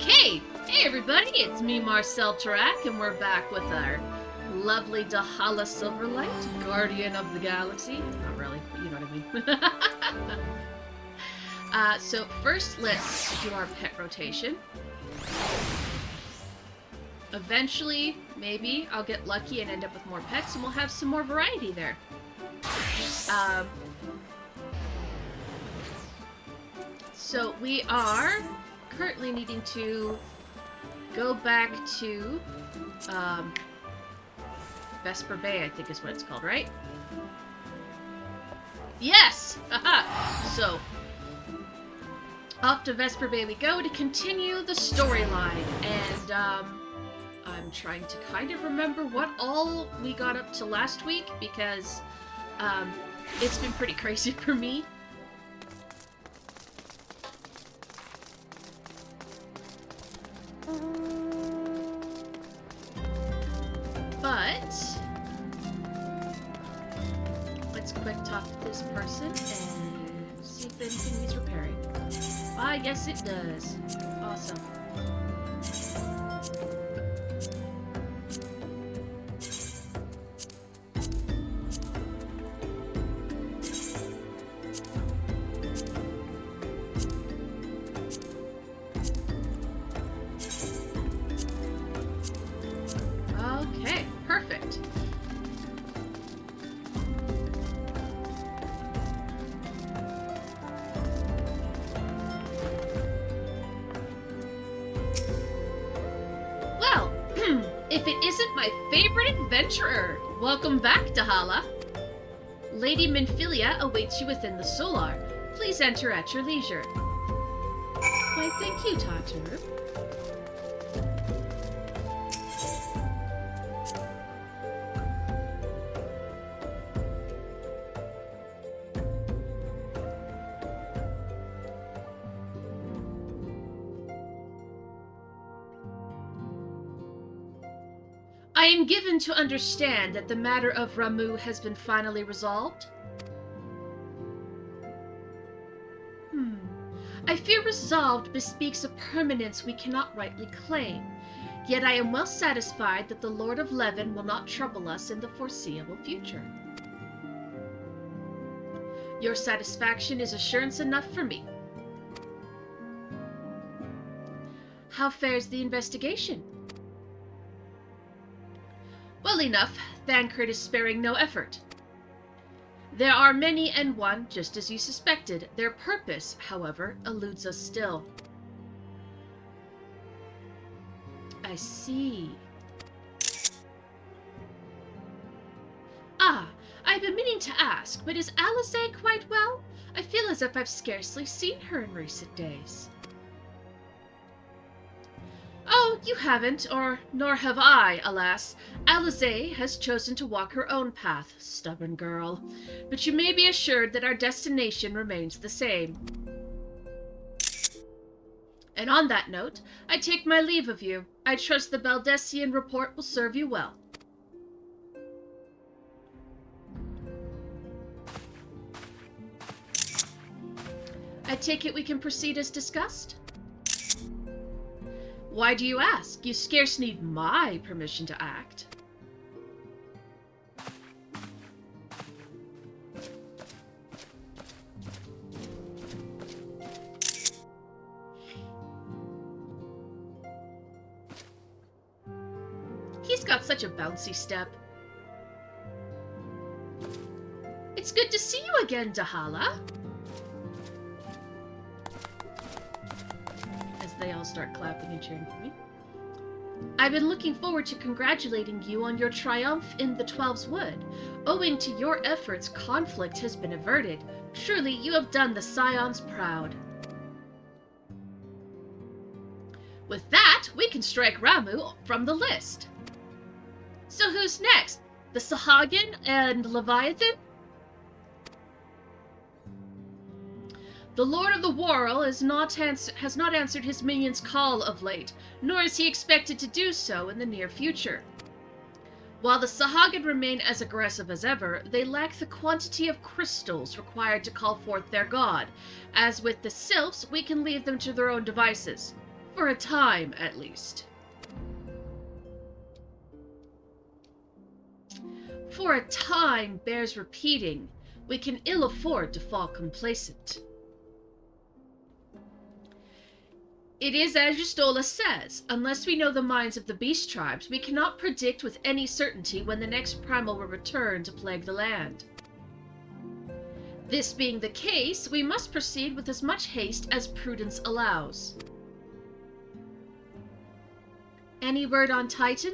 Okay, hey everybody, it's me Marcel Tarak, and we're back with our lovely Dahala Silverlight, Guardian of the Galaxy. Not really, but you know what I mean. So first let's do our pet rotation. Eventually, maybe, I'll get lucky and end up with more pets, and we'll have some more variety there. So we are currently needing to go back to Vesper Bay, I think is what it's called, right? Yes! Haha! So, off to Vesper Bay we go to continue the storyline, and I'm trying to kind of remember what all we got up to last week, because it's been pretty crazy for me. But let's quick talk to this person and see if anything needs repairing. I guess it does. Awesome. Okay, perfect. Well, if it isn't my favorite adventurer, welcome back, Dahala. Lady Minfilia awaits you within the Solar. Please enter at your leisure. Why, thank you, Tataru. I am given to understand that the matter of Ramuh has been finally resolved. I fear resolved bespeaks a permanence we cannot rightly claim, yet I am well satisfied that the Lord of Levin will not trouble us in the foreseeable future. Your satisfaction is assurance enough for me. How fares the investigation? Well enough, Thancred is sparing no effort. There are many and one, just as you suspected. Their purpose, however, eludes us still. I see. Ah, I've been meaning to ask, but is Alisaie quite well? I feel as if I've scarcely seen her in recent days. Oh, you haven't, nor have I, alas. Alisaie has chosen to walk her own path, stubborn girl. But you may be assured that our destination remains the same. And on that note, I take my leave of you. I trust the Baldessian report will serve you well. I take it we can proceed as discussed? Why do you ask? You scarce need my permission to act. He's got such a bouncy step. It's good to see you again, Dahala. They all start clapping and cheering for me. I've been looking forward to congratulating you on your triumph in the Twelve's Wood. Owing to your efforts, conflict has been averted. Truly, you have done the Scions proud. With that, we can strike Ramuh from the list. So who's next? The Sahagin and Leviathan? The Lord of the Worrell has not answered his minion's call of late, nor is he expected to do so in the near future. While the Sahagin remain as aggressive as ever, they lack the quantity of crystals required to call forth their god. As with the Sylphs, we can leave them to their own devices. For a time, at least. For a time bears repeating. We can ill afford to fall complacent. It is as Justola says, unless we know the minds of the beast tribes, we cannot predict with any certainty when the next primal will return to plague the land. This being the case, we must proceed with as much haste as prudence allows. Any word on Titan?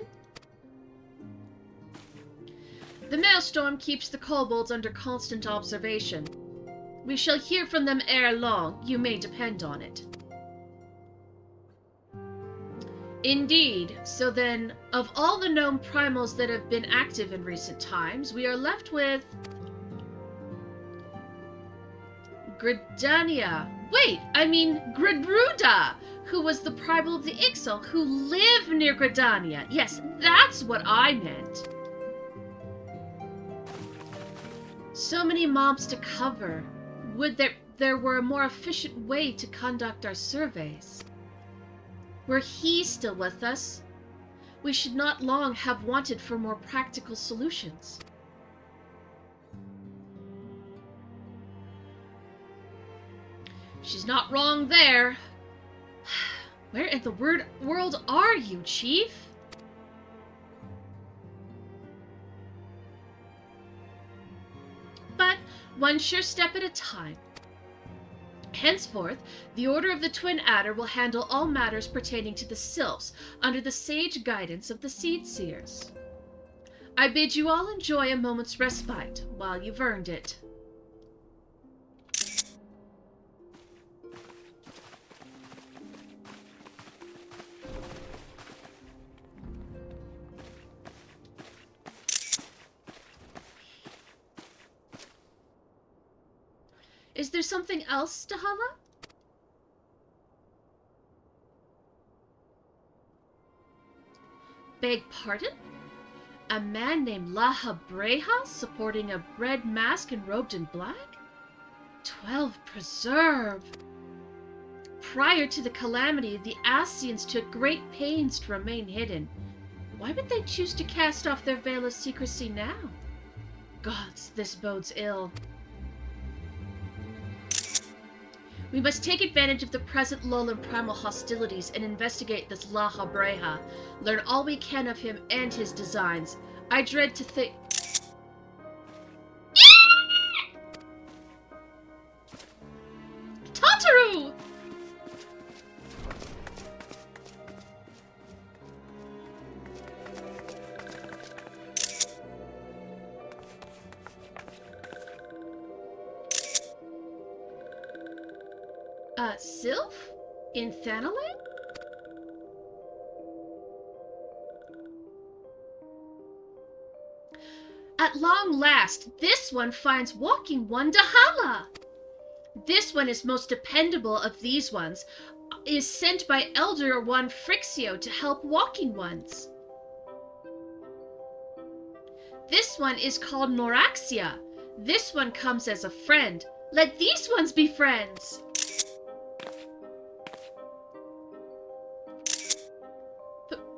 The maelstrom keeps the kobolds under constant observation. We shall hear from them ere long, you may depend on it. Indeed. So then, of all the known primals that have been active in recent times, we are left with Gridania. Gridruda, who was the primal of the Ixal, who live near Gridania. Yes, that's what I meant. So many mobs to cover. Would there were a more efficient way to conduct our surveys. Were he still with us, we should not long have wanted for more practical solutions. She's not wrong there. Where in the world are you, Chief? But one sure step at a time. Henceforth, the Order of the Twin Adder will handle all matters pertaining to the sylphs, under the sage guidance of the Seed Seers. I bid you all enjoy a moment's respite, while you've earned it. Is there something else, Dahala? Beg pardon? A man named Laha Breha supporting a red mask and robed in black? 12 preserve! Prior to the calamity, the Asians took great pains to remain hidden. Why would they choose to cast off their veil of secrecy now? Gods, this bodes ill. We must take advantage of the present lull in primal hostilities and investigate this Laha Breha. Learn all we can of him and his designs. I dread to think... Tataru! Sylph? In Thanalan? At long last, this one finds walking one Dahala. This one is most dependable of these ones, is sent by Elder One Frixio to help walking ones. This one is called Noraxia. This one comes as a friend. Let these ones be friends.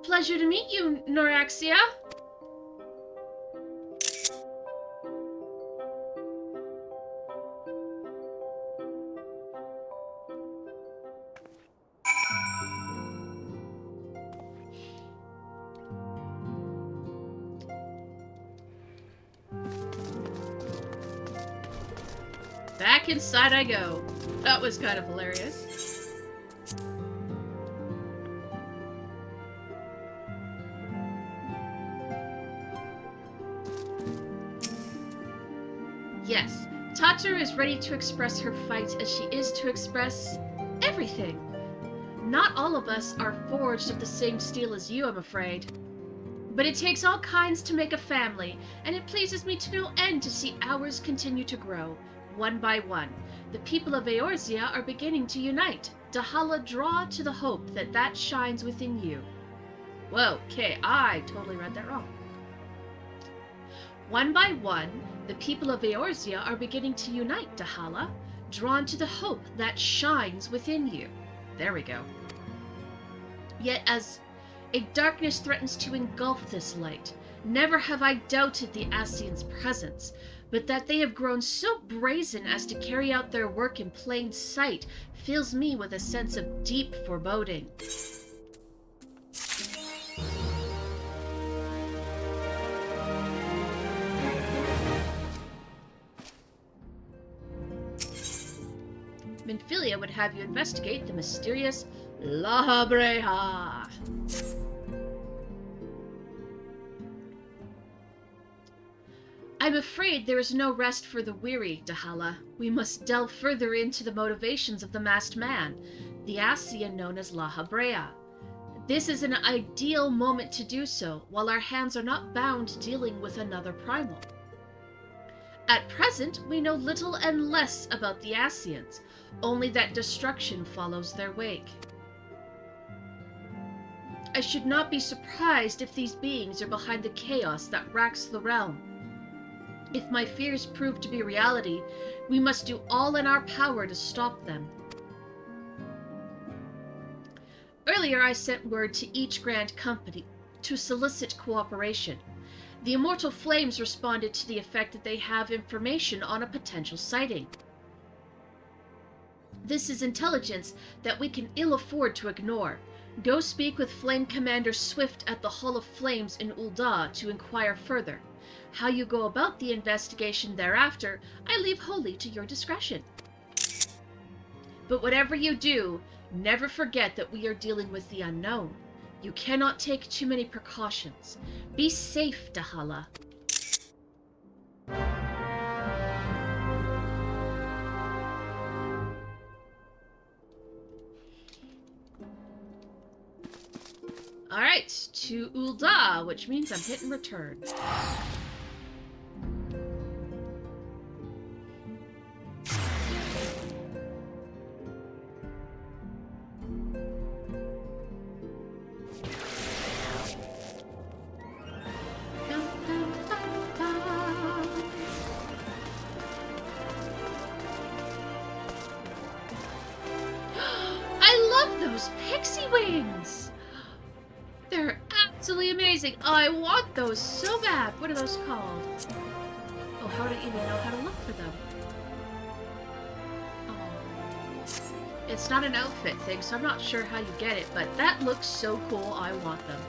Pleasure to meet you, Noraxia. Back inside I go. That was kind of hilarious. Yes, Tataru is ready to express her fight as she is to express everything. Not all of us are forged of the same steel as you, I'm afraid. But it takes all kinds to make a family, and it pleases me to no end to see ours continue to grow, one by one. The people of Eorzea are beginning to unite. Dahala, draw to the hope that shines within you. Whoa, okay, I totally read that wrong. One by one, the people of Eorzea are beginning to unite, Dahala, drawn to the hope that shines within you. There we go. Yet as a darkness threatens to engulf this light, never have I doubted the Ascians' presence, but that they have grown so brazen as to carry out their work in plain sight fills me with a sense of deep foreboding. Minfilia would have you investigate the mysterious La Breha. I'm afraid there is no rest for the weary, Dahala. We must delve further into the motivations of the masked man, the Ascian known as La Habrea. This is an ideal moment to do so, while our hands are not bound dealing with another primal. At present, we know little and less about the Ascians, only that destruction follows their wake. I should not be surprised if these beings are behind the chaos that racks the realm. If my fears prove to be reality, we must do all in our power to stop them. Earlier I sent word to each Grand Company to solicit cooperation. The Immortal Flames responded to the effect that they have information on a potential sighting. This is intelligence that we can ill afford to ignore. Go speak with Flame Commander Swift at the Hall of Flames in Ul'dah to inquire further. How you go about the investigation thereafter, I leave wholly to your discretion. But whatever you do, never forget that we are dealing with the unknown. You cannot take too many precautions. Be safe, Dahala. Alright, to Ul'dah, which means I'm hitting return. Pixie wings! They're absolutely amazing. I want those so bad. What are those called? Oh, how do I even know how to look for them? Oh. It's not an outfit thing, so I'm not sure how you get it, but that looks so cool. I want them.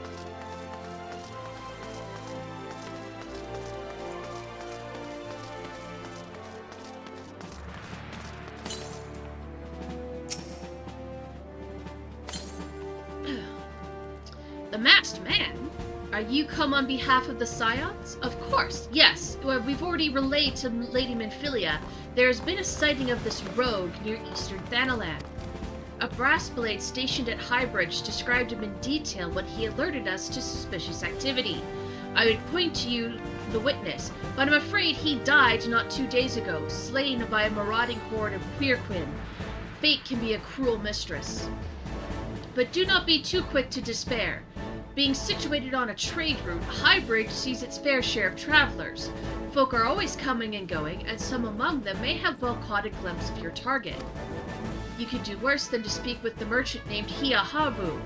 The Masked Man? Are you come on behalf of the Scions? Of course, yes. We've already relayed to Lady Minfilia there has been a sighting of this rogue near eastern Thanalan. A brass blade stationed at Highbridge described him in detail when he alerted us to suspicious activity. I would point to you the witness, but I'm afraid he died not 2 days ago, slain by a marauding horde of Queerquin. Fate can be a cruel mistress. But do not be too quick to despair. Being situated on a trade route, Highbridge sees its fair share of travelers. Folk are always coming and going, and some among them may have well caught a glimpse of your target. You could do worse than to speak with the merchant named Hihibaru.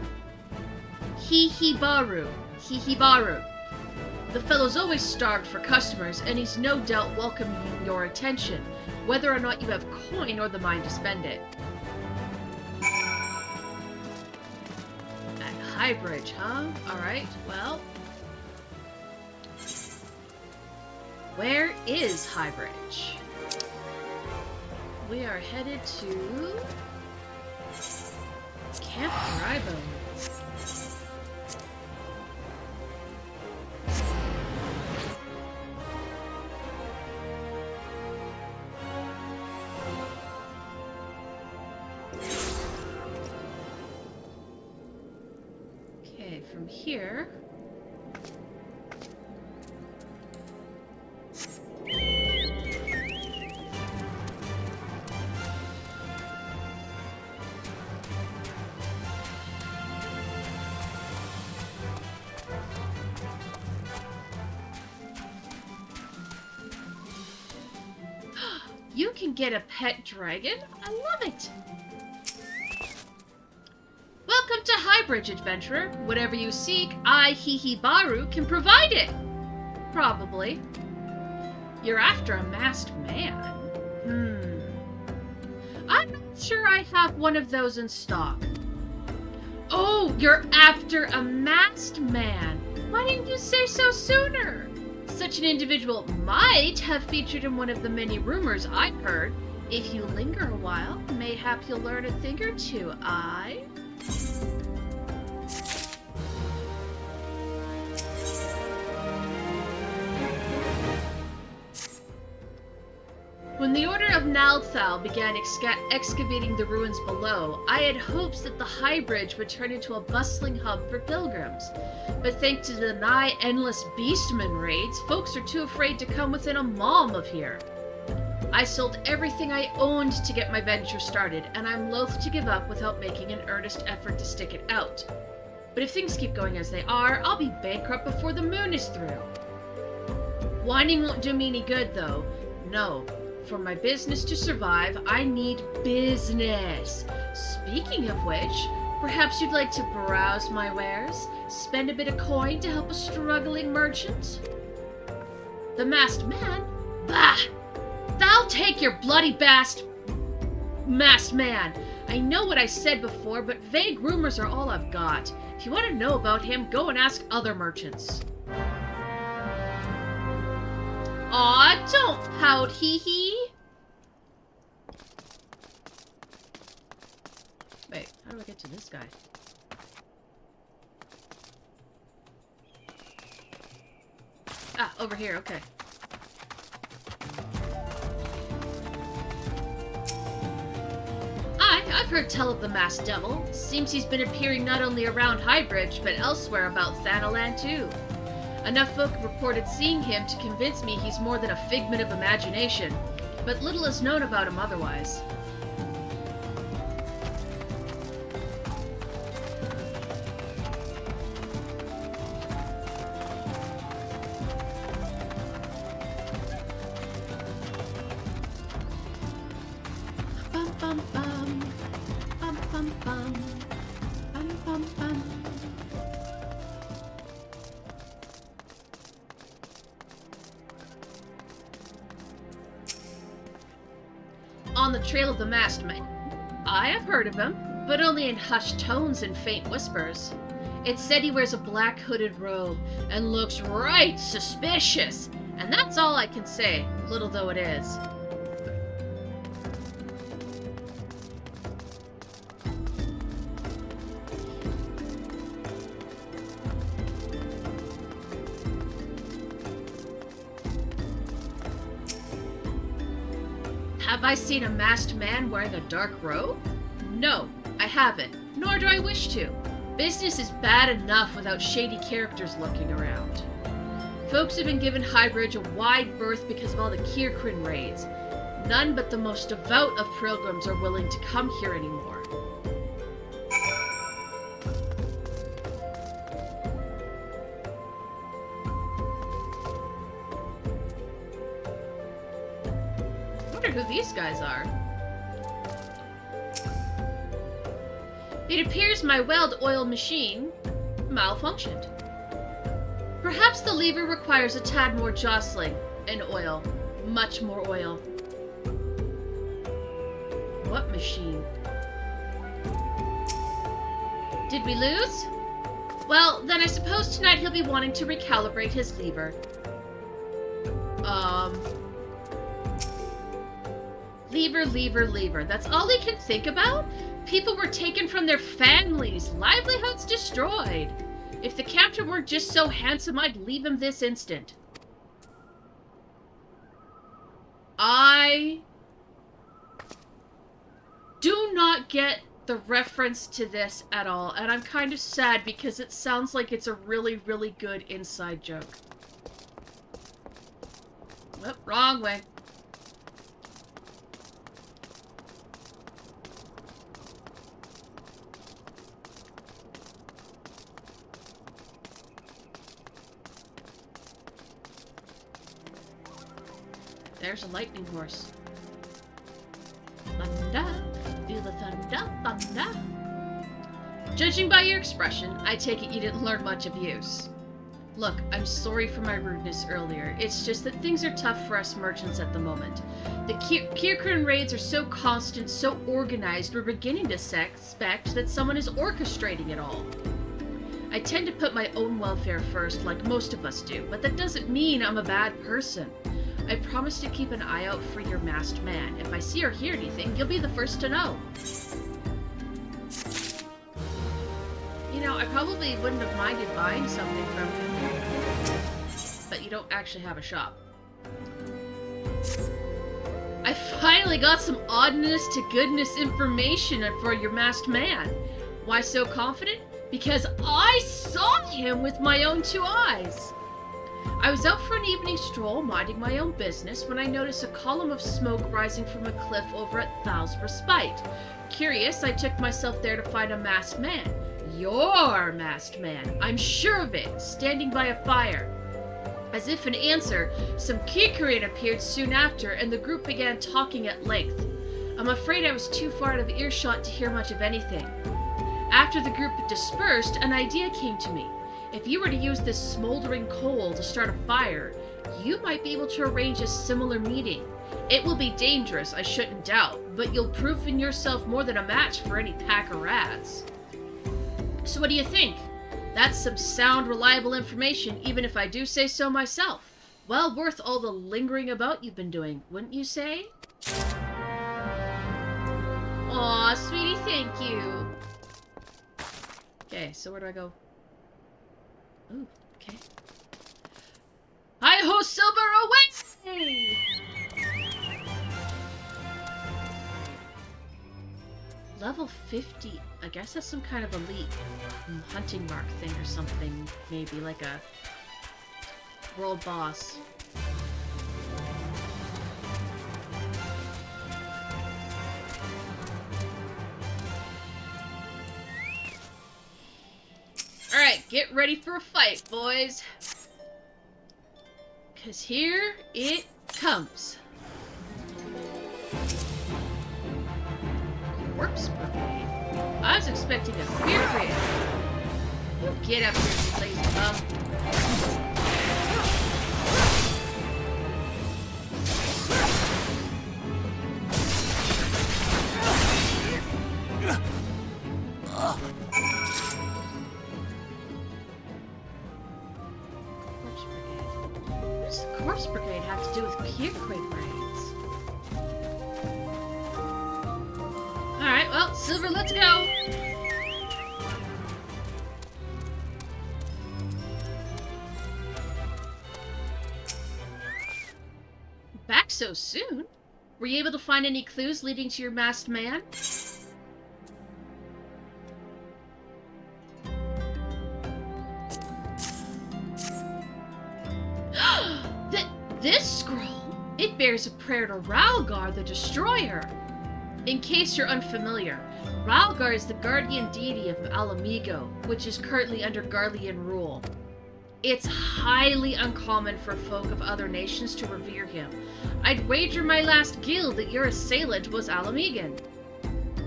The fellow's always starved for customers, and he's no doubt welcoming your attention, whether or not you have coin or the mind to spend it. Highbridge, huh? Alright, well. Where is Highbridge? We are headed to Camp Drybo. From here, you can get a pet dragon. I love it. Welcome to High Highbridge, adventurer. Whatever you seek, I, Hihibaru, can provide it. Probably. You're after a masked man? I'm not sure I have one of those in stock. Oh, you're after a masked man. Why didn't you say so sooner? Such an individual might have featured in one of the many rumors I've heard. If you linger a while, mayhap you'll learn a thing or two, aye? When the Order of Nalthal began excavating the ruins below, I had hopes that the Highbridge would turn into a bustling hub for pilgrims. But thanks to the nigh endless beastman raids, folks are too afraid to come within a mom of here. I sold everything I owned to get my venture started, and I'm loath to give up without making an earnest effort to stick it out. But if things keep going as they are, I'll be bankrupt before the moon is through. Whining won't do me any good, though. No. For my business to survive, I need business. Speaking of which, perhaps you'd like to browse my wares? Spend a bit of coin to help a struggling merchant? The masked man? Bah! Thou take your bloody masked man. I know what I said before, but vague rumors are all I've got. If you want to know about him, go and ask other merchants. Aw, don't pout, hee-hee. Wait, how do I get to this guy? Ah, over here, okay. I've heard tell of the masked devil. Seems he's been appearing not only around Highbridge, but elsewhere about Thanalan too. Enough folk reported seeing him to convince me he's more than a figment of imagination, but little is known about him otherwise. Bum bum bum, bum bum bum, bum bum bum. On the trail of the masked man. I have heard of him, but only in hushed tones and faint whispers. It's said he wears a black hooded robe and looks right suspicious, and that's all I can say, little though it is. Have I seen a masked man wearing a dark robe? No, I haven't, nor do I wish to. Business is bad enough without shady characters lurking around. Folks have been given Highbridge a wide berth because of all the Kirkrin raids. None but the most devout of pilgrims are willing to come here anymore. Who these guys are. It appears my well-oiled machine malfunctioned. Perhaps the lever requires a tad more jostling and oil. Much more oil. What machine? Did we lose? Well, then I suppose tonight he'll be wanting to recalibrate his lever. Lever. That's all he can think about? People were taken from their families, livelihoods destroyed. If the captain weren't just so handsome, I'd leave him this instant. I do not get the reference to this at all, and I'm kind of sad because it sounds like it's a really, really good inside joke. Whoop, wrong way. There's a lightning horse. Thunder, feel the thunder, thunder. Judging by your expression, I take it you didn't learn much of use. Look, I'm sorry for my rudeness earlier. It's just that things are tough for us merchants at the moment. The Kirkran raids are so constant, so organized, we're beginning to suspect that someone is orchestrating it all. I tend to put my own welfare first, like most of us do, but that doesn't mean I'm a bad person. I promise to keep an eye out for your masked man. If I see or hear anything, you'll be the first to know. You know, I probably wouldn't have minded buying something from you, but you don't actually have a shop. I finally got some oddness to goodness information for your masked man. Why so confident? Because I saw him with my own 2 eyes. I was out for an evening stroll, minding my own business, when I noticed a column of smoke rising from a cliff over at Thal's Respite. Curious, I took myself there to find a masked man. Your masked man, I'm sure of it, standing by a fire. As if in answer, some Kirkran appeared soon after, and the group began talking at length. I'm afraid I was too far out of earshot to hear much of anything. After the group had dispersed, an idea came to me. If you were to use this smoldering coal to start a fire, you might be able to arrange a similar meeting. It will be dangerous, I shouldn't doubt, but you'll prove in yourself more than a match for any pack of rats. So what do you think? That's some sound, reliable information, even if I do say so myself. Well worth all the lingering about you've been doing, wouldn't you say? Aw, sweetie, thank you. Okay, so where do I go? Ooh, okay. Hi-ho, Silver, away! Level 50. I guess that's some kind of elite hunting mark thing or something. Maybe like a world boss. Alright, get ready for a fight, boys. 'Cause here it comes. Corpse Brigade. I was expecting a spear grid. You get up here, you lazy bum. Corpse Brigade. What does the Corpse Brigade have to do with Kirkran raids? Alright, well, Silver, let's go! Back so soon? Were you able to find any clues leading to your masked man? This scroll! It bears a prayer to Ralgar the Destroyer. In case you're unfamiliar, Ralgar is the guardian deity of Alamigo, which is currently under Garlean rule. It's highly uncommon for folk of other nations to revere him. I'd wager my last guild that your assailant was Alamigan.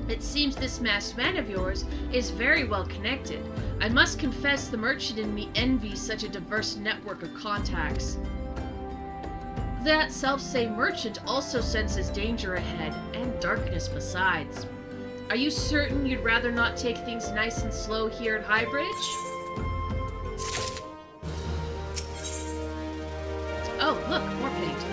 It seems this masked man of yours is very well connected. I must confess the merchant in me envies such a diverse network of contacts. That self-same merchant also senses danger ahead, and darkness besides. Are you certain you'd rather not take things nice and slow here at Highbridge? Oh, look, more paint.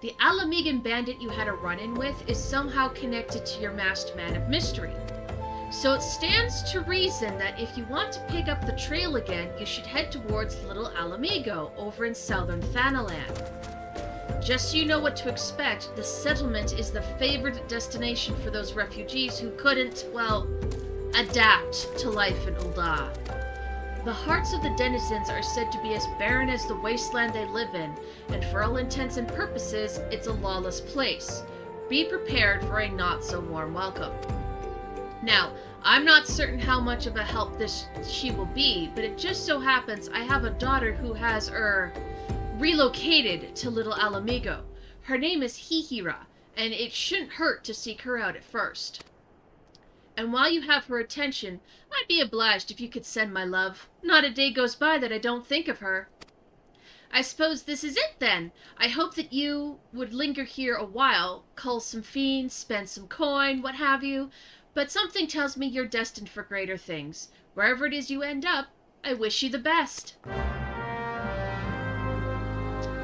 The Alamigan bandit you had a run-in with is somehow connected to your masked man of mystery. So it stands to reason that if you want to pick up the trail again, you should head towards Little Alamigo over in southern Thanaland. Just so you know what to expect, the settlement is the favored destination for those refugees who couldn't, well, adapt to life in Ul'dah. The hearts of the denizens are said to be as barren as the wasteland they live in, and for all intents and purposes, it's a lawless place. Be prepared for a not-so-warm welcome. Now, I'm not certain how much of a help she will be, but it just so happens I have a daughter who has, relocated to Little Alamigo. Her name is Hihira, and it shouldn't hurt to seek her out at first. And while you have her attention, I'd be obliged if you could send my love. Not a day goes by that I don't think of her. I suppose this is it, then. I hope that you would linger here a while, cull some fiends, spend some coin, what have you. But something tells me you're destined for greater things. Wherever it is you end up, I wish you the best.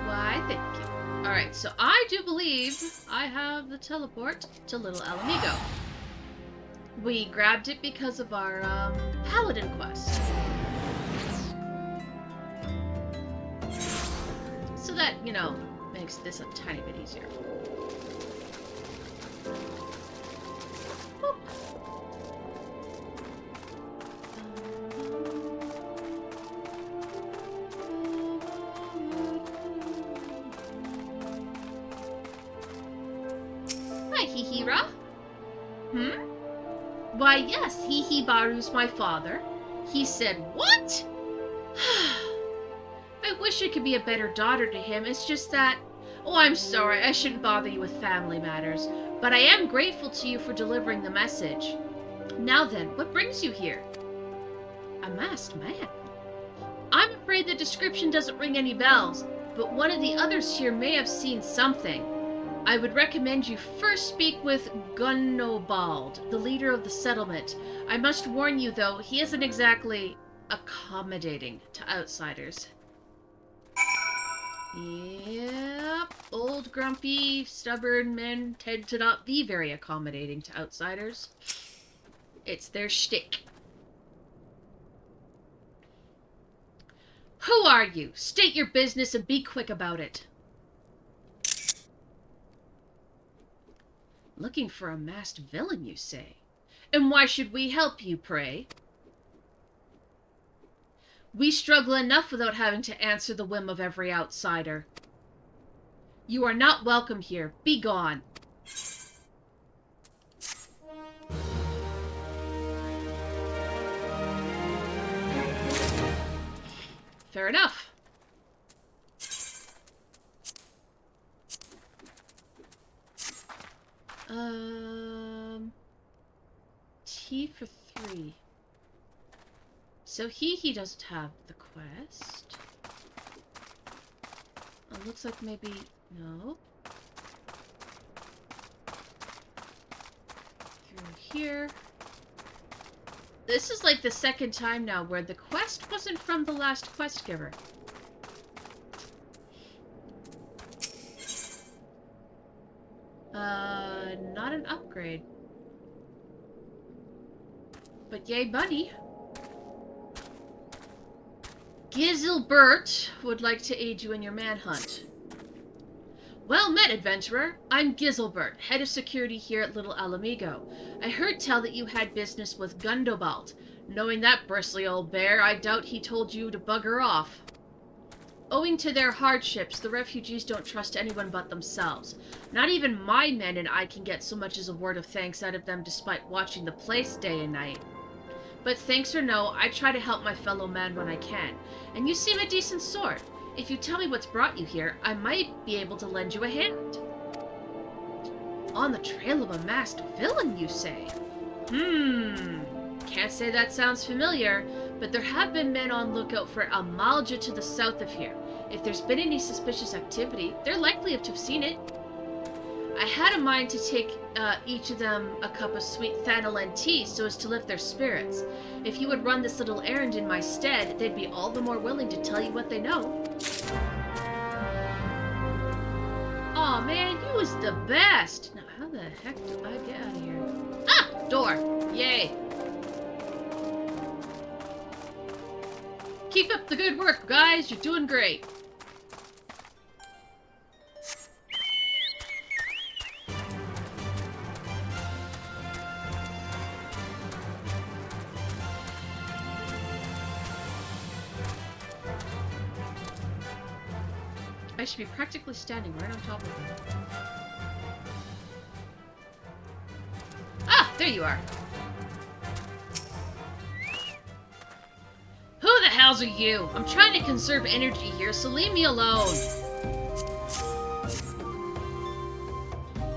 Why, thank you. Alright, so I do believe I have the teleport to Little Alamigo. We grabbed it because of our, paladin quest. So that, you know, makes this a tiny bit easier. Boop. Hi, Hihira. Why, yes, Hihibaru's my father. He said, what? I wish I could be a better daughter to him. It's just that... Oh, I'm sorry. I shouldn't bother you with family matters. But I am grateful to you for delivering the message. Now then, what brings you here? A masked man. I'm afraid the description doesn't ring any bells, but one of the others here may have seen something. I would recommend you first speak with Gunnobald, the leader of the settlement. I must warn you, though, he isn't exactly accommodating to outsiders. Yep, old, grumpy, stubborn men tend to not be very accommodating to outsiders. It's their shtick. Who are you? State your business and be quick about it. Looking for a masked villain, you say? And why should we help you, pray? We struggle enough without having to answer the whim of every outsider. You are not welcome here. Be gone. Fair enough. T for 3. So he doesn't have the quest. It looks like maybe... no. Through here. This is like the second time now where the quest wasn't from the last quest giver. Not an upgrade. But yay, bunny. Gizelbert would like to aid you in your manhunt. Well met, adventurer. I'm Gizelbert, head of security here at Little Alamigo. I heard tell that you had business with Gundobald. Knowing that bristly old bear, I doubt he told you to bugger off. Owing to their hardships, the refugees don't trust anyone but themselves. Not even my men and I can get so much as a word of thanks out of them despite watching the place day and night. But thanks or no, I try to help my fellow man when I can. And you seem a decent sort. If you tell me what's brought you here, I might be able to lend you a hand. On the trail of a masked villain, you say? Can't say that sounds familiar, but there have been men on lookout for Amalja to the south of here. If there's been any suspicious activity, they're likely to have seen it. I had a mind to take each of them a cup of sweet thanalan tea so as to lift their spirits. If you would run this little errand in my stead, they'd be all the more willing to tell you what they know. Aw, man, you was the best! Now, how the heck do I get out of here? Ah! Door! Yay! Keep up the good work, guys! You're doing great! I should be practically standing right on top of him. Ah! There you are! Who the hells are you? I'm trying to conserve energy here, so leave me alone!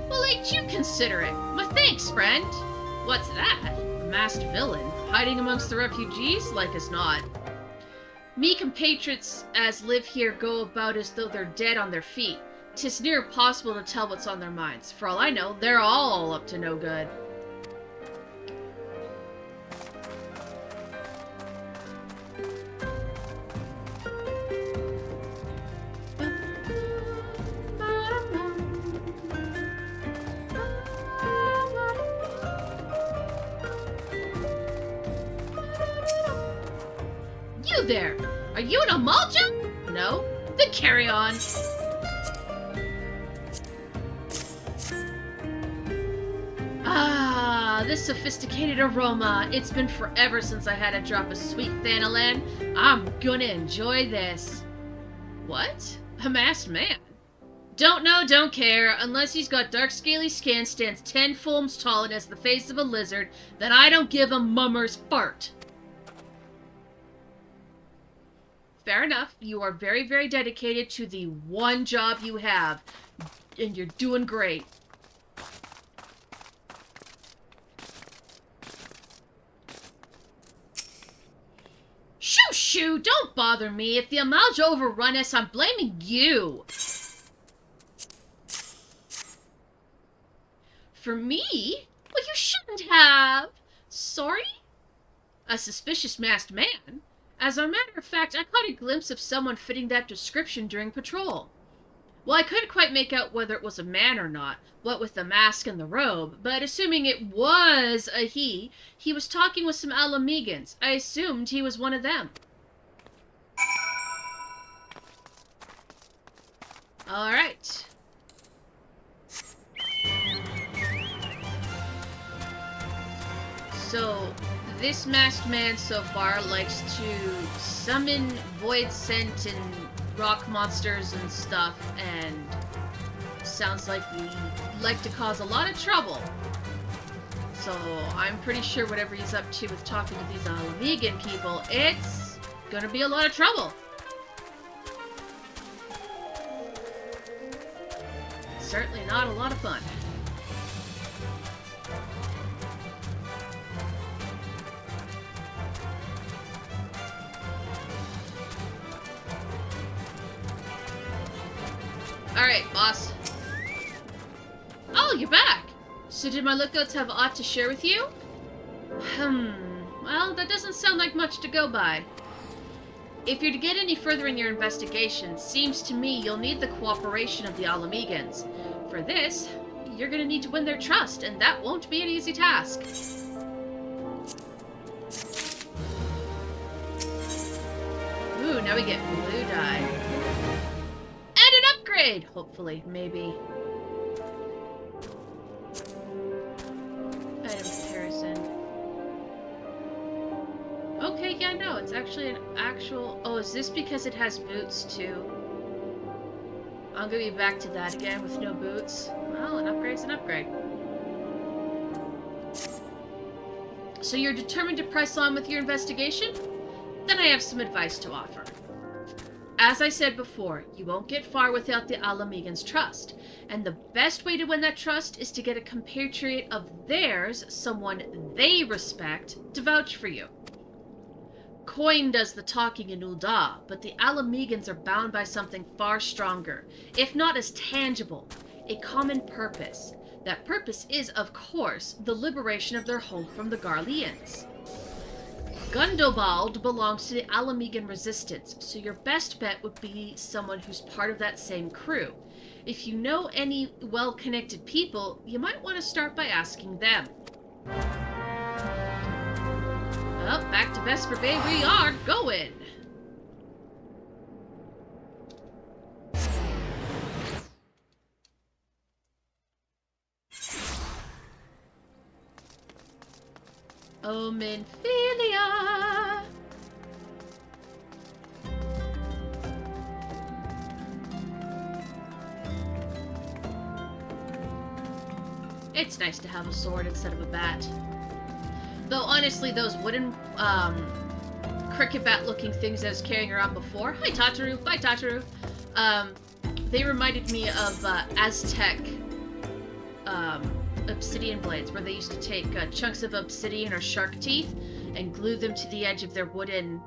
Well, ain't you considerate? My thanks, friend! What's that? masked villain, hiding amongst the refugees? Like as not. Me compatriots as live here go about as though they're dead on their feet. 'Tis near impossible to tell what's on their minds. For all I know, they're all up to no good. You there! Are you an Amalja? No? Then carry on. Ah, this sophisticated aroma. It's been forever since I had a drop of sweet thanalan. I'm gonna enjoy this. What? A masked man? Don't know, don't care. Unless he's got dark scaly skin, stands 10 fulms tall, and has the face of a lizard, then I don't give a mummer's fart. Fair enough. You are very, very dedicated to the one job you have, and you're doing great. Shoo, shoo! Don't bother me. If the Amalja overrun us, I'm blaming you. For me? Well, you shouldn't have. Sorry? A suspicious masked man? As a matter of fact, I caught a glimpse of someone fitting that description during patrol. Well, I couldn't quite make out whether it was a man or not, what with the mask and the robe, but assuming it was a he was talking with some Alamegans. I assumed he was one of them. Alright. So, this masked man so far likes to summon void scent and rock monsters and stuff, and sounds like we like to cause a lot of trouble. So I'm pretty sure whatever he's up to with talking to these Alamegan people, it's gonna be a lot of trouble. Certainly not a lot of fun. Alright, boss. Oh, you're back! So did my lookouts have aught to share with you? Well, that doesn't sound like much to go by. If you're to get any further in your investigation, seems to me you'll need the cooperation of the Alamegans. For this, you're gonna need to win their trust, and that won't be an easy task. Ooh, now we get blue dye. Upgrade, hopefully, maybe. Item comparison. Okay, yeah, no, it's actually an actual... Oh, is this because it has boots, too? I'm gonna be back to that again with no boots. Well, an upgrade's an upgrade. So you're determined to press on with your investigation? Then I have some advice to offer. As I said before, you won't get far without the Alamegans' trust, and the best way to win that trust is to get a compatriot of theirs, someone they respect, to vouch for you. Coin does the talking in Ul'dah, but the Alamegans are bound by something far stronger, if not as tangible, a common purpose. That purpose is, of course, the liberation of their home from the Garleans. Gundobald belongs to the Alamegan resistance, so your best bet would be someone who's part of that same crew. If you know any well-connected people, you might want to start by asking them. Well, back to Vesper Bay we are going! Omenphilia! It's nice to have a sword instead of a bat. Though honestly, those wooden cricket bat looking things I was carrying around before, hi Tataru, bye Tataru, they reminded me of Aztec obsidian blades, where they used to take chunks of obsidian or shark teeth and glue them to the edge of their wooden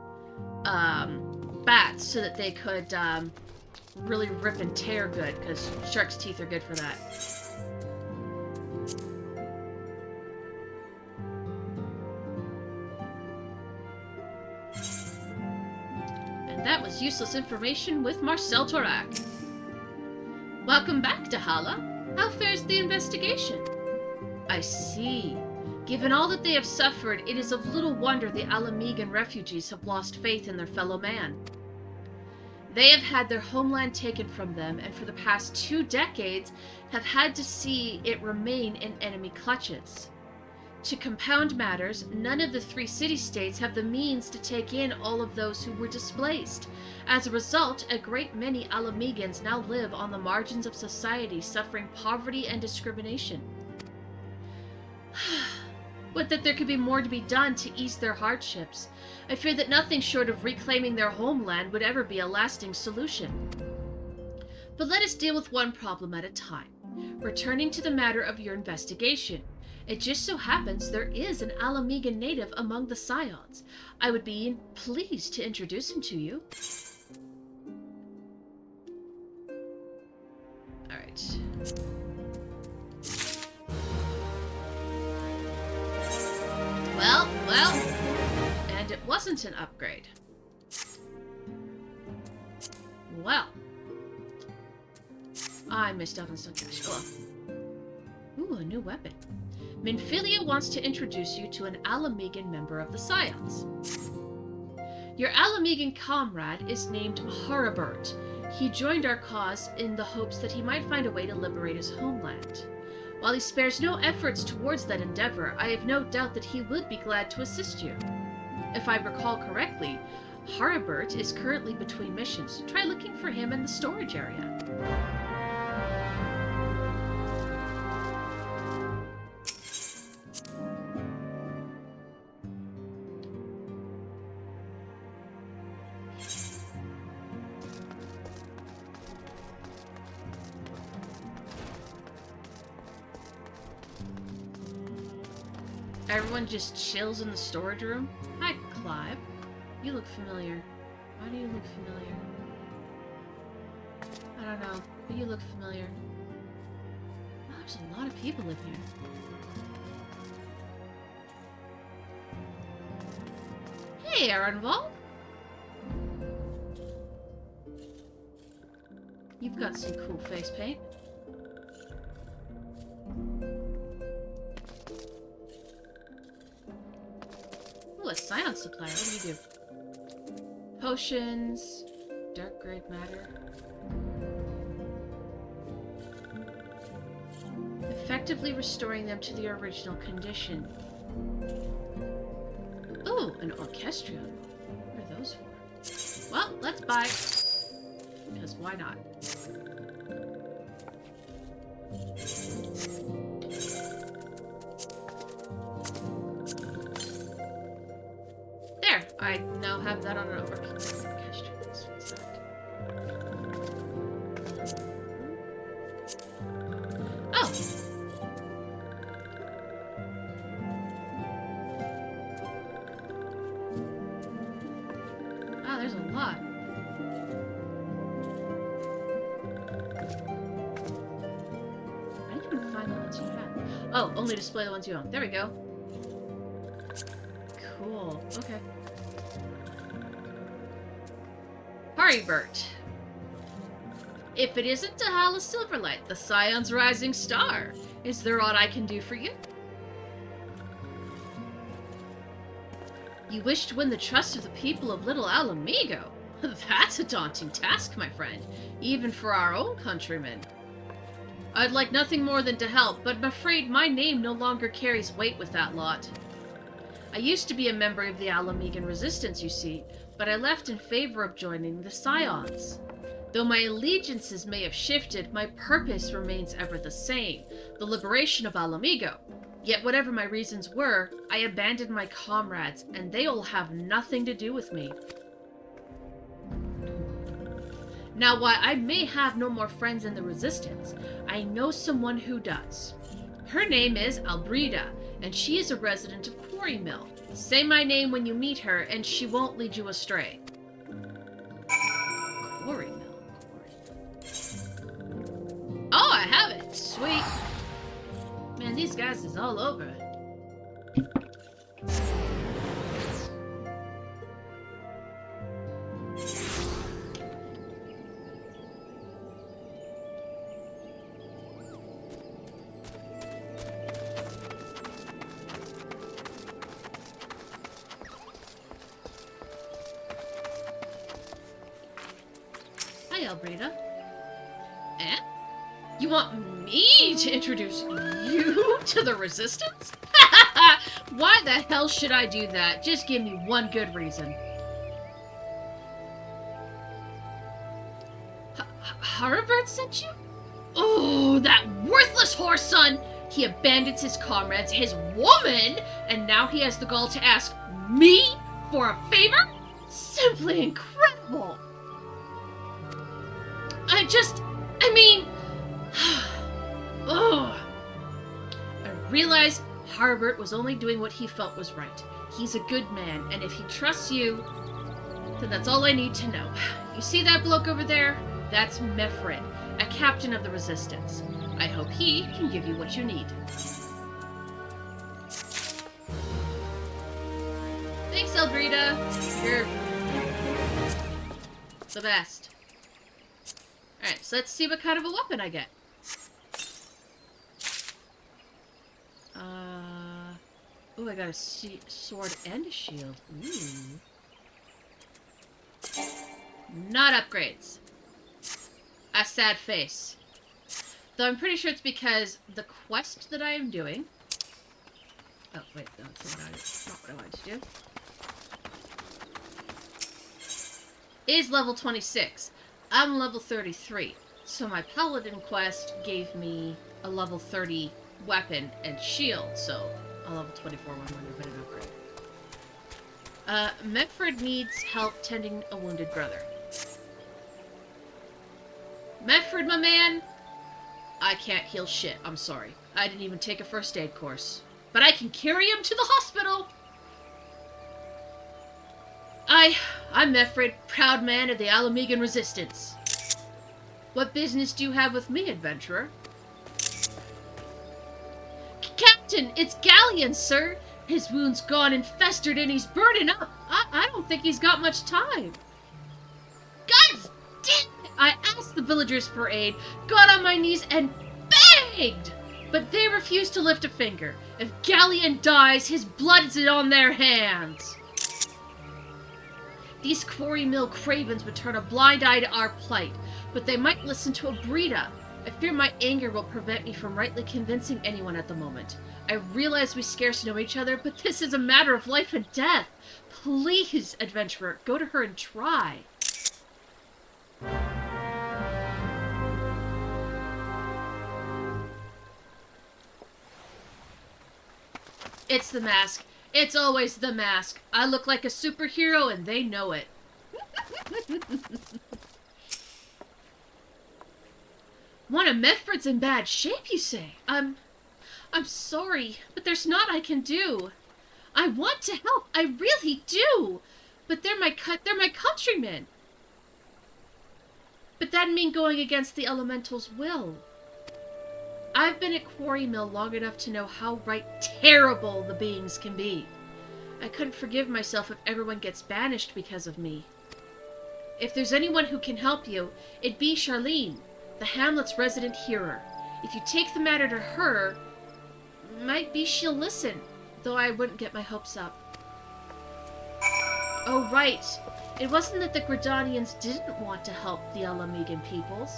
bats so that they could really rip and tear good, because shark's teeth are good for that. And that was useless information with Marcel Torak. Welcome back, Dahala. How fares the investigation? I see. Given all that they have suffered, it is of little wonder the Alamegan refugees have lost faith in their fellow man. They have had their homeland taken from them, and for the past 2 decades have had to see it remain in enemy clutches. To compound matters, none of the 3 city-states have the means to take in all of those who were displaced. As a result, a great many Alamegans now live on the margins of society, suffering poverty and discrimination. Would that there could be more to be done to ease their hardships. I fear that nothing short of reclaiming their homeland would ever be a lasting solution. But let us deal with one problem at a time. Returning to the matter of your investigation. It just so happens there is an Alamegan native among the Scions. I would be pleased to introduce him to you. Alright. Well, and it wasn't an upgrade. Well, I missed out on some cash. Oh well. Ooh, a new weapon. Minfilia wants to introduce you to an Alamegan member of the Scions. Your Alamegan comrade is named Haribert. He joined our cause in the hopes that he might find a way to liberate his homeland. While he spares no efforts towards that endeavor, I have no doubt that he would be glad to assist you. If I recall correctly, Haribert is currently between missions. Try looking for him in the storage area. Everyone just chills in the storage room. Hi, Clive. You look familiar. Why do you look familiar? I don't know, but you look familiar. Wow, there's a lot of people in here. Hey, Aaronval. You've got some cool face paint. Ooh, a science supplier. What do you do? Potions. Dark grade matter. Effectively restoring them to their original condition. Ooh, an orchestrion. What are those for? Well, let's buy it. Because why not? There! I now have that on an orchestrion. What's that? Oh! Wow, there's a lot. I didn't even find the ones you had. Oh, only display the ones you own. There we go. Cool. Okay. Haribert. If it isn't Dahala Silverlight, the Scion's rising star, is there aught I can do for you? You wish to win the trust of the people of Little Alamigo? That's a daunting task, my friend, even for our own countrymen. I'd like nothing more than to help, but I'm afraid my name no longer carries weight with that lot. I used to be a member of the Alamegan resistance, you see, but I left in favor of joining the Scions. Though my allegiances may have shifted, my purpose remains ever the same, the liberation of Alamigo. Yet whatever my reasons were, I abandoned my comrades, and they all have nothing to do with me. Now, while I may have no more friends in the resistance, I know someone who does. Her name is Albrida, and she is a resident of Quarry Mill. Say my name when you meet her, and she won't lead you astray. Quarry Mill. Oh, I have it! Sweet. Man, these guys is all over it. Hi, Albrida. Eh? You want me to introduce you to the Resistance? Why the hell should I do that? Just give me one good reason. Harbert sent you? Oh, that worthless whore son! He abandons his comrades, his woman, and now he has the gall to ask me for a favor? Simply incredible! Ugh. I realize Harbert was only doing what he felt was right. He's a good man, and if he trusts you, then that's all I need to know. You see that bloke over there? That's Mefred, a captain of the Resistance. I hope he can give you what you need. Thanks, Albrida. You're the best. Alright, so let's see what kind of a weapon I get. Oh, I got a sword and a shield. Ooh. Not upgrades. A sad face. Though I'm pretty sure it's because the quest that I am doing... Oh, wait, no, that's not what I wanted to do. Is level 26. I'm level 33. So my paladin quest gave me a level 30 weapon and shield, so a level 24 one would have been an upgrade. Mefred needs help tending a wounded brother. Mefred, my man! I can't heal shit, I'm sorry. I didn't even take a first aid course. But I can carry him to the hospital! I'm Mefred, proud man of the Alamegan Resistance. What business do you have with me, adventurer? Captain, it's Galleon, sir! His wound's gone and festered and he's burning up. I don't think he's got much time. God damn it! I asked the villagers for aid, got on my knees and begged! But they refused to lift a finger. If Galleon dies, his blood's on their hands. These Quarry Mill cravens would turn a blind eye to our plight, but they might listen to Albrida. I fear my anger will prevent me from rightly convincing anyone at the moment. I realize we scarce know each other, but this is a matter of life and death. Please, adventurer, go to her and try. It's the mask. It's always the mask. I look like a superhero and they know it. One of Mefred's in bad shape, you say? I'm sorry, but there's naught I can do. I want to help, I really do. But they're my countrymen. But that'd mean going against the elemental's will. I've been at Quarry Mill long enough to know how right terrible the beings can be. I couldn't forgive myself if everyone gets banished because of me. If there's anyone who can help you, it'd be Charlene, the hamlet's resident hearer. If you take the matter to her, might be she'll listen, though I wouldn't get my hopes up. Oh, right. It wasn't that the Gradanians didn't want to help the Alamegan peoples.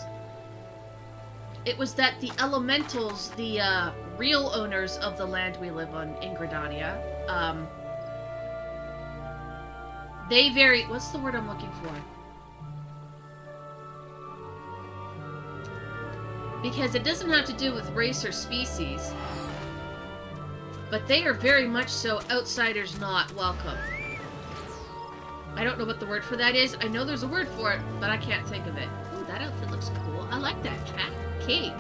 It was that the elementals, the real owners of the land we live on in Gradania, what's the word I'm looking for? Because it doesn't have to do with race or species, but they are very much so outsiders not welcome. I don't know what the word for that is. I know there's a word for it, but I can't think of it. Ooh, that outfit looks cool. I like that cat. Cape.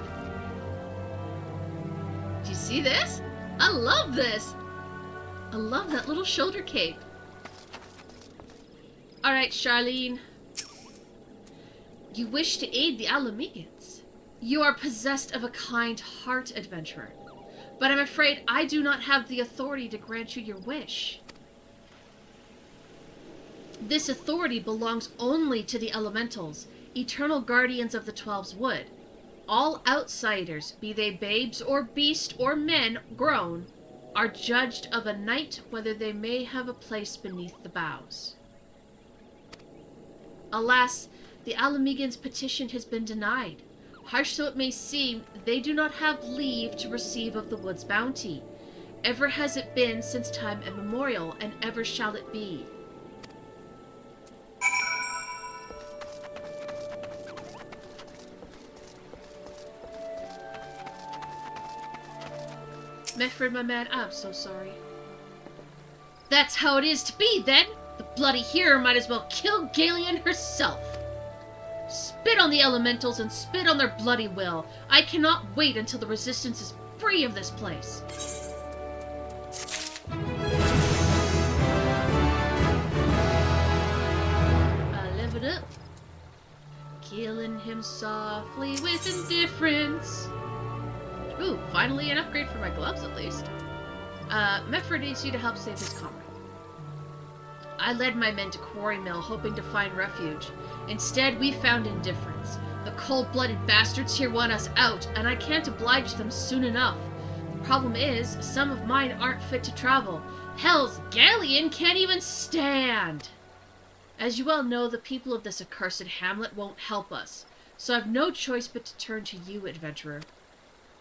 Do you see this? I love this. I love that little shoulder cape. Alright, Charlene. You wish to aid the Alamegans. You are possessed of a kind heart, adventurer. But I'm afraid I do not have the authority to grant you your wish. This authority belongs only to the elementals, eternal guardians of the Twelve's Wood. All outsiders, be they babes or beast or men grown, are judged of a night whether they may have a place beneath the boughs. Alas, the Alamegans' petition has been denied. Harsh though it may seem, they do not have leave to receive of the wood's bounty. Ever has it been since time immemorial, and ever shall it be. Meffred, my man, I'm so sorry. That's how it is to be, then! The bloody hero might as well kill Galien herself! Spit on the elementals and spit on their bloody will. I cannot wait until the resistance is free of this place. I live it up. Killing him softly with indifference. Ooh, finally an upgrade for my gloves at least. Meffred needs you to help save his comrade. I led my men to Quarry Mill, hoping to find refuge. Instead, we found indifference. The cold-blooded bastards here want us out, and I can't oblige them soon enough. The problem is, some of mine aren't fit to travel. Hell's Galien can't even stand! As you well know, the people of this accursed hamlet won't help us, so I've no choice but to turn to you, adventurer.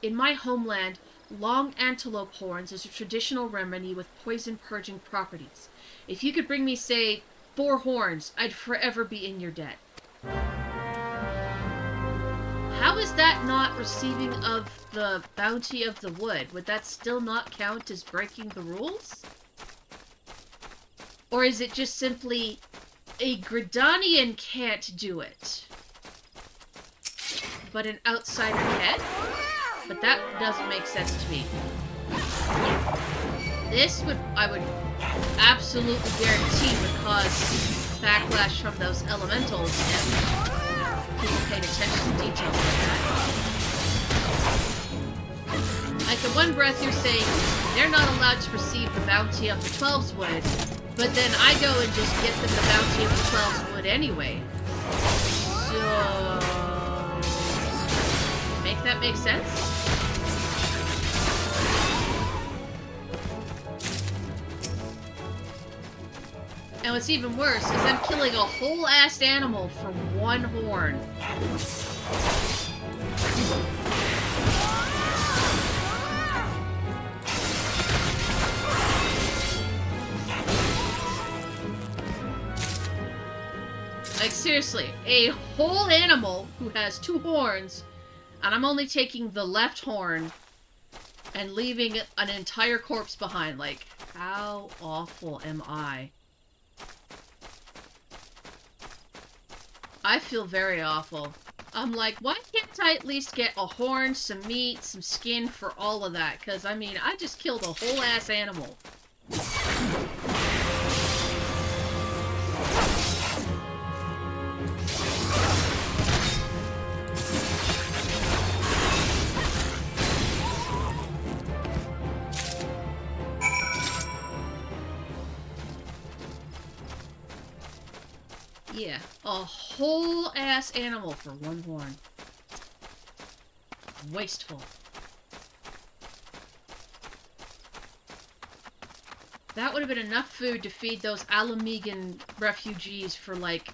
In my homeland, long antelope horns is a traditional remedy with poison-purging properties. If you could bring me, say, 4 horns, I'd forever be in your debt. How is that not receiving of the bounty of the wood? Would that still not count as breaking the rules? Or is it just simply a Gridanian can't do it, but an outsider can? But that doesn't make sense to me. This I would absolutely guarantee would cause backlash from those elementals if people paid attention to details like that. Like, the one breath you're saying they're not allowed to receive the bounty of the 12's Wood, but then I go and just get them the bounty of the 12's Wood anyway. So... make that make sense? And what's even worse is I'm killing a whole-ass animal for 1 horn. Like, seriously, a whole animal who has 2 horns, and I'm only taking the left horn and leaving an entire corpse behind. Like, how awful am I? I feel very awful. I'm like, why can't I at least get a horn, some meat, some skin for all of that? Because, I mean, I just killed a whole-ass animal. Yeah, a whole-ass animal for 1 horn. Wasteful. That would have been enough food to feed those Alamegan refugees for, like,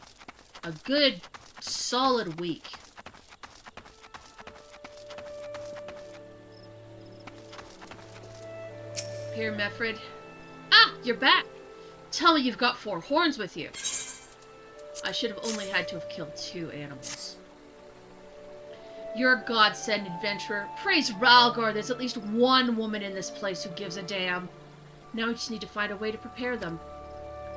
a good, solid week. Here, Meffred. Ah, you're back! Tell me you've got 4 horns with you. I should have only had to have killed 2 animals. You're a godsend, adventurer. Praise Ralgor, there's at least 1 woman in this place who gives a damn. Now we just need to find a way to prepare them.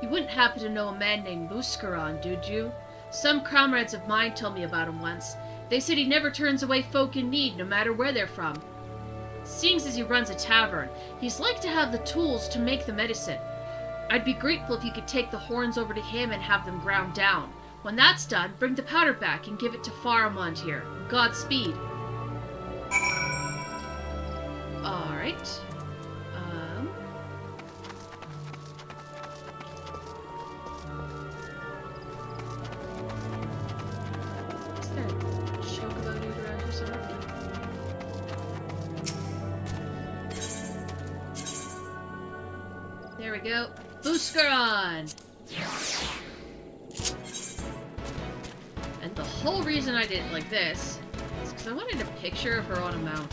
You wouldn't happen to know a man named Buscaron, did you? Some comrades of mine told me about him once. They said he never turns away folk in need, no matter where they're from. Seeing as he runs a tavern, he's like to have the tools to make the medicine. I'd be grateful if you could take the horns over to him and have them ground down. When that's done, bring the powder back and give it to Faramond here. Godspeed. Alright. Is there a chocobo dude around here somewhere? There we go. Buscaron! And the whole reason I did it like this is because I wanted a picture of her on a mount.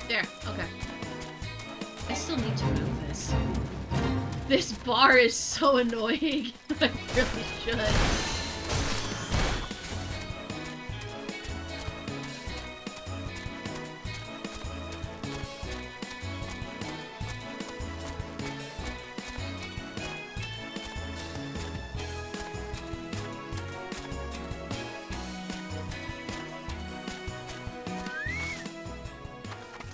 There, okay. I still need to move this. This bar is so annoying. I really should.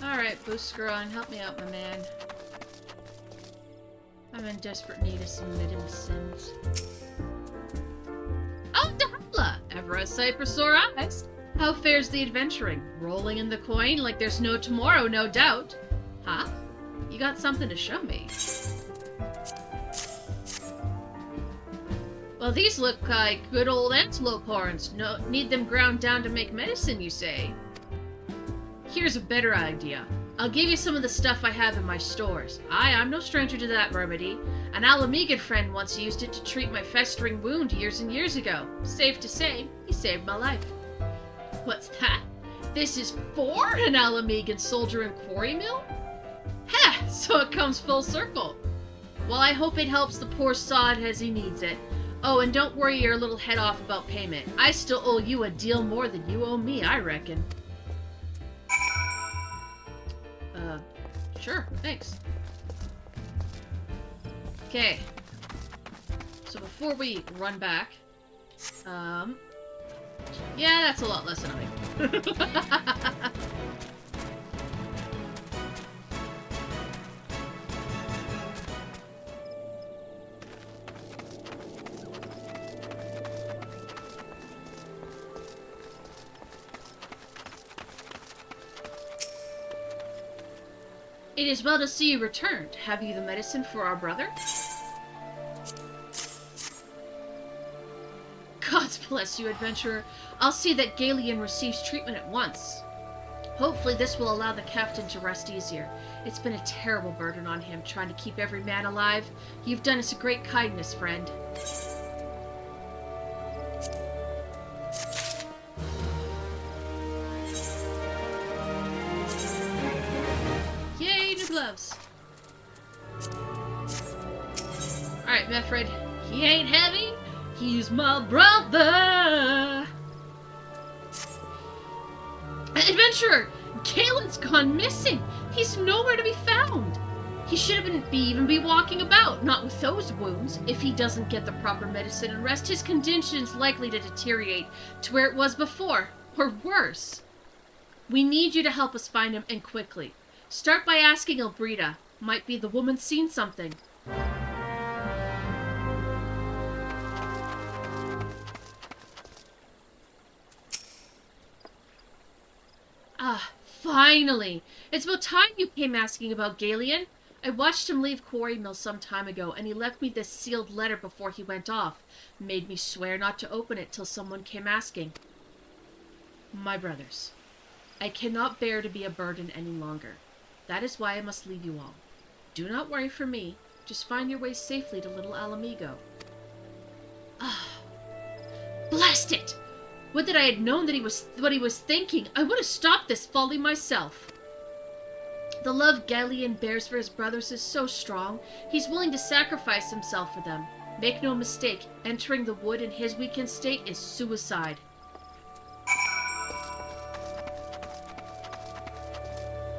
Alright, Buscaron, help me out, my man. I'm in desperate need of some medicines. Oh, Dahala! Ever a sight for sore eyes? How fares the adventuring? Rolling in the coin like there's no tomorrow, no doubt. Huh? You got something to show me? Well, these look like good old antelope horns. No, need them ground down to make medicine, you say? Here's a better idea. I'll give you some of the stuff I have in my stores. I'm no stranger to that remedy. An Alamegan friend once used it to treat my festering wound years and years ago. Safe to say, he saved my life. What's that? This is for an Alamegan soldier in Quarry Mill? Ha! So it comes full circle. Well, I hope it helps the poor sod as he needs it. Oh, and don't worry your little head off about payment. I still owe you a deal more than you owe me, I reckon. Sure, thanks. Okay. So before we run back, yeah, that's a lot less annoying. It is well to see you returned. Have you the medicine for our brother? God bless you, adventurer. I'll see that Galeon receives treatment at once. Hopefully this will allow the captain to rest easier. It's been a terrible burden on him, trying to keep every man alive. You've done us a great kindness, friend. Gloves. Alright, Mefred. He ain't heavy. He's my brother. Adventurer! Galen's gone missing. He's nowhere to be found. He shouldn't even be walking about, not with those wounds. If he doesn't get the proper medicine and rest, his condition's likely to deteriorate to where it was before, or worse. We need you to help us find him, and quickly. Start by asking Elbrida. Might be the woman's seen something. Ah, finally! It's about time you came asking about Galeon. I watched him leave Quarry Mill some time ago, and he left me this sealed letter before he went off. Made me swear not to open it till someone came asking. My brothers, I cannot bear to be a burden any longer. That is why I must leave you all. Do not worry for me. Just find your way safely to Little Alamigo. Ah, blast it! Would that I had known that what he was thinking. I would have stopped this folly myself. The love Galeon bears for his brothers is so strong, he's willing to sacrifice himself for them. Make no mistake, entering the wood in his weakened state is suicide.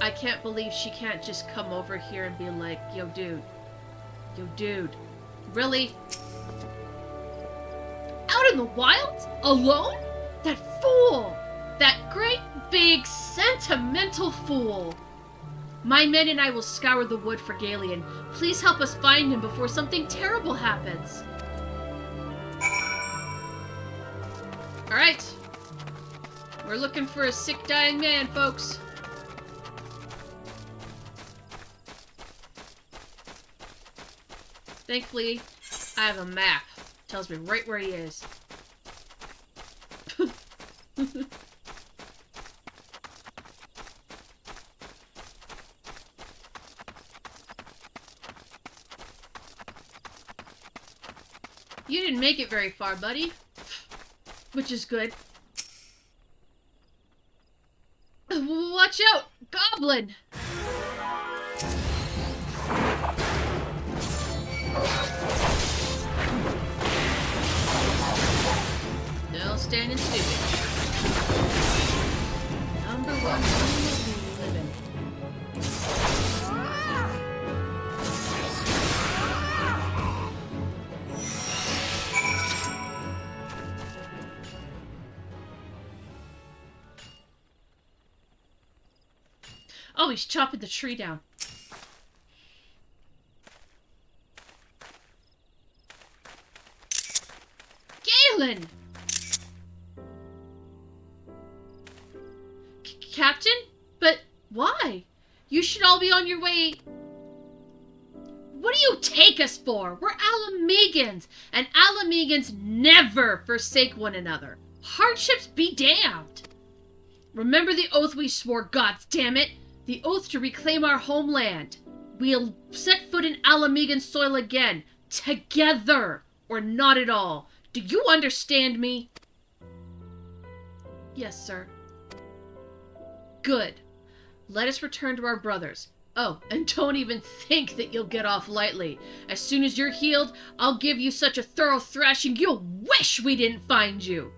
I can't believe she can't just come over here and be like, yo dude, really? in the wilds? Alone? That fool! That great, big, sentimental fool! My men and I will scour the wood for Galen. Please help us find him before something terrible happens. Alright. We're looking for a sick, dying man, folks. Thankfully, I have a map. Tells me right where he is. You didn't make it very far, buddy. Which is good. Watch out! Goblin! No standing stupid. Number one living. Oh, he's chopping the tree down. Galen! Captain? But why? You should all be on your way. What do you take us for? We're Alamegans, and Alamegans never forsake one another. Hardships be damned. Remember the oath we swore, gods damn it! The oath to reclaim our homeland. We'll set foot in Alamegan soil again, together, or not at all. Do you understand me? Yes, sir. Good. Let us return to our brothers. Oh, and don't even think that you'll get off lightly. As soon as you're healed, I'll give you such a thorough thrashing you'll wish we didn't find you.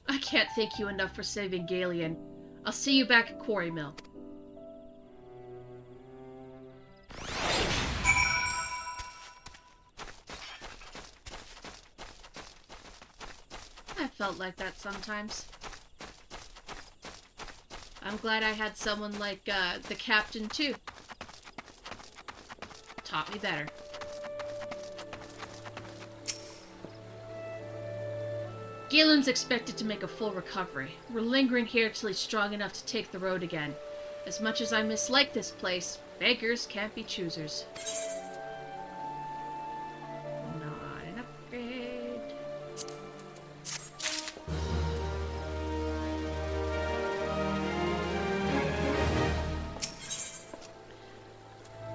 I can't thank you enough for saving Galen. I'll see you back at Quarry Mill. I felt like that sometimes. I'm glad I had someone like the captain too. Taught me better. Galen's expected to make a full recovery. We're lingering here till he's strong enough to take the road again. As much as I mislike this place, beggars can't be choosers. Not an upgrade.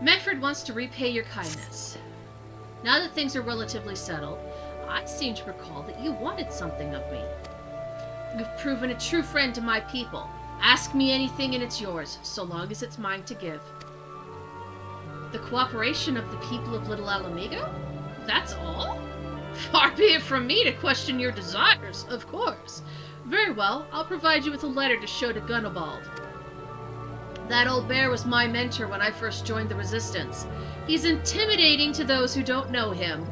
Medford wants to repay your kindness. Now that things are relatively settled, I seem to recall that you wanted something of me. You've proven a true friend to my people. Ask me anything and it's yours, so long as it's mine to give. The cooperation of the people of Little Alamego? That's all? Far be it from me to question your desires, of course. Very well, I'll provide you with a letter to show to Gunnibald. That old bear was my mentor when I first joined the Resistance. He's intimidating to those who don't know him,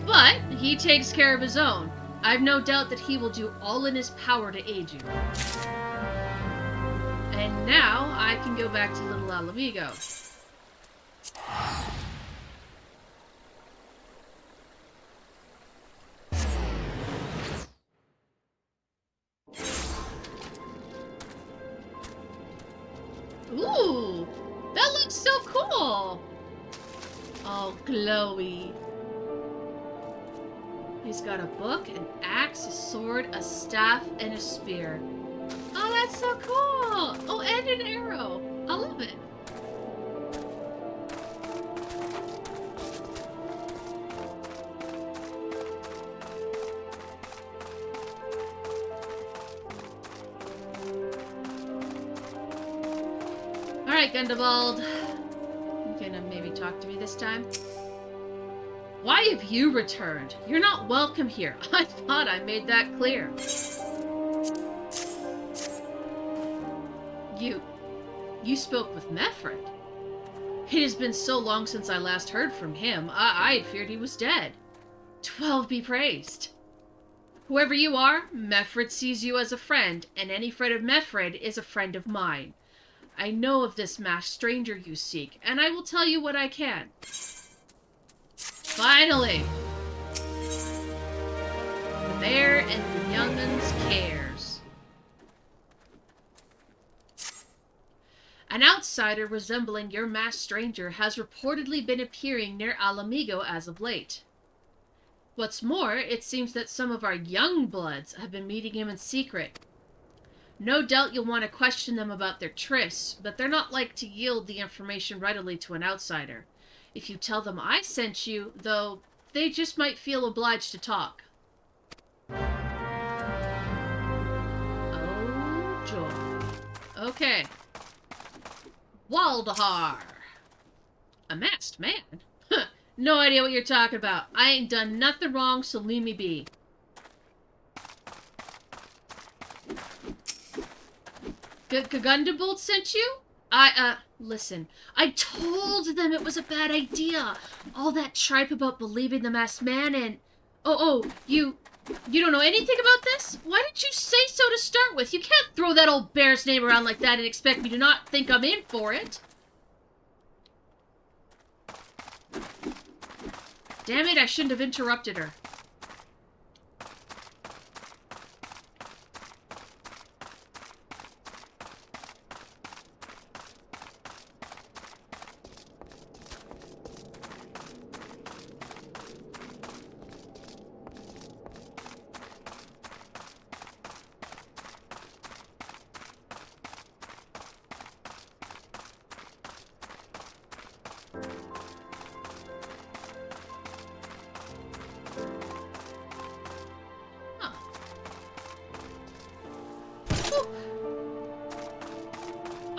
but he takes care of his own. I've no doubt that he will do all in his power to aid you. And now I can go back to Little Alamego. Ooh, that looks so cool. Oh, glowy. He's got a book, an axe, a sword, a staff, and a spear. Oh, that's so cool! Oh, and an arrow. I love it. Alright, Gundobald. You gonna maybe talk to me this time? Why have you returned? You're not welcome here. I thought I made that clear. You spoke with Medford. It has been so long since I last heard from him, I had feared he was dead. 12 be praised. Whoever you are, Mefred sees you as a friend, and any friend of Mefred is a friend of mine. I know of this masked stranger you seek, and I will tell you what I can. Finally! The bear and the young'un's cares. An outsider resembling your masked stranger has reportedly been appearing near Alamigo as of late. What's more, it seems that some of our young bloods have been meeting him in secret. No doubt you'll want to question them about their trysts, but they're not like to yield the information readily to an outsider. If you tell them I sent you, though, they just might feel obliged to talk. Oh, joy. Okay. Waldahar. A masked man? Huh. No idea what you're talking about. I ain't done nothing wrong, so leave me be. Gundebolt sent you? Listen. I told them it was a bad idea. All that tripe about believing the masked man and... You don't know anything about this? Why didn't you say so to start with? You can't throw that old bear's name around like that and expect me to not think I'm in for it. Damn it, I shouldn't have interrupted her.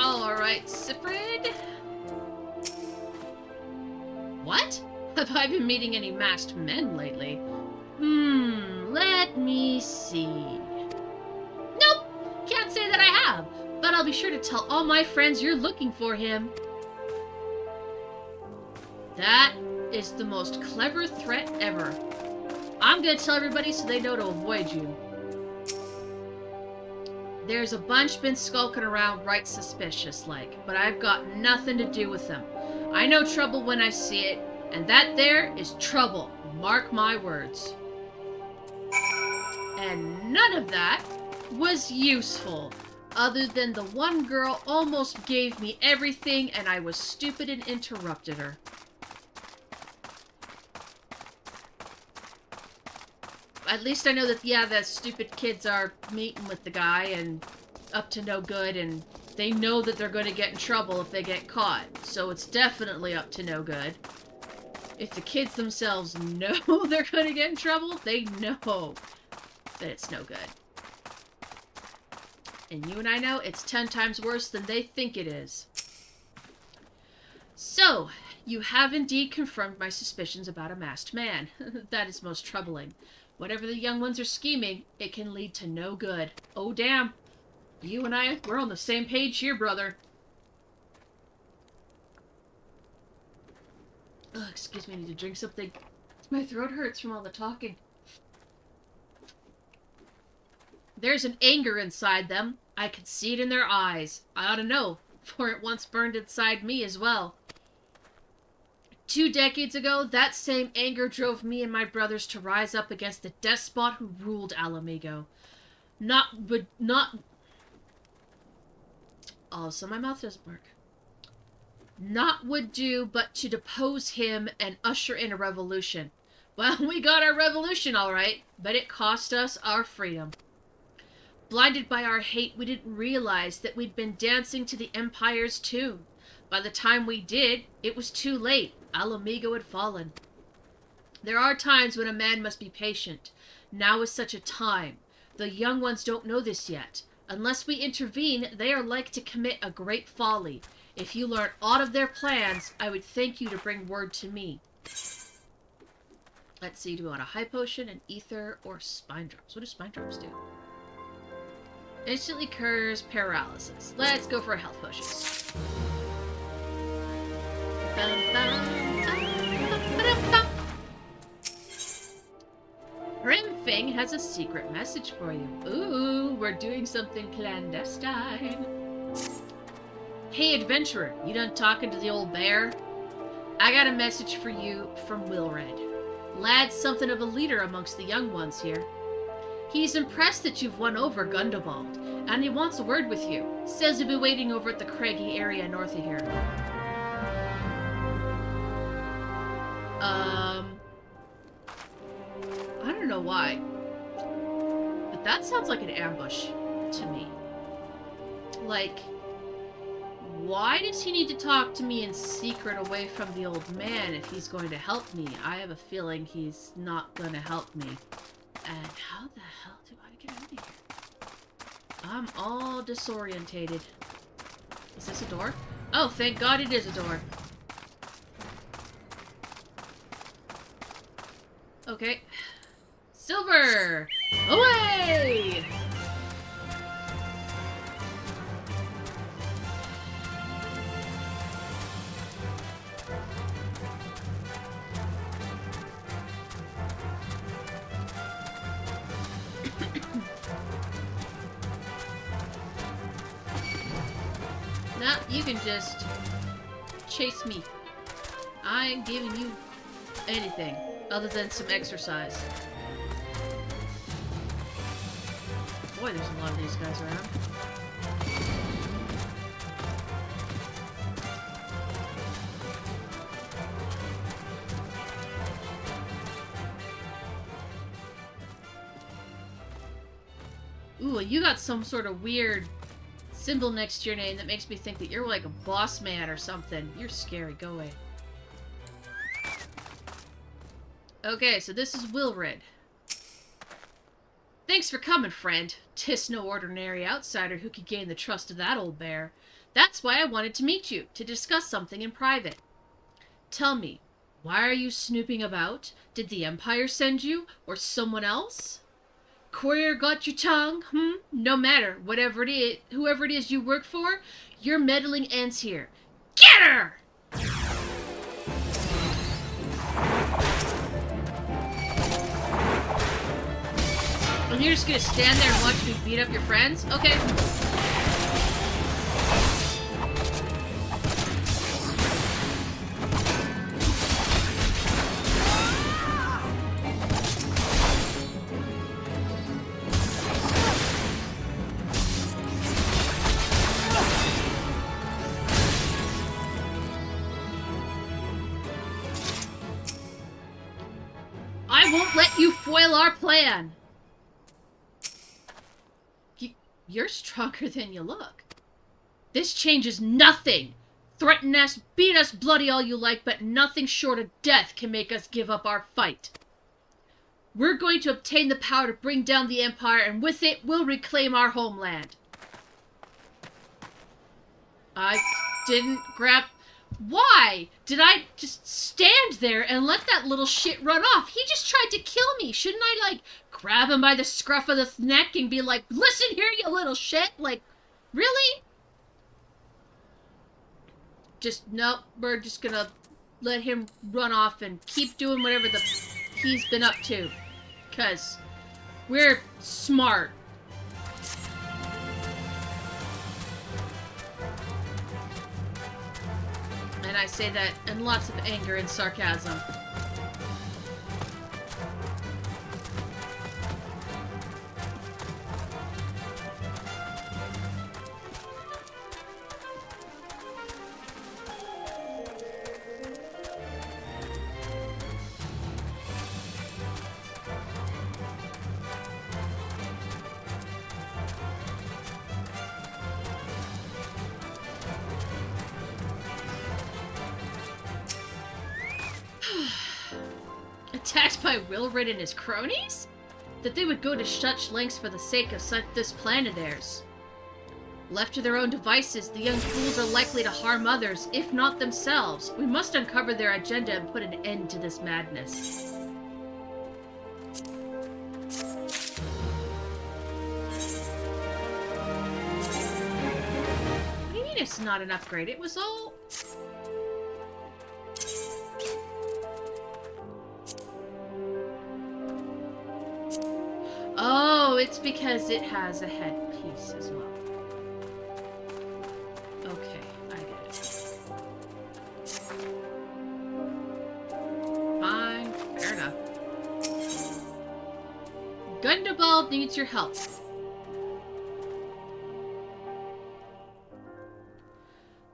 Alright, Sifrid. What? Have I been meeting any masked men lately? Let me see. Nope, can't say that I have, but I'll be sure to tell all my friends you're looking for him. That is the most clever threat ever. I'm gonna tell everybody so they know to avoid you. There's a bunch been skulking around right suspicious-like, but I've got nothing to do with them. I know trouble when I see it, and that there is trouble. Mark my words. And none of that was useful, other than the one girl almost gave me everything and I was stupid and interrupted her. At least I know that, yeah, the stupid kids are meeting with the guy and up to no good, and they know that they're going to get in trouble if they get caught. So it's definitely up to no good. If the kids themselves know they're going to get in trouble, they know that it's no good. And you and I know it's 10 times worse than they think it is. So, you have indeed confirmed my suspicions about a masked man. That is most troubling. Whatever the young ones are scheming, it can lead to no good. Oh, damn. You and I, we're on the same page here, brother. Ugh, excuse me, I need to drink something. My throat hurts from all the talking. There's an anger inside them. I can see it in their eyes. I ought to know, for it once burned inside me as well. 2 decades ago, that same anger drove me and my brothers to rise up against the despot who ruled Alamigo. Also, my mouth doesn't work. Not would do, but to depose him and usher in a revolution. Well, we got our revolution, all right, but it cost us our freedom. Blinded by our hate, we didn't realize that we'd been dancing to the Empire's tune. By the time we did, it was too late. Alamigo had fallen. There are times when a man must be patient. Now is such a time. The young ones don't know this yet. Unless we intervene, they are like to commit a great folly. If you learn aught of their plans, I would thank you to bring word to me. Let's see, do we want a high potion, an ether, or spine drops? What do spine drops do? Instantly cures paralysis. Let's go for a health potion. Rimfing has a secret message for you. Ooh, we're doing something clandestine. Hey, adventurer, you done talking to the old bear? I got a message for you from Wilred. Lad's something of a leader amongst the young ones here. He's impressed that you've won over Gundobald, and he wants a word with you. Says he'll be waiting over at the craggy area north of here. I don't know why, but that sounds like an ambush to me. Like, why does he need to talk to me in secret away from the old man if he's going to help me? I have a feeling he's not going to help me. And how the hell do I get out of here? I'm all disorientated. Is this a door? Oh, thank God it is a door. Okay. Silver! Away! Now you can just chase me. I ain't giving you anything other than some exercise. Boy, there's a lot of these guys around. Ooh, you got some sort of weird symbol next to your name that makes me think that you're like a boss man or something. You're scary. Go away. Okay, so this is Wilred. Thanks for coming, friend. 'Tis no ordinary outsider who could gain the trust of that old bear. That's why I wanted to meet you, to discuss something in private. Tell me, why are you snooping about? Did the Empire send you, or someone else? Courier got your tongue? No matter, whatever it is, whoever it is you work for, your meddling ends here. Get her! And you're just gonna stand there and watch me beat up your friends? Okay. I won't let you foil our plan! You're stronger than you look. This changes nothing! Threaten us, beat us bloody all you like, but nothing short of death can make us give up our fight. We're going to obtain the power to bring down the Empire, and with it, we'll reclaim our homeland. I didn't grab... Why did I just stand there and let that little shit run off? He just tried to kill me. Shouldn't I, like, grab him by the scruff of the neck and be like, listen here, you little shit? Like, really? Just, no, we're just gonna let him run off and keep doing whatever he's been up to. 'Cause we're smart. And I say that in lots of anger and sarcasm. Attacked by Wilred and his cronies? That they would go to such lengths for the sake of this plan of theirs. Left to their own devices, the young fools are likely to harm others, if not themselves. We must uncover their agenda and put an end to this madness. What do you mean it's not an upgrade? It was all... it's because it has a headpiece as well. Okay, I get it. Fine, fair enough. Gundobald needs your help.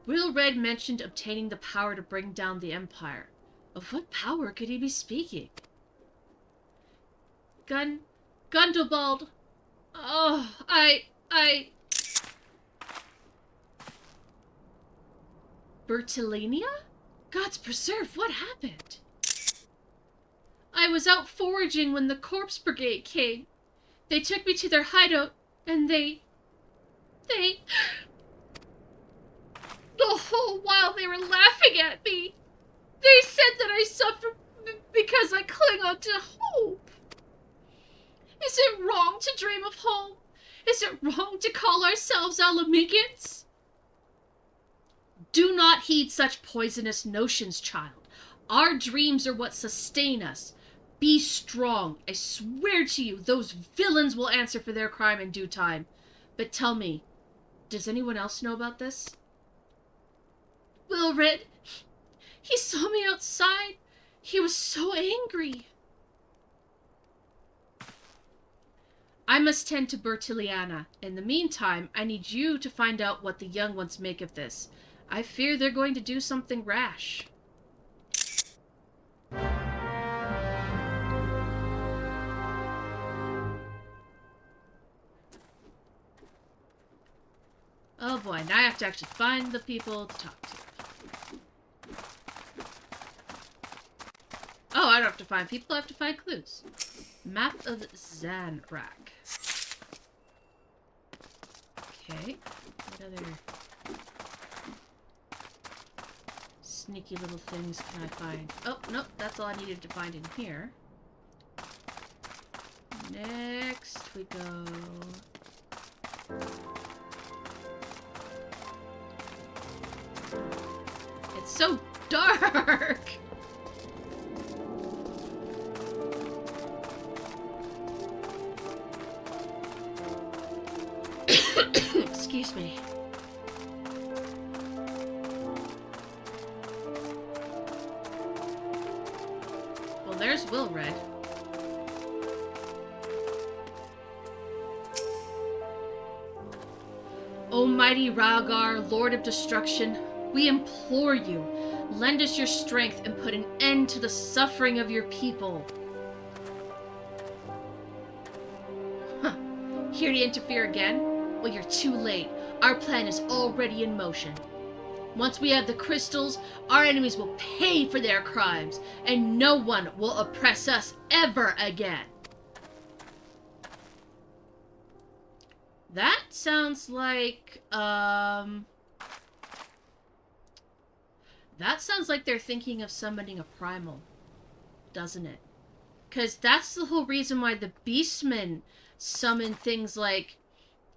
Will Red mentioned obtaining the power to bring down the Empire. Of what power could he be speaking? Gundobald. Oh, Bertillania? Gods preserve, what happened? I was out foraging when the Corpse Brigade came. They took me to their hideout, and they... The whole while they were laughing at me. They said that I suffer because I cling on to hope. Is it wrong to dream of home? Is it wrong to call ourselves Alamigans? Do not heed such poisonous notions, child. Our dreams are what sustain us. Be strong. I swear to you, those villains will answer for their crime in due time. But tell me, does anyone else know about this? Wilred, he saw me outside. He was so angry. I must tend to Bertiliana. In the meantime, I need you to find out what the young ones make of this. I fear they're going to do something rash. Oh boy, now I have to actually find the people to talk to. Oh, I don't have to find people, I have to find clues. Map of Zanrak. Okay, what other sneaky little things can I find? Oh, nope, that's all I needed to find in here. Next we go... It's so dark! Excuse me. Well, there's Wilred. Almighty Rhaegar, Lord of Destruction, we implore you, lend us your strength and put an end to the suffering of your people. Huh. Here to interfere again? Well, you're too late. Our plan is already in motion. Once we have the crystals, our enemies will pay for their crimes, and no one will oppress us ever again. That sounds like, that sounds like they're thinking of summoning a primal, doesn't it? Because that's the whole reason why the Beastmen summon things like,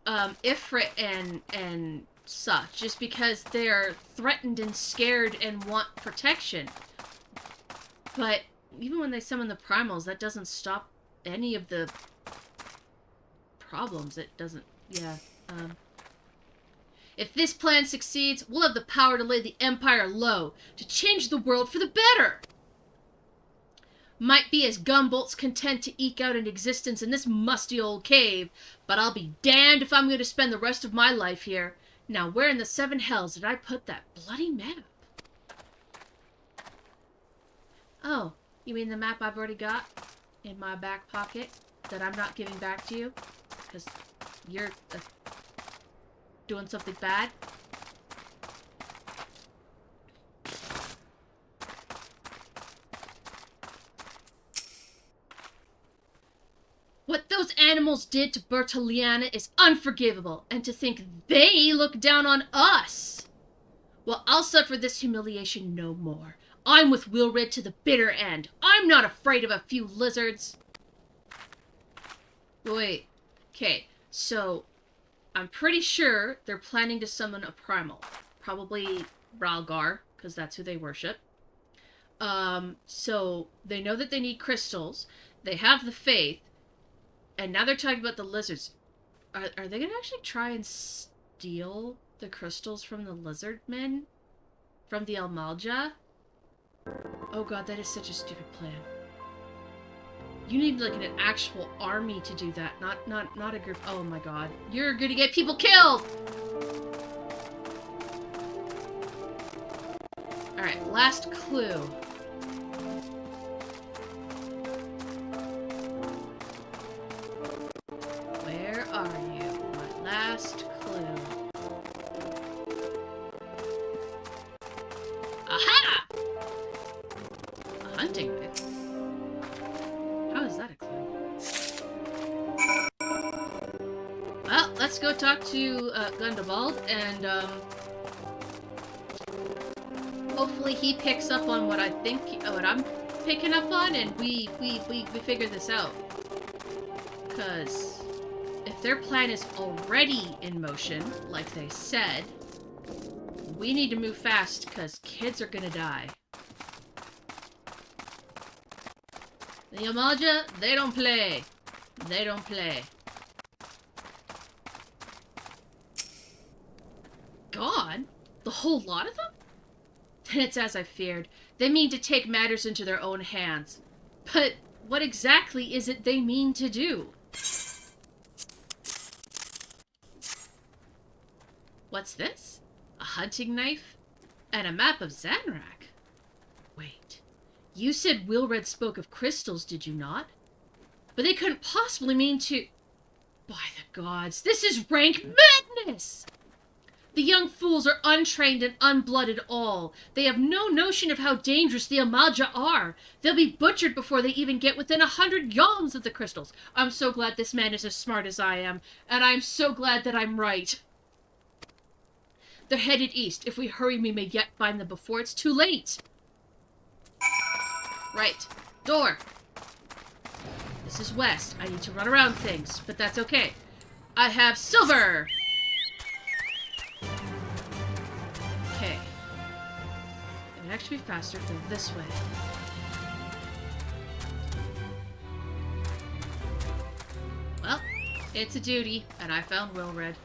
Ifrit and such, just because they're threatened and scared and want protection. But even when they summon the primals, that doesn't stop any of the problems. It doesn't, yeah, If this plan succeeds, we'll have the power to lay the Empire low, to change the world for the better. Might be as Gumbolt's content to eke out an existence in this musty old cave, but I'll be damned if I'm going to spend the rest of my life here. Now, where in the seven hells did I put that bloody map? Oh, you mean the map I've already got in my back pocket that I'm not giving back to you? Because you're doing something bad? What those animals did to Bertiliana is unforgivable, and to think they look down on us! Well, I'll suffer this humiliation no more. I'm with Wilred to the bitter end. I'm not afraid of a few lizards. Wait. Okay, so I'm pretty sure they're planning to summon a primal. Probably Rhaegar, because that's who they worship. So they know that they need crystals. They have the faith. And now they're talking about the lizards. Are they gonna actually try and steal the crystals from the lizard men? From the Almalja? Oh god, that is such a stupid plan. You need like an actual army to do that, not a group. Oh my god. You're gonna get people killed! Alright, last clue. Where are you? My last clue. Aha! A hunting bit. How is that a clue? Well, let's go talk to Gundabald and hopefully he picks up on what what I'm picking up on, and we figure this out. Because if their plan is already in motion, like they said, we need to move fast because kids are gonna die. The Yamalja, they don't play. They don't play. Gone? The whole lot of them? Then it's as I feared. They mean to take matters into their own hands. But what exactly is it they mean to do? What's this? A hunting knife? And a map of Zanrak? Wait. You said Wilred spoke of crystals, did you not? But they couldn't possibly mean to... By the gods, this is rank madness! The young fools are untrained and unblooded all. They have no notion of how dangerous the Amalja are. They'll be butchered before they even get within 100 yalms of the crystals. I'm so glad this man is as smart as I am, and I'm so glad that I'm right. They're headed east. If we hurry, we may yet find them before it's too late. Right. Door. This is west. I need to run around things, but that's okay. I have silver! Okay. It would actually be faster to go this way. Well, it's a duty, and I found Wilred.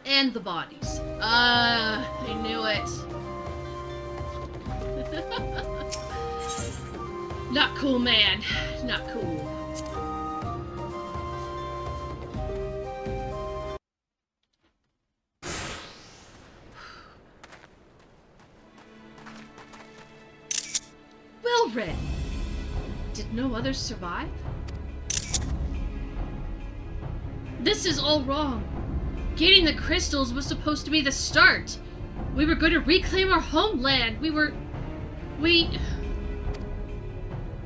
And the bodies. I knew it. Not cool, man. Not cool. Wilred! Did no others survive? This is all wrong. Getting the crystals was supposed to be the start. We were going to reclaim our homeland. We...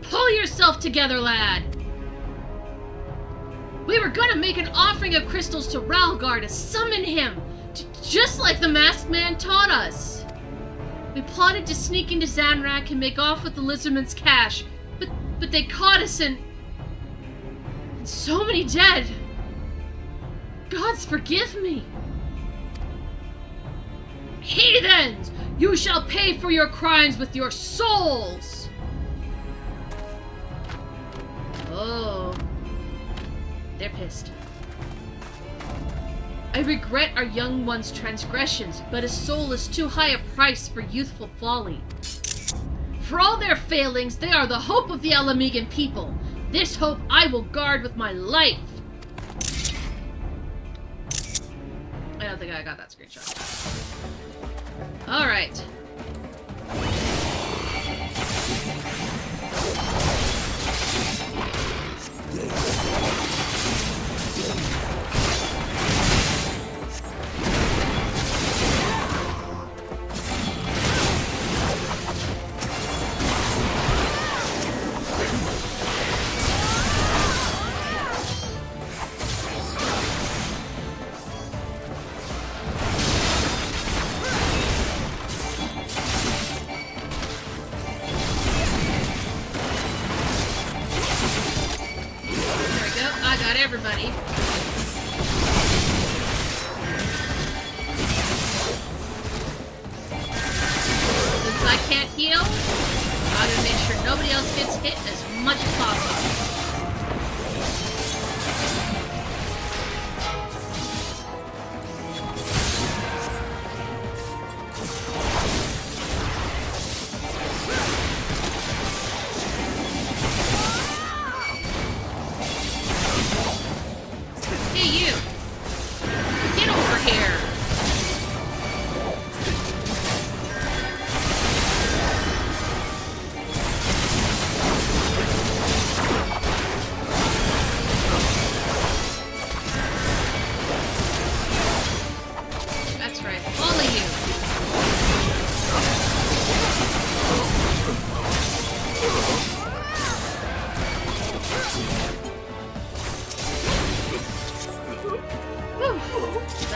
Pull yourself together, lad! We were going to make an offering of crystals to Ralgar to summon him, just like the masked man taught us. We plotted to sneak into Zanrak and make off with the Lizardman's cash, but they caught us and so many dead. Gods forgive me. Heathens! You shall pay for your crimes with your souls! Oh. They're pissed. I regret our young one's transgressions, but his soul is too high a price for youthful folly. For all their failings, they are the hope of the Alamigan people. This hope I will guard with my life. I don't think I got that screenshot. Alright. Everybody. Since I can't heal, I'm gonna make sure nobody else gets hit as much as possible.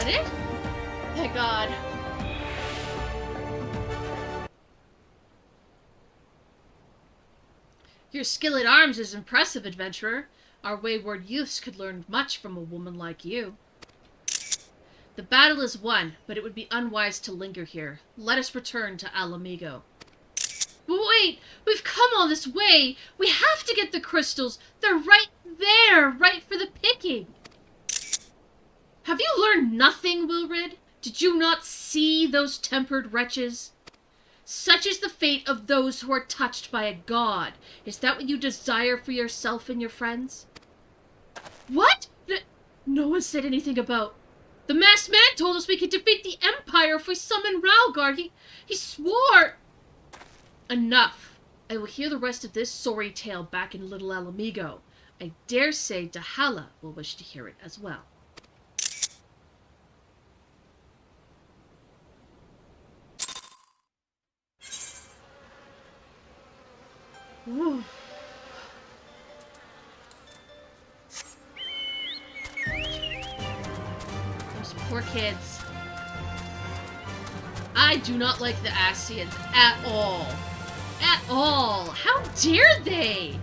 that it? Thank God. Your skill at arms is impressive, adventurer. Our wayward youths could learn much from a woman like you. The battle is won, but it would be unwise to linger here. Let us return to Alamigo. But wait! We've come all this way! We have to get the crystals! They're right there! Right for the picking! Have you learned nothing, Wilrid? Did you not see those tempered wretches? Such is the fate of those who are touched by a god. Is that what you desire for yourself and your friends? What? No one said anything about... The masked man told us we could defeat the Empire if we summon Ralgar. He swore... Enough. I will hear the rest of this sorry tale back in Little Alamigo. I dare say Dahala will wish to hear it as well. Whew. Those poor kids. I do not like the Asians at all. At all. How dare they?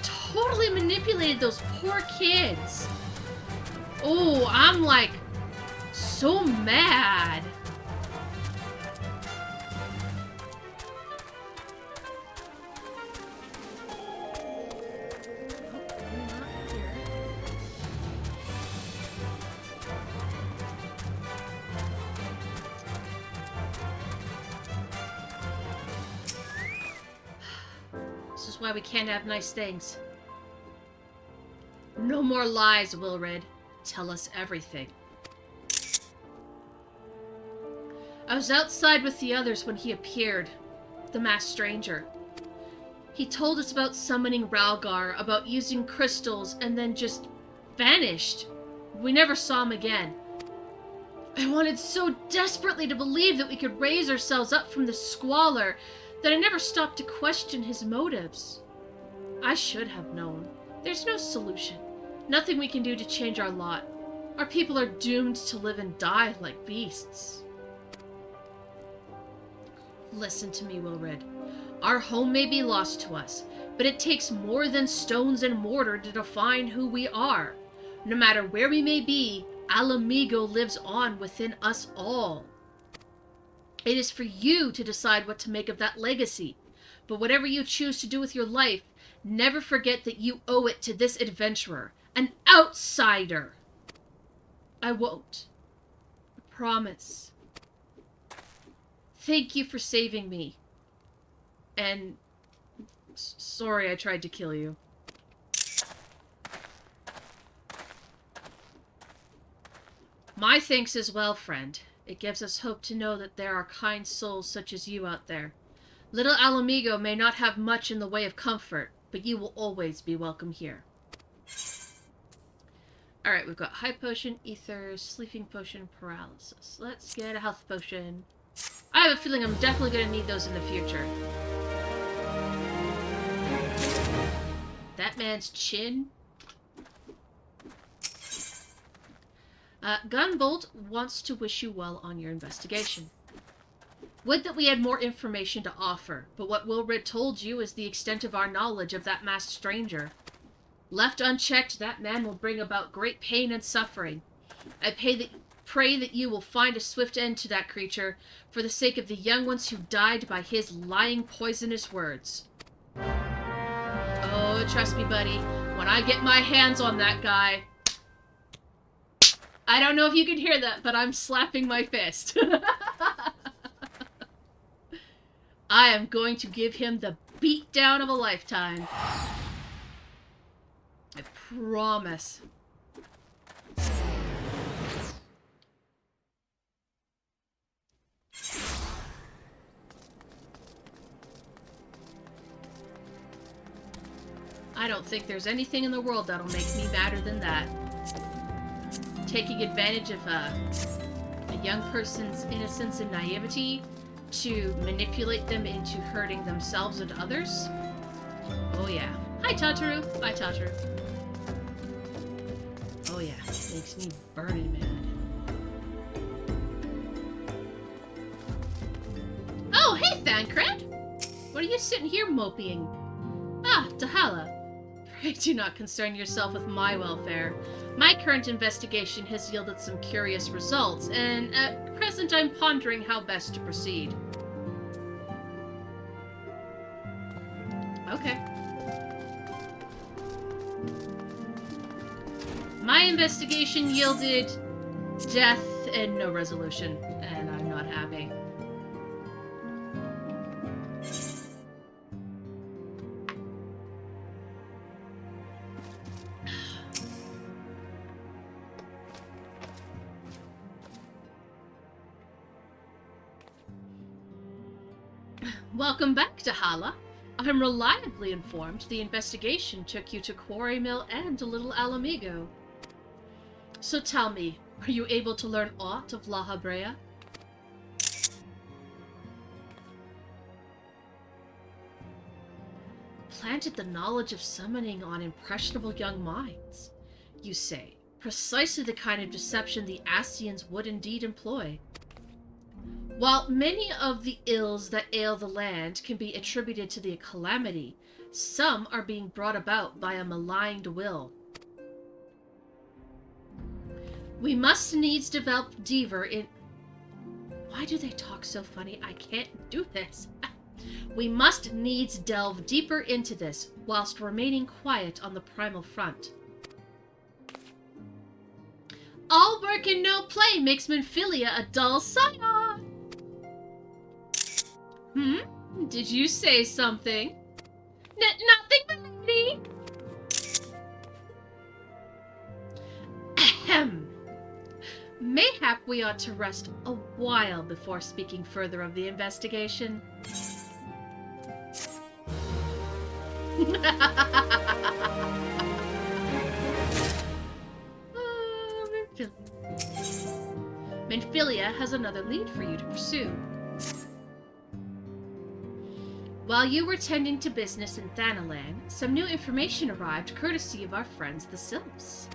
Totally manipulated those poor kids. Oh, I'm like so mad. This is why we can't have nice things. No more lies, Wilrid. Tell us everything. I was outside with the others when he appeared, the masked stranger. He told us about summoning Ralgar, about using crystals, and then just vanished. We never saw him again. I wanted so desperately to believe that we could raise ourselves up from the squalor that I never stopped to question his motives. I should have known. There's no solution. Nothing we can do to change our lot. Our people are doomed to live and die like beasts. Listen to me, Wilrid. Our home may be lost to us, but it takes more than stones and mortar to define who we are. No matter where we may be, Alamigo lives on within us all. It is for you to decide what to make of that legacy. But whatever you choose to do with your life, never forget that you owe it to this adventurer, an outsider. I won't. I promise. Thank you for saving me. And sorry I tried to kill you. My thanks as well, friend. It gives us hope to know that there are kind souls such as you out there. Little Alamigo may not have much in the way of comfort, but you will always be welcome here. Alright, we've got high potion, ethers, sleeping potion, paralysis. Let's get a health potion. I have a feeling I'm definitely going to need those in the future. That man's chin. Gunbolt wants to wish you well on your investigation. Would that we had more information to offer, but what Wilrid told you is the extent of our knowledge of that masked stranger. Left unchecked, that man will bring about great pain and suffering. I pray that you will find a swift end to that creature, for the sake of the young ones who died by his lying poisonous words. Oh, trust me, buddy, when I get my hands on that guy... I don't know if you can hear that, but I'm slapping my fist. I am going to give him the beatdown of a lifetime. I promise. I don't think there's anything in the world that'll make me madder than that. Taking advantage of a young person's innocence and naivety to manipulate them into hurting themselves and others. Oh yeah. Hi, Tataru. Bye, Tataru. Oh yeah. makes me burning mad. Oh, hey, Thancred! What are you sitting here moping? Ah, Dahala. Pray do not concern yourself with my welfare. My current investigation has yielded some curious results, and at present I'm pondering how best to proceed. Okay. My investigation yielded death and no resolution, and I'm not happy. Welcome back, Dahala. I'm reliably informed the investigation took you to Quarry Mill and to Little Alamigo. So tell me, are you able to learn aught of La Habrea? Planted the knowledge of summoning on impressionable young minds, you say. Precisely the kind of deception the Ascians would indeed employ. While many of the ills that ail the land can be attributed to the calamity, some are being brought about by a maligned will. We must needs develop Deaver in... Why do they talk so funny? I can't do this. We must needs delve deeper into this, whilst remaining quiet on the primal front. All work and no play makes Minfilia a dull scion. Did you say something? Nothing, my lady. Ahem. Mayhap we ought to rest a while before speaking further of the investigation. Minfilia has another lead for you to pursue. While you were tending to business in Thanalan, some new information arrived courtesy of our friends the Sylphs.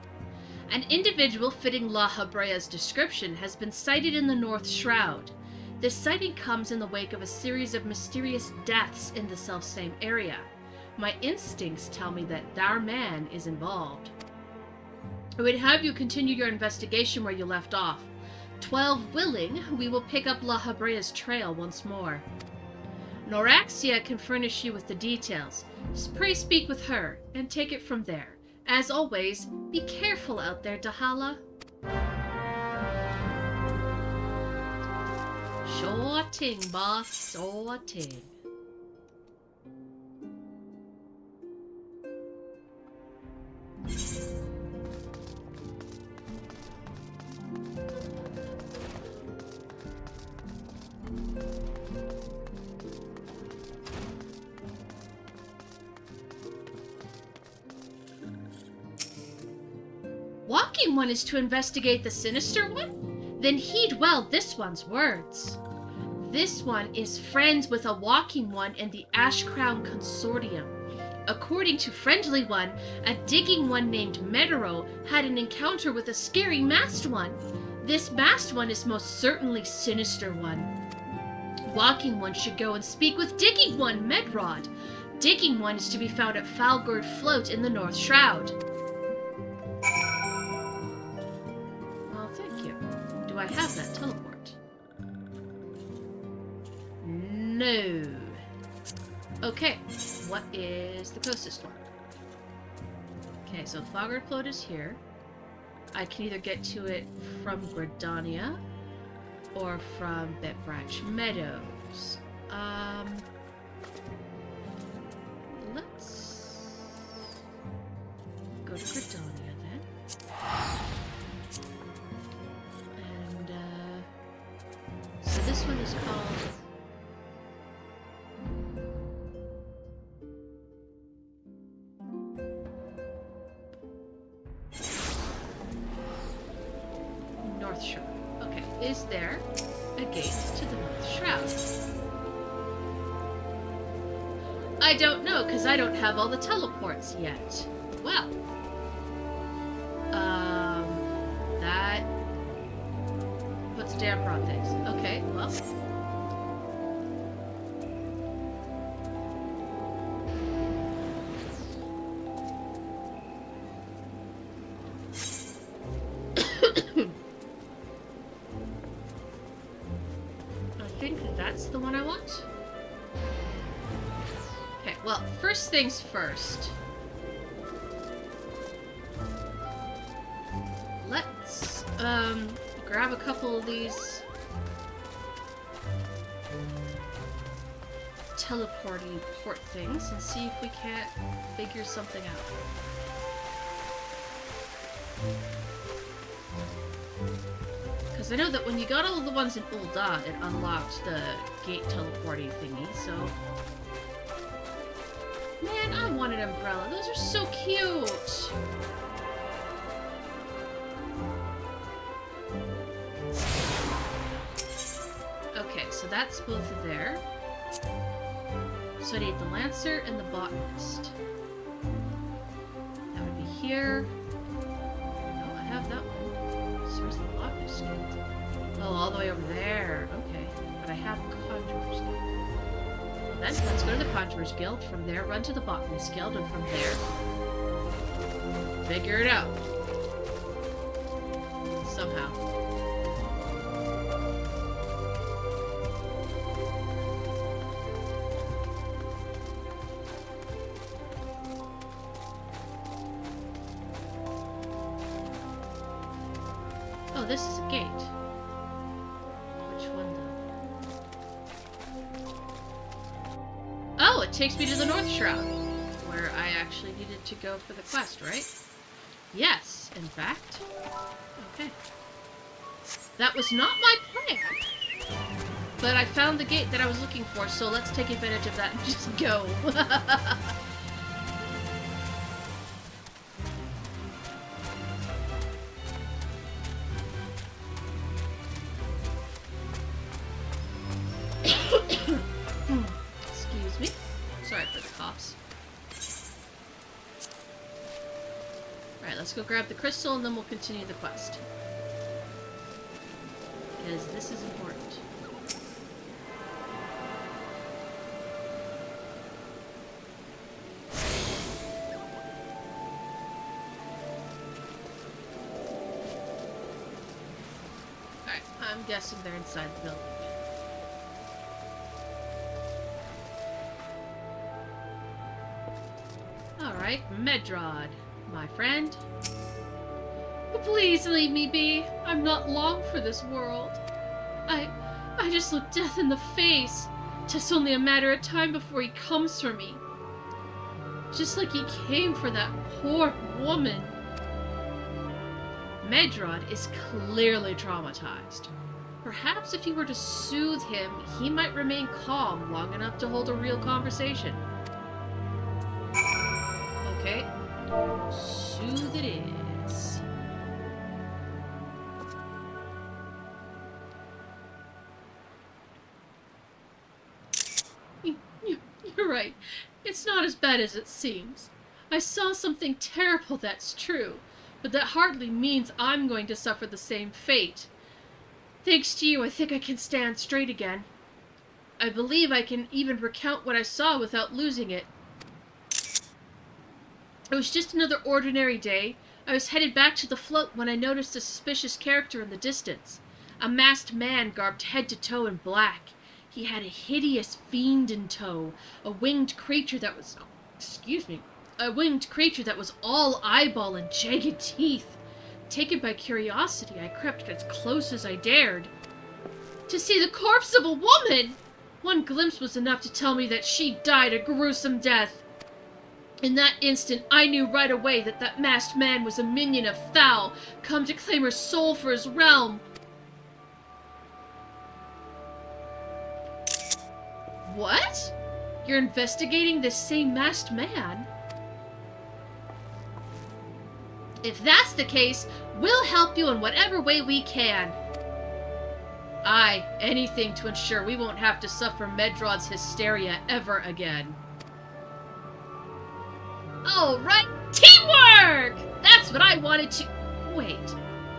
An individual fitting La Habrea's description has been sighted in the North Shroud. This sighting comes in the wake of a series of mysterious deaths in the selfsame area. My instincts tell me that our man is involved. I would have you continue your investigation where you left off. 12 willing, we will pick up La Habrea's trail once more. Noraxia can furnish you with the details. Pray speak with her, and take it from there. As always, be careful out there, Dahala. Sure ting, boss, sure ting. Walking One is to investigate the sinister one? Then heed well this one's words. This one is friends with a Walking One in the Ashcrown Consortium. According to Friendly One, a digging one named Metero had an encounter with a scary masked one. This masked one is most certainly Sinister One. Walking One should go and speak with Digging One, Medrod. Digging One is to be found at Falgord Float in the North Shroud. Do I have that teleport? No. Okay, what is the closest one? Okay, so Falgord Float is here. I can either get to it from Gridania or from Betbranch Meadows. Let's go to Gridania then. So this one is called North Shroud. Okay, is there a gate to the North Shroud? I don't know, because I don't have all the teleports yet. Well, damn rod things. Okay, well. I think that's the one I want. Okay, well, first things first. Let's, grab a couple of these teleporty port things and see if we can't figure something out. Because I know that when you got all the ones in Ul'dah, it unlocked the gate teleporting thingy, so... Man, I want an umbrella. Those are so cute! Okay, so that's both there. So I need the Lancer and the Botanist. That would be here. No, I have that one. So where's the Botanist Guild? Oh, all the way over there. Okay. But I have Conjurer's Guild. Well, then, let's go to the Conjurer's Guild. From there, run to the Botanist Guild. And from there, figure it out. Somehow. Oh, this is a gate. Which one, though? Oh, it takes me to the North Shroud, where I actually needed to go for the quest, right? Yes, in fact. Okay. That was not my plan, but I found the gate that I was looking for, so let's take advantage of that and just go. Excuse me. Sorry for the coughs. Alright, let's go grab the crystal and then we'll continue the quest. Because this is important. Alright, I'm guessing they're inside the building. Alright, Medrod, my friend. Please leave me be. I'm not long for this world. I just look death in the face. 'Tis only a matter of time before he comes for me. Just like he came for that poor woman. Medrod is clearly traumatized. Perhaps if you were to soothe him, he might remain calm long enough to hold a real conversation. Okay. Soothe it is. You're right. It's not as bad as it seems. I saw something terrible, that's true, but that hardly means I'm going to suffer the same fate. Thanks to you, I think I can stand straight again. I believe I can even recount what I saw without losing it. It was just another ordinary day. I was headed back to the float when I noticed a suspicious character in the distance. A masked man garbed head to toe in black. He had a hideous fiend in tow, a winged creature that was... a winged creature that was all eyeball and jagged teeth. Taken by curiosity, I crept as close as I dared. To see the corpse of a woman! One glimpse was enough to tell me that she died a gruesome death. In that instant, I knew right away that that masked man was a minion of Thal, come to claim her soul for his realm. What? You're investigating this same masked man? If that's the case, we'll help you in whatever way we can. Aye, anything to ensure we won't have to suffer Medrod's hysteria ever again. Alright, teamwork! That's what I wanted to... Wait,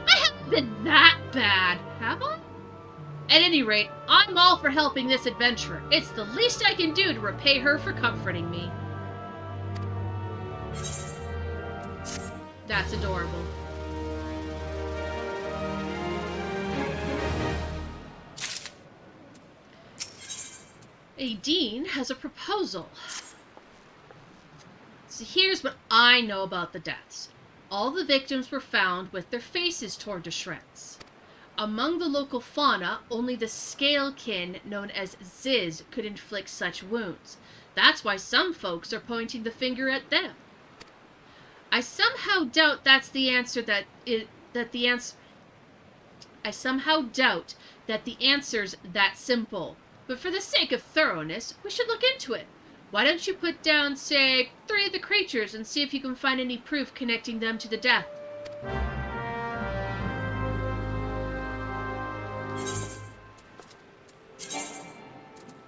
I haven't been that bad, have I? At any rate, I'm all for helping this adventurer. It's the least I can do to repay her for comforting me. That's adorable. A dean has a proposal. So here's what I know about the deaths. All the victims were found with their faces torn to shreds. Among the local fauna, only the scalekin, known as Ziz, could inflict such wounds. That's why some folks are pointing the finger at them. I somehow doubt that's the answer I somehow doubt that the answer's that simple. But for the sake of thoroughness, we should look into it. Why don't you put down, say, 3 of the creatures and see if you can find any proof connecting them to the death?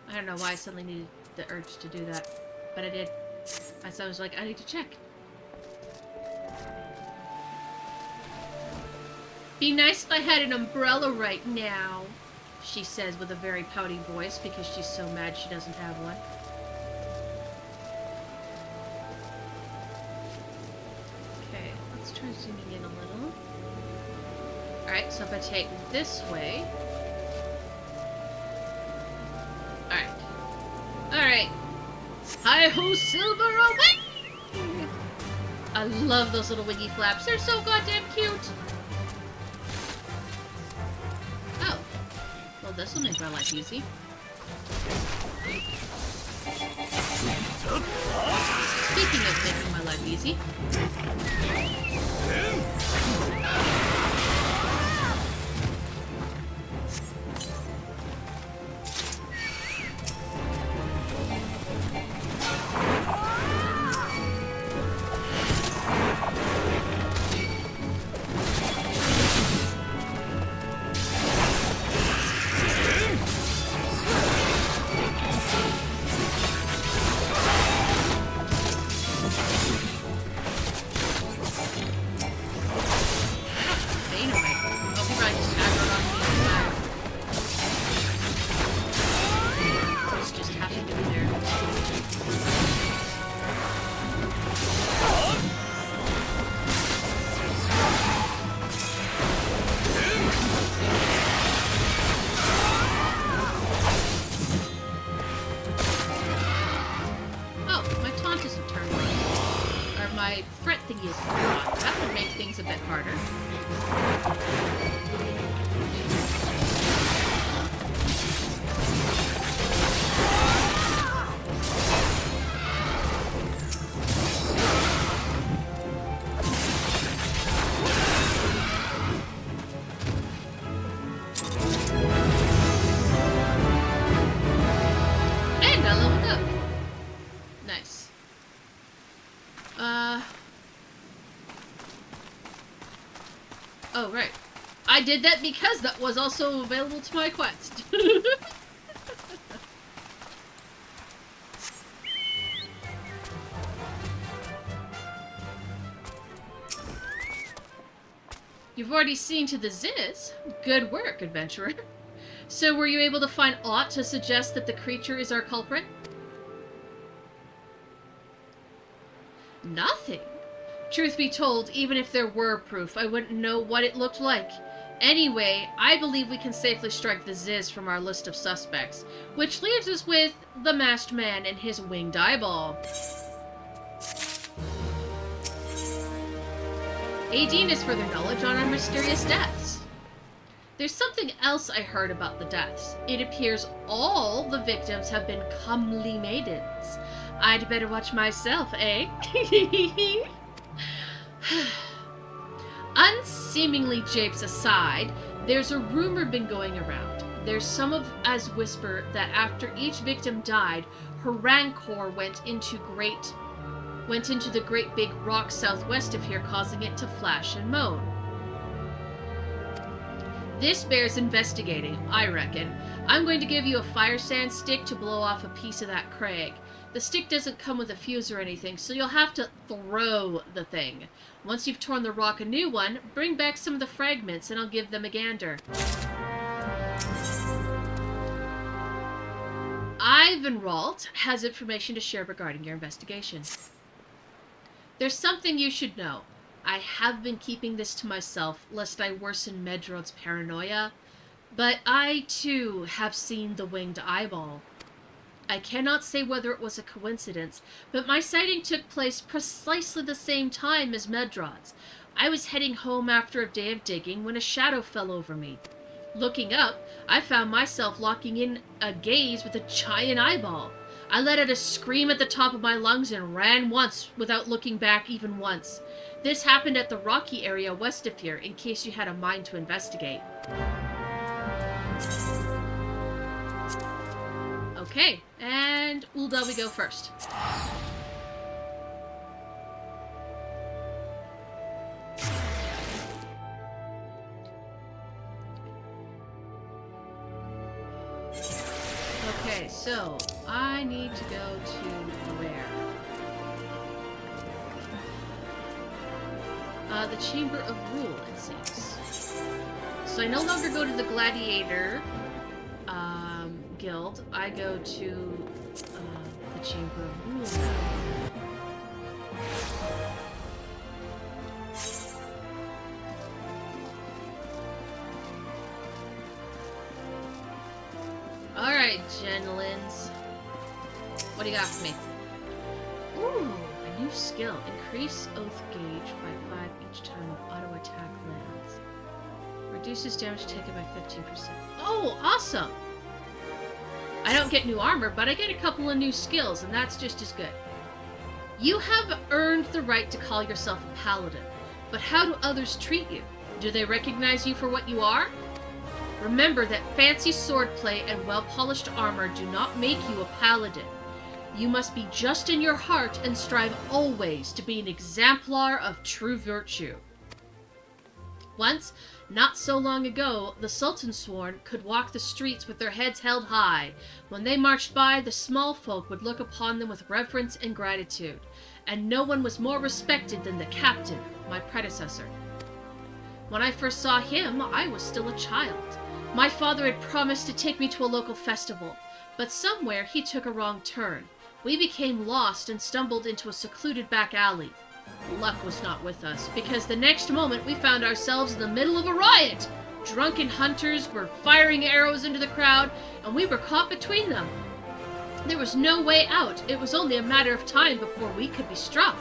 I don't know why I suddenly needed the urge to do that, but I did. I was like, I need to check. Be nice if I had an umbrella right now, she says with a very pouty voice because she's so mad she doesn't have one. Okay, let's try zooming in a little. Alright, so if I take this way... Alright. Hi-ho, Silver, away! I love those little wiggy flaps. They're so goddamn cute. Oh. Well, this will make my life easy. Speaking of making my life easy... That would make things a bit harder. And I leveled up. Nice. Oh, right. I did that because that was also available to my quest. You've already seen to the Ziz. Good work, adventurer. So were you able to find aught to suggest that the creature is our culprit? Nothing. Truth be told, even if there were proof, I wouldn't know what it looked like. Anyway, I believe we can safely strike the Ziz from our list of suspects, which leaves us with the masked man and his winged eyeball. Aideen has further knowledge on our mysterious deaths. There's something else I heard about the deaths. It appears all the victims have been comely maidens. I'd better watch myself, eh? Unseemingly japes aside, there's a rumor been going around. There's some of us whisper that after each victim died, her rancor went into the great big rock southwest of here, causing it to flash and moan. This bears investigating, I reckon. I'm going to give you a fire sand stick to blow off a piece of that crag. The stick doesn't come with a fuse or anything, so you'll have to throw the thing. Once you've torn the rock a new one, bring back some of the fragments and I'll give them a gander. Ivanralt has information to share regarding your investigation. There's something you should know. I have been keeping this to myself, lest I worsen Medrod's paranoia, but I, too, have seen the winged eyeball. I cannot say whether it was a coincidence, but my sighting took place precisely the same time as Medrod's. I was heading home after a day of digging when a shadow fell over me. Looking up, I found myself locking in a gaze with a giant eyeball. I let out a scream at the top of my lungs and ran once without looking back even once. This happened at the rocky area west of here, in case you had a mind to investigate. Okay, and Ulda, we go first. Okay, so I need to go to where? The Chamber of Rule, it seems. So I no longer go to the Gladiator Guild. I go to the Chamber of Rule now. Alright, Genlins. What do you got for me? Ooh, a new skill. Increase oath gauge by 5 each time auto attack lands. Reduces damage taken by 15%. Oh, awesome! I don't get new armor, but I get a couple of new skills, and that's just as good. You have earned the right to call yourself a paladin, but how do others treat you? Do they recognize you for what you are? Remember that fancy swordplay and well-polished armor do not make you a paladin. You must be just in your heart and strive always to be an exemplar of true virtue. Once, not so long ago, the Sultansworn could walk the streets with their heads held high. When they marched by, the small folk would look upon them with reverence and gratitude, and no one was more respected than the captain, my predecessor. When I first saw him, I was still a child. My father had promised to take me to a local festival, but somewhere he took a wrong turn. We became lost and stumbled into a secluded back alley. Luck was not with us, because the next moment we found ourselves in the middle of a riot. Drunken hunters were firing arrows into the crowd, and we were caught between them. There was no way out. It was only a matter of time before we could be struck.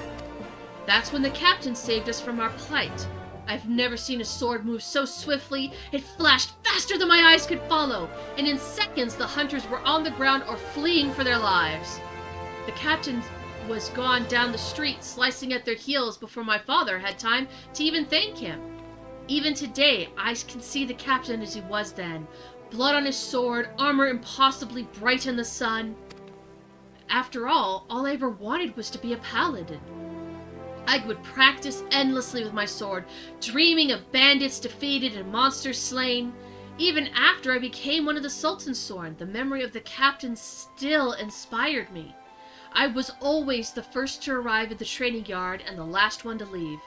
That's when the captain saved us from our plight. I've never seen a sword move so swiftly. It flashed faster than my eyes could follow, and in seconds the hunters were on the ground or fleeing for their lives. The captain was gone down the street, slicing at their heels before my father had time to even thank him. Even today, I can see the captain as he was then. Blood on his sword, armor impossibly bright in the sun. After all I ever wanted was to be a paladin. I would practice endlessly with my sword, dreaming of bandits defeated and monsters slain. Even after I became one of the Sultansworn, the memory of the captain still inspired me. I was always the first to arrive at the training yard and the last one to leave.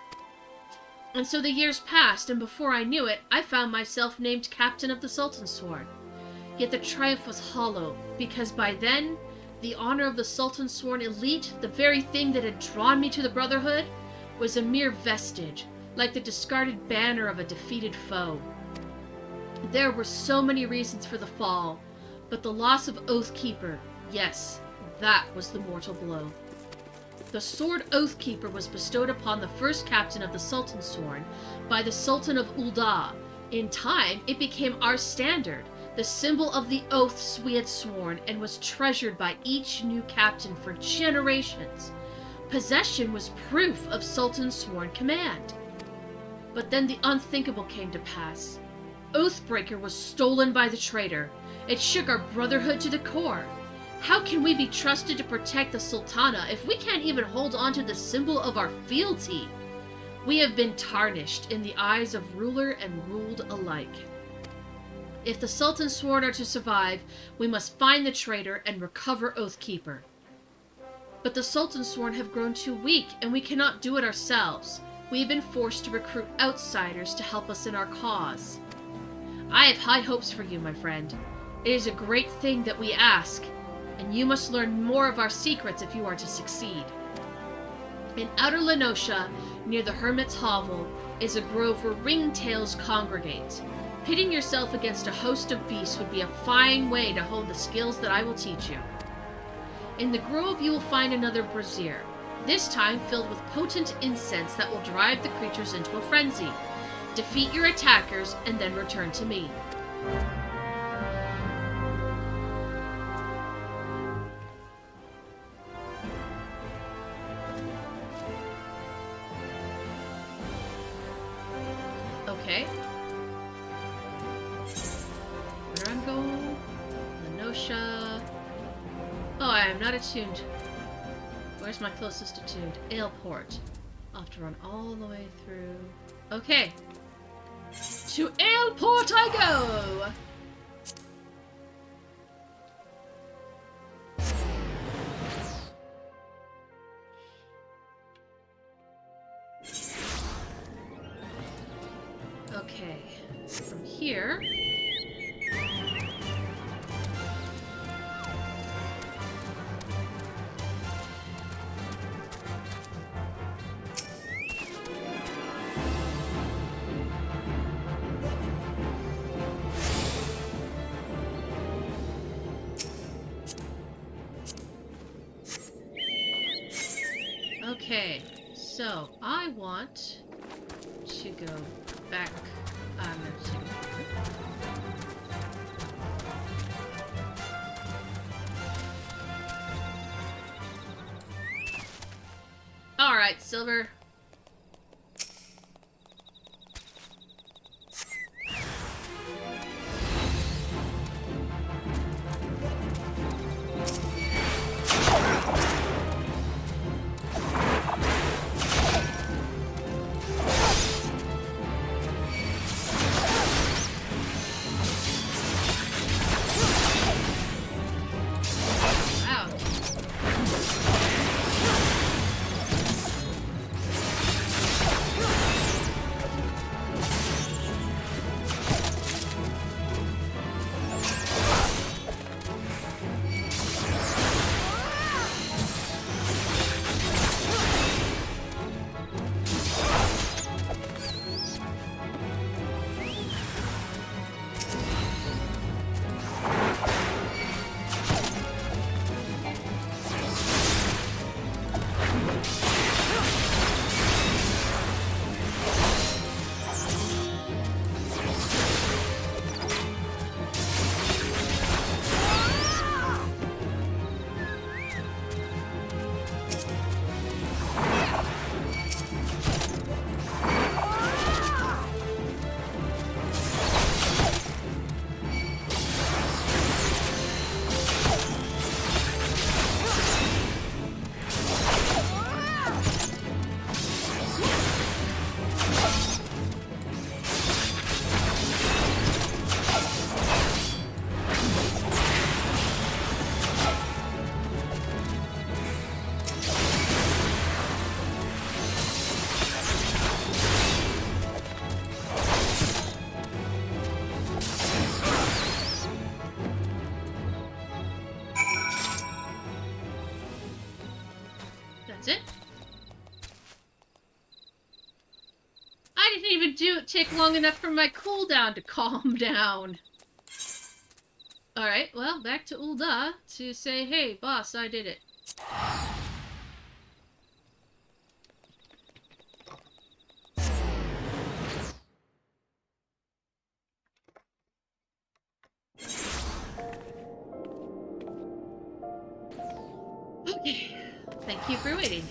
And so the years passed, and before I knew it, I found myself named captain of the Sultansworn. Yet the triumph was hollow, because by then, the honor of the Sultansworn elite, the very thing that had drawn me to the Brotherhood, was a mere vestige, like the discarded banner of a defeated foe. There were so many reasons for the fall, but the loss of Oathkeeper, yes, that was the mortal blow. The sword Oathkeeper was bestowed upon the first captain of the Sultansworn by the Sultan of Ulda. In time, it became our standard, the symbol of the oaths we had sworn, and was treasured by each new captain for generations. Possession was proof of Sultansworn command. But then the unthinkable came to pass. Oathbreaker was stolen by the traitor. It shook our brotherhood to the core. How can we be trusted to protect the Sultana if we can't even hold on to the symbol of our fealty? We have been tarnished in the eyes of ruler and ruled alike. If the Sultansworn are to survive, we must find the traitor and recover Oathkeeper. But the Sultansworn have grown too weak, and we cannot do it ourselves. We have been forced to recruit outsiders to help us in our cause. I have high hopes for you, my friend. It is a great thing that we ask. and you must learn more of our secrets if you are to succeed. In outer Lenosha, near the Hermit's Hovel, is a grove where ringtails congregate. Pitting yourself against a host of beasts would be a fine way to hone the skills that I will teach you. In the grove you will find another brazier, this time filled with potent incense that will drive the creatures into a frenzy. Defeat your attackers and then return to me. Okay. Where I'm going? Lenosha. Oh, I am not attuned. Where's my closest attuned? Aleport. I'll have to run all the way through. Okay. To Aleport I go! Okay. From here... Okay, so I want to go back. I'm going to Alright, Silver. That's it. I didn't even take long enough for my cooldown to calm down. Alright, well, back to Ul'dah to say, hey, boss, I did it. Okay. Thank you for waiting.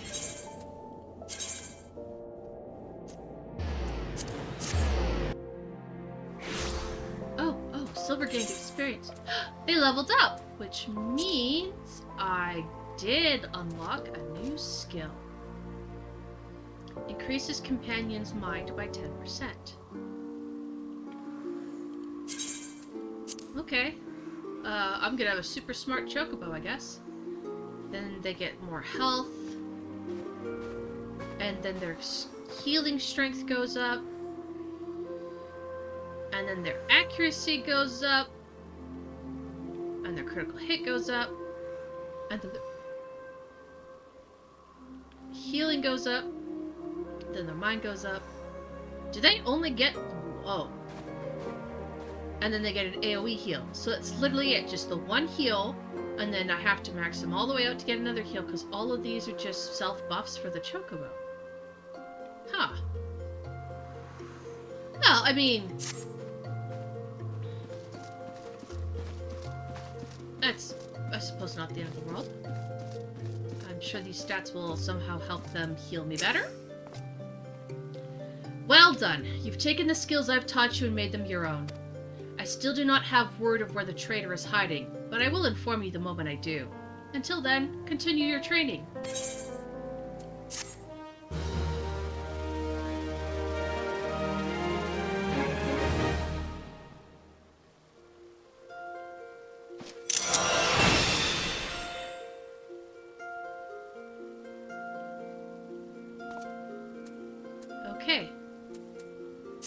Oh, Silver gained experience. They leveled up, which means I did unlock a new skill. Increases companion's mind by 10%. Okay. I'm gonna have a super smart chocobo, I guess. Then they get more health. And then their healing strength goes up. And then their accuracy goes up. And their critical hit goes up. And then the healing goes up. Then their mind goes up. Do they only get... Whoa. And then they get an AoE heal. So that's literally it. Just the one heal. And then I have to max them all the way out to get another heal. Because all of these are just self-buffs for the Chocobo. Huh. Well, I mean... That's, I suppose, not the end of the world. I'm sure these stats will somehow help them heal me better. Well done. You've taken the skills I've taught you and made them your own. I still do not have word of where the traitor is hiding, but I will inform you the moment I do. Until then, continue your training. Okay.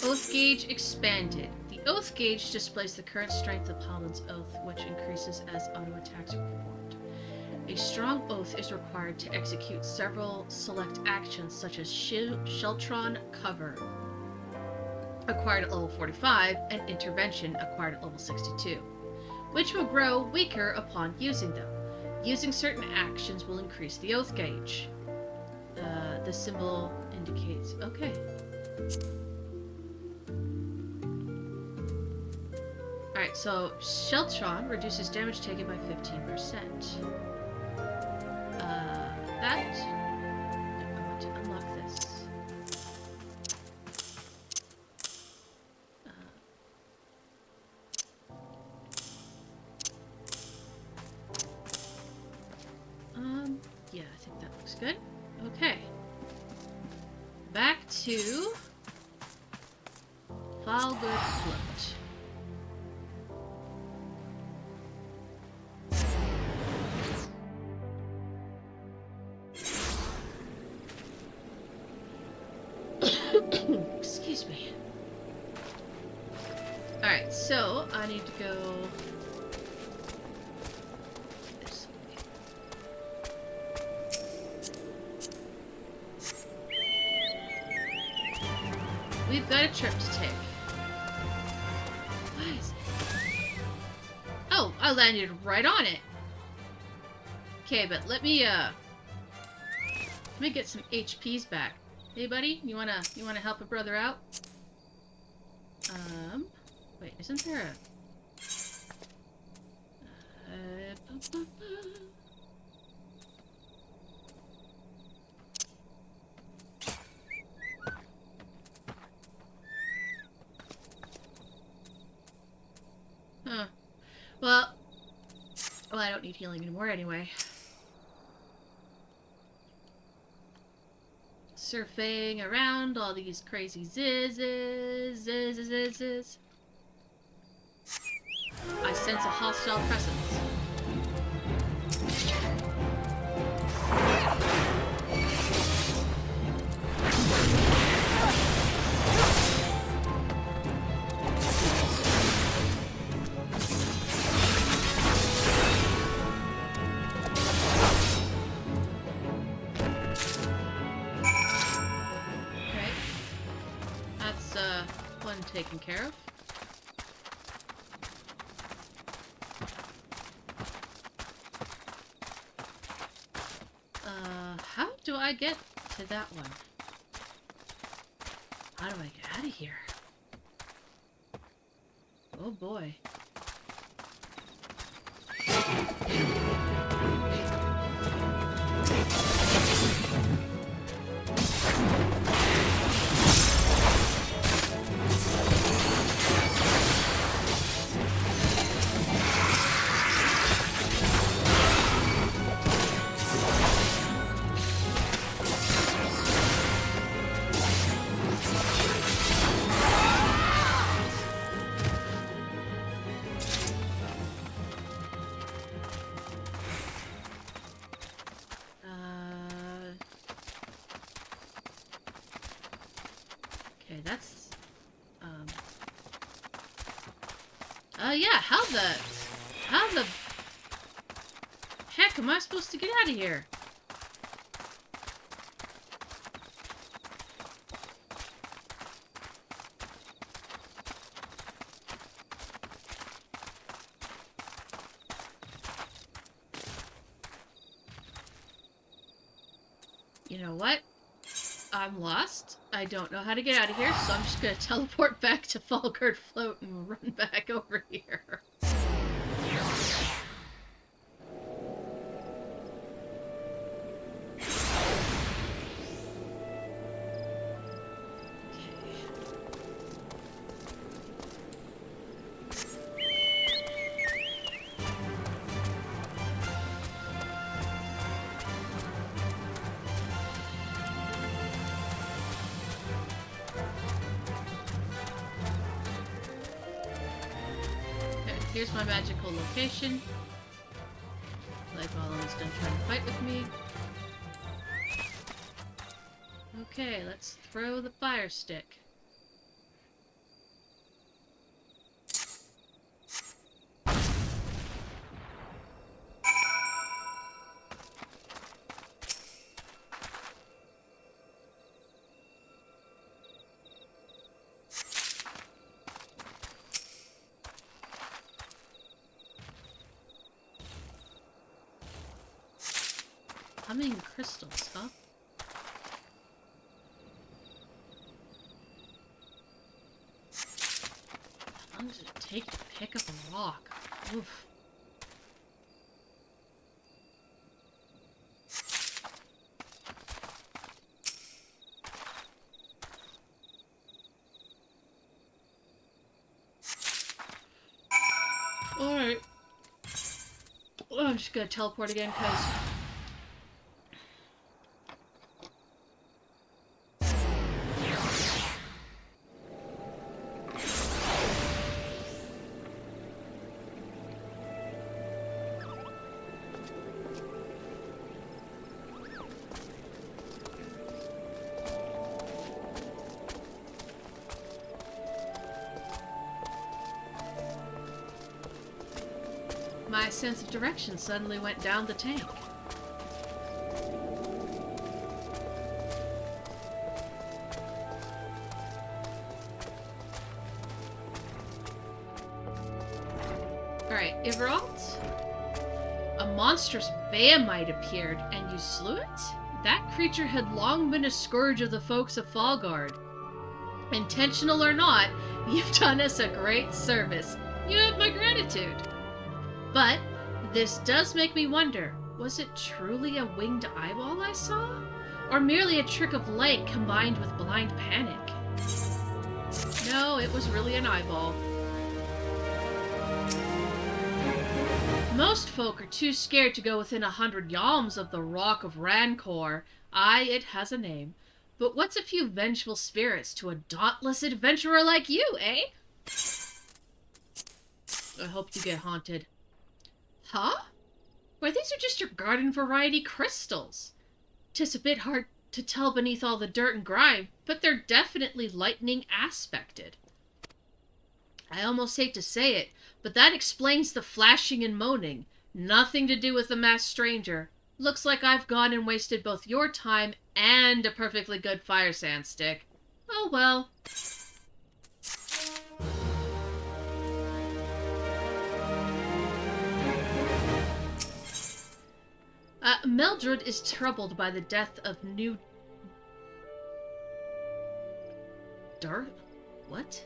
Oath gauge expanded. The oath gauge displays the current strength of Paladin's oath, which increases as auto attacks are performed. A strong oath is required to execute several select actions, such as Sheltron Cover, acquired at level 45, and Intervention, acquired at level 62, which will grow weaker upon using them. Using certain actions will increase the oath gauge. The symbol indicates... Okay. Alright, so Sheltron reduces damage taken by 15%. That... I want to unlock this. Yeah, I think that looks good. Okay. Back to Falgood Float. Excuse me. Alright, so I need to go this way. We've got a trip to take. What is it? Oh, I landed right on it. Okay, but let me get some HPs back. Hey, buddy, you wanna help a brother out? Wait, isn't there a... Huh. Well, I don't need healing anymore anyway. Surfing around all these crazy zizzes. I sense a hostile presence. Taken care of. How do I get to that one? How do I get out of here? Oh boy. Okay, that's, yeah, how the heck am I supposed to get out of here? You know what? I'm lost. I don't know how to get out of here, so I'm just gonna teleport back to Falgard Float and run back over here. Here's my magical location. Like Gollum's done trying to fight with me. Okay, let's throw the fire stick. Humming crystals, huh? How long does it take to pick up a rock? Oof. Alright. I'm just gonna teleport again, because my sense of direction suddenly went down the tank. Alright, Iveralt. A monstrous Bahamite appeared, and you slew it? That creature had long been a scourge of the folks of Falgard. Intentional or not, you've done us a great service. You have my gratitude. But this does make me wonder, was it truly a winged eyeball I saw? Or merely a trick of light combined with blind panic? No, it was really an eyeball. Most folk are too scared to go within 100 yalms of the Rock of Rancor. Aye, it has a name. But what's a few vengeful spirits to a dauntless adventurer like you, eh? I hope you get haunted. Huh? Why, these are just your garden variety crystals. 'Tis a bit hard to tell beneath all the dirt and grime, but they're definitely lightning aspected. I almost hate to say it, but that explains the flashing and moaning. Nothing to do with the masked stranger. Looks like I've gone and wasted both your time and a perfectly good fire sand stick. Oh well. Mildred is troubled by the death of new... What?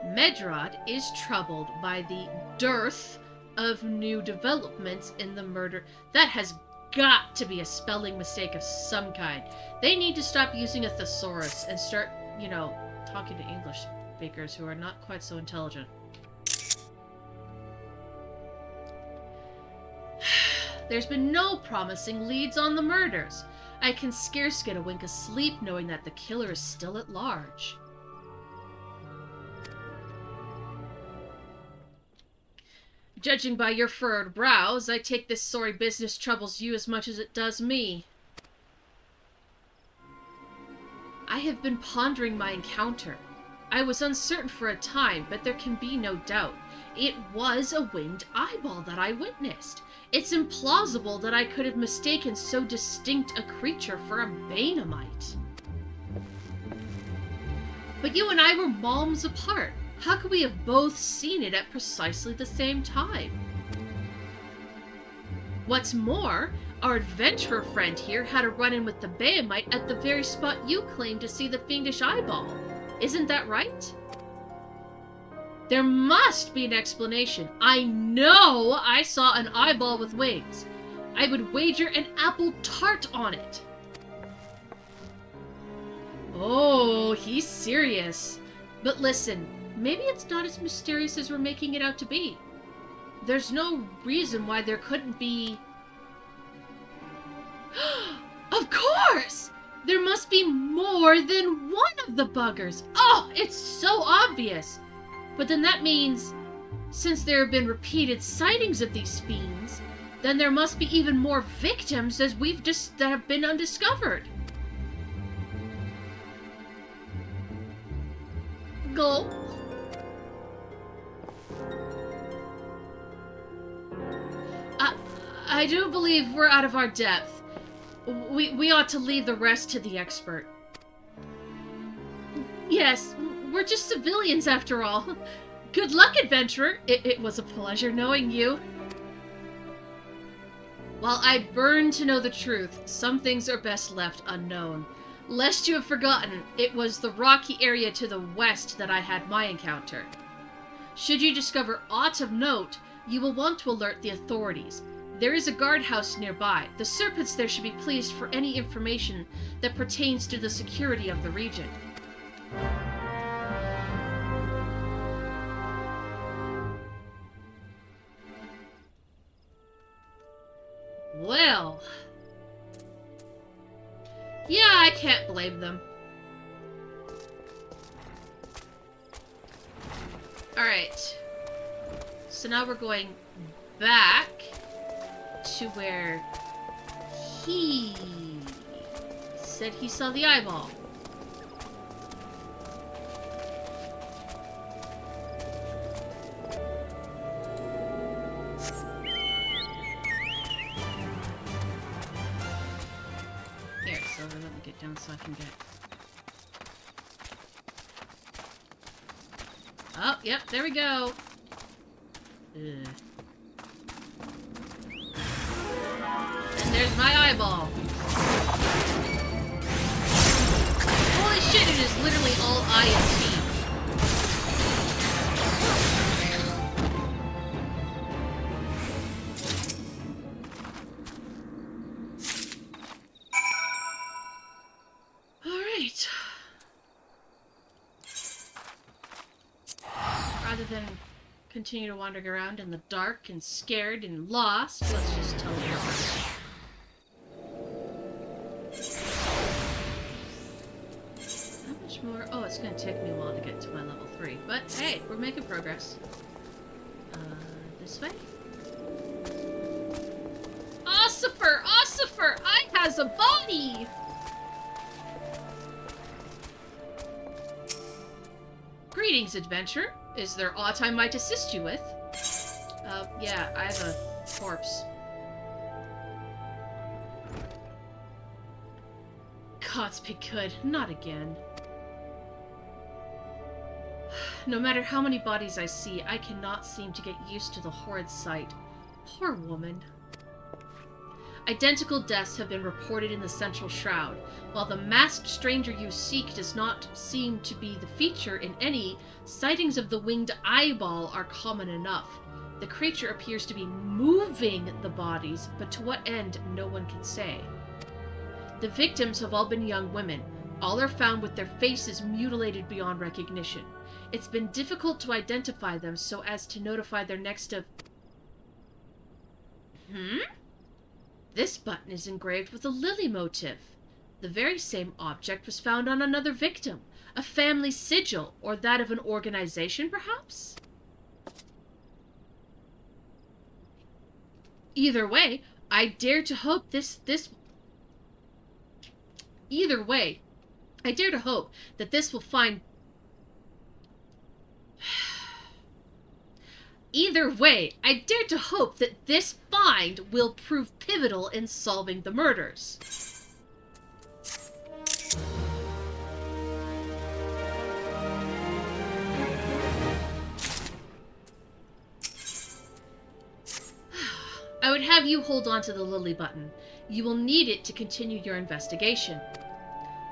Medrod is troubled by the dearth of new developments in the murder. That has got to be a spelling mistake of some kind. They need to stop using a thesaurus and start, you know, talking to English speakers who are not quite so intelligent. There's been no promising leads on the murders. I can scarce get a wink of sleep knowing that the killer is still at large. Judging by your furrowed brows, I take this sorry business troubles you as much as it does me. I have been pondering my encounter. I was uncertain for a time, but there can be no doubt. It was a winged eyeball that I witnessed. It's implausible that I could have mistaken so distinct a creature for a Banamite. But you and I were palms apart. How could we have both seen it at precisely the same time? What's more, our adventurer friend here had a run-in with the Banamite at the very spot you claimed to see the fiendish eyeball. Isn't that right? There must be an explanation. I know I saw an eyeball with wings. I would wager an apple tart on it. Oh, he's serious. But listen, maybe it's not as mysterious as we're making it out to be. There's no reason why there couldn't be... Of course! There must be more than one of the buggers. Oh, it's so obvious. But then that means, since there have been repeated sightings of these fiends, then there must be even more victims that have been undiscovered. Go. I do believe we're out of our depth. We ought to leave the rest to the expert. Yes, we're just civilians after all. Good luck, adventurer. It was a pleasure knowing you. While I burn to know the truth, some things are best left unknown. Lest you have forgotten, it was the rocky area to the west that I had my encounter. Should you discover aught of note, you will want to alert the authorities. There is a guardhouse nearby. The serpents there should be pleased for any information that pertains to the security of the region. Well... yeah, I can't blame them. Alright. So now we're going back to where he said he saw the eyeball. Here, Silver, let me get down so I can get... oh, yep, there we go. Ugh. And there's my eyeball. Holy shit, it is literally all eye and teeth. Alright. Rather than continue to wander around in the dark and scared and lost, let's just teleport. How much more? Oh, it's going to take me a while to get to my level 3. But hey, we're making progress. This way? Ossifer! Ossifer! I has a body! Greetings, adventurer. Is there aught I might assist you with? Yeah, I have a corpse. Gods be good, not again. No matter how many bodies I see, I cannot seem to get used to the horrid sight. Poor woman. Identical deaths have been reported in the central shroud. While the masked stranger you seek does not seem to be the feature in any, sightings of the winged eyeball are common enough. The creature appears to be moving the bodies, but to what end no one can say. The victims have all been young women. All are found with their faces mutilated beyond recognition. It's been difficult to identify them so as to notify their next of... This button is engraved with a lily motif. The very same object was found on another victim. A family sigil, or that of an organization, perhaps? Either way, I dare to hope Either way, I dare to hope that this will find Either way, I dare to hope that this find will prove pivotal in solving the murders. I would have you hold on to the lily button. You will need it to continue your investigation.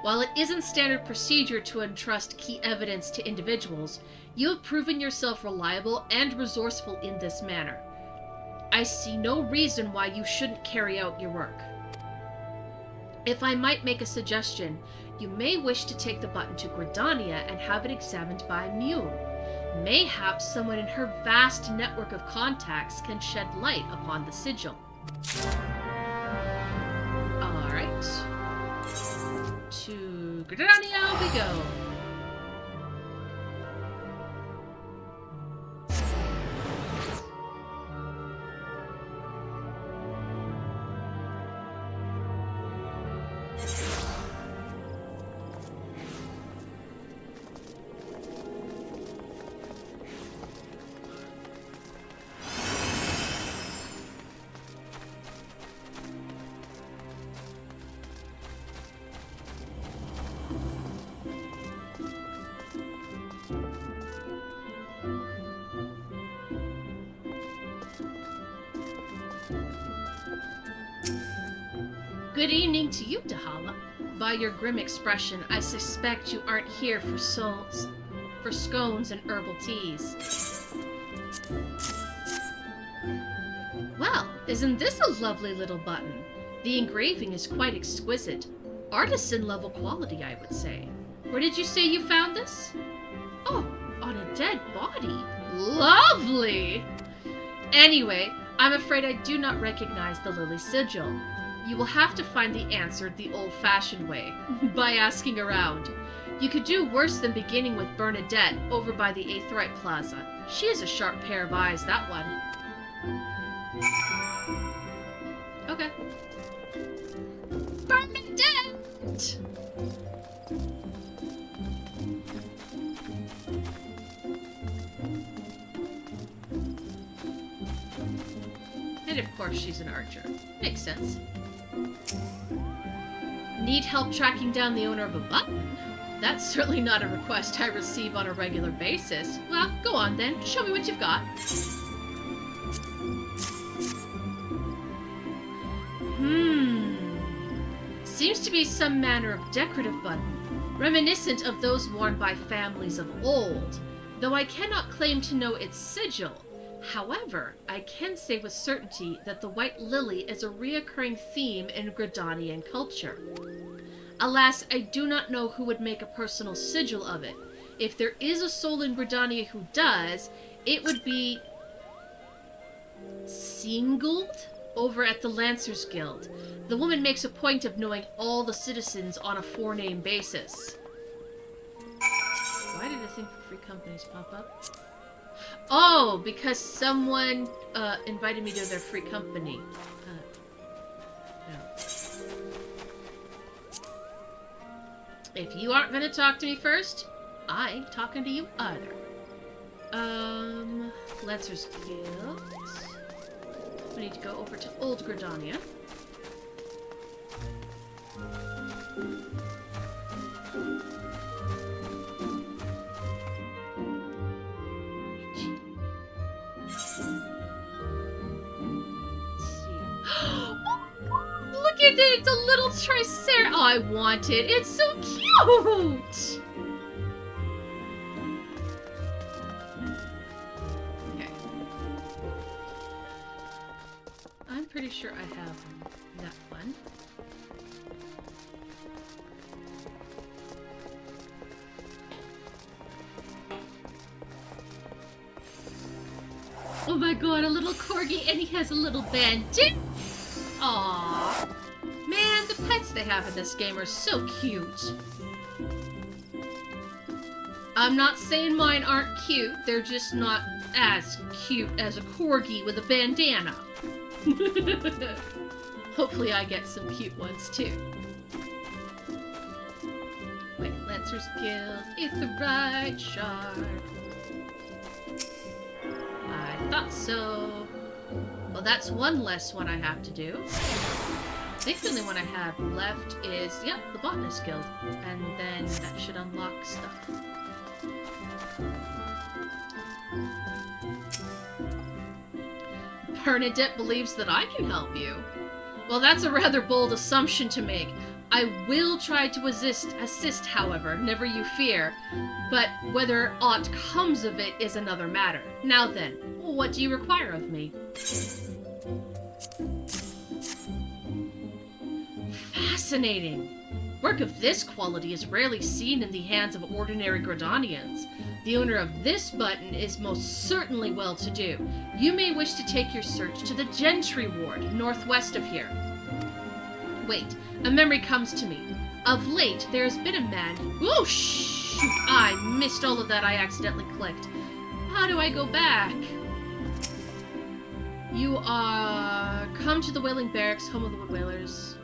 While it isn't standard procedure to entrust key evidence to individuals, you have proven yourself reliable and resourceful in this manner. I see no reason why you shouldn't carry out your work. If I might make a suggestion, you may wish to take the button to Gridania and have it examined by a mule. Mayhaps someone in her vast network of contacts can shed light upon the sigil. Alright. To Gridania we go. Good evening to you, Dahala. By your grim expression, I suspect you aren't here for scones and herbal teas. Well, isn't this a lovely little button? The engraving is quite exquisite. Artisan-level quality, I would say. Where did you say you found this? Oh, on a dead body. Lovely! Anyway, I'm afraid I do not recognize the lily sigil. You will have to find the answer the old-fashioned way, by asking around. You could do worse than beginning with Bernadette over by the Aetherite Plaza. She has a sharp pair of eyes, that one. Okay. Bernadette! And of course she's an archer. Makes sense. Need help tracking down the owner of a button? That's certainly not a request I receive on a regular basis. Well, go on then. Show me what you've got. Seems to be some manner of decorative button, reminiscent of those worn by families of old, though I cannot claim to know its sigil. However, I can say with certainty that the white lily is a reoccurring theme in Gridanian culture. Alas, I do not know who would make a personal sigil of it. If there is a soul in Gridania who does, it would be Singold over at the Lancers Guild. The woman makes a point of knowing all the citizens on a four-name basis. Why did a thing for free companies pop up? Oh, because someone invited me to their free company. No. If you aren't going to talk to me first, I ain't talking to you either. Lancers Guild. We need to go over to Old Gridania. Look at it! It's a little Tricer. Oh, I want it. It's so cute! Okay. I'm pretty sure I have that one. Oh my god, a little corgi, and he has a little bandit. Aww. Man, the pets they have in this game are so cute. I'm not saying mine aren't cute, they're just not as cute as a corgi with a bandana. Hopefully I get some cute ones too. Wait, Lancers Guild, Aetherite Shard. I thought so. Well, that's one less one I have to do. I think the only one I have left is, yep, the Botanist Guild. And then that should unlock stuff. Bernadette believes that I can help you. Well, that's a rather bold assumption to make. I will try to assist, however, never you fear. But whether aught comes of it is another matter. Now then, what do you require of me? Fascinating. Work of this quality is rarely seen in the hands of ordinary Gradanians. The owner of this button is most certainly well-to-do. You may wish to take your search to the Gentry Ward, northwest of here. Wait, a memory comes to me. Of late, there has been a man... Oh, shoot! I missed all of that. I accidentally clicked. How do I go back? You are... Come to the Whaling Barracks, home of the Wood Whalers.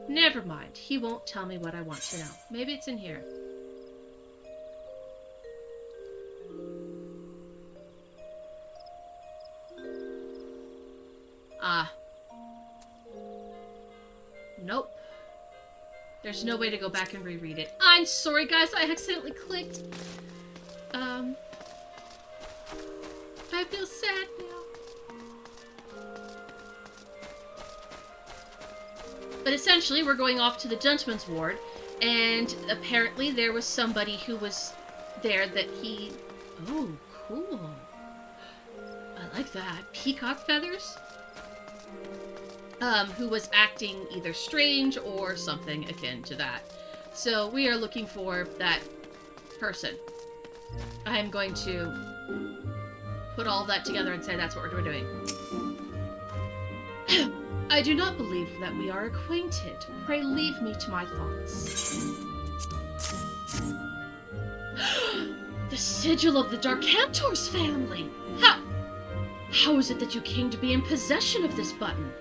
Never mind. He won't tell me what I want to know. Maybe it's in here. Nope. There's no way to go back and reread it. I'm sorry, guys. I accidentally clicked. I feel sad now. But essentially, we're going off to the gentleman's ward, and apparently there was somebody who was there that he... Oh, cool. I like that. Peacock feathers? Who was acting either strange or something akin to that. So we are looking for that person. I'm going to put all that together and say that's what we're doing. I do not believe that we are acquainted. Pray leave me to my thoughts. The sigil of the Darkantor's family! How is it that you came to be in possession of this button?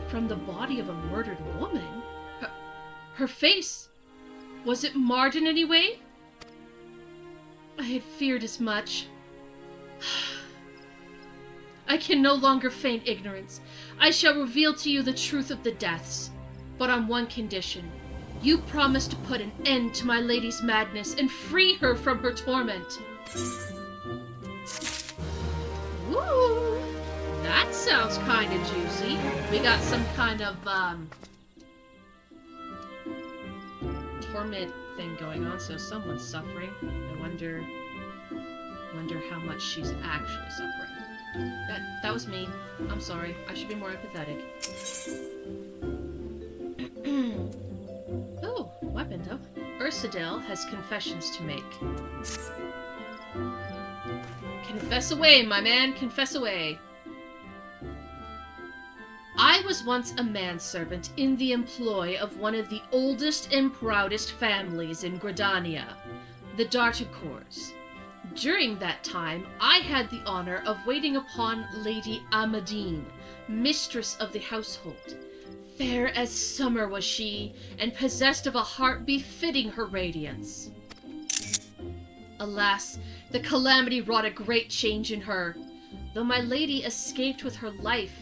From the body of a murdered woman? Her face? Was it marred in any way? I had feared as much. I can no longer feign ignorance. I shall reveal to you the truth of the deaths, but on one condition. You promise to put an end to my lady's madness and free her from her torment. Woo! That sounds kind of juicy. We got some kind of, torment thing going on, so someone's suffering. I wonder how much she's actually suffering. That was me. I'm sorry. I should be more empathetic. Oh, weapon though. Ursadale has confessions to make. Confess away, my man. Confess away. I was once a manservant in the employ of one of the oldest and proudest families in Gradania, the Darticours. During that time, I had the honor of waiting upon Lady Amadine, mistress of the household. Fair as summer was she, and possessed of a heart befitting her radiance. Alas, the calamity wrought a great change in her. Though my lady escaped with her life,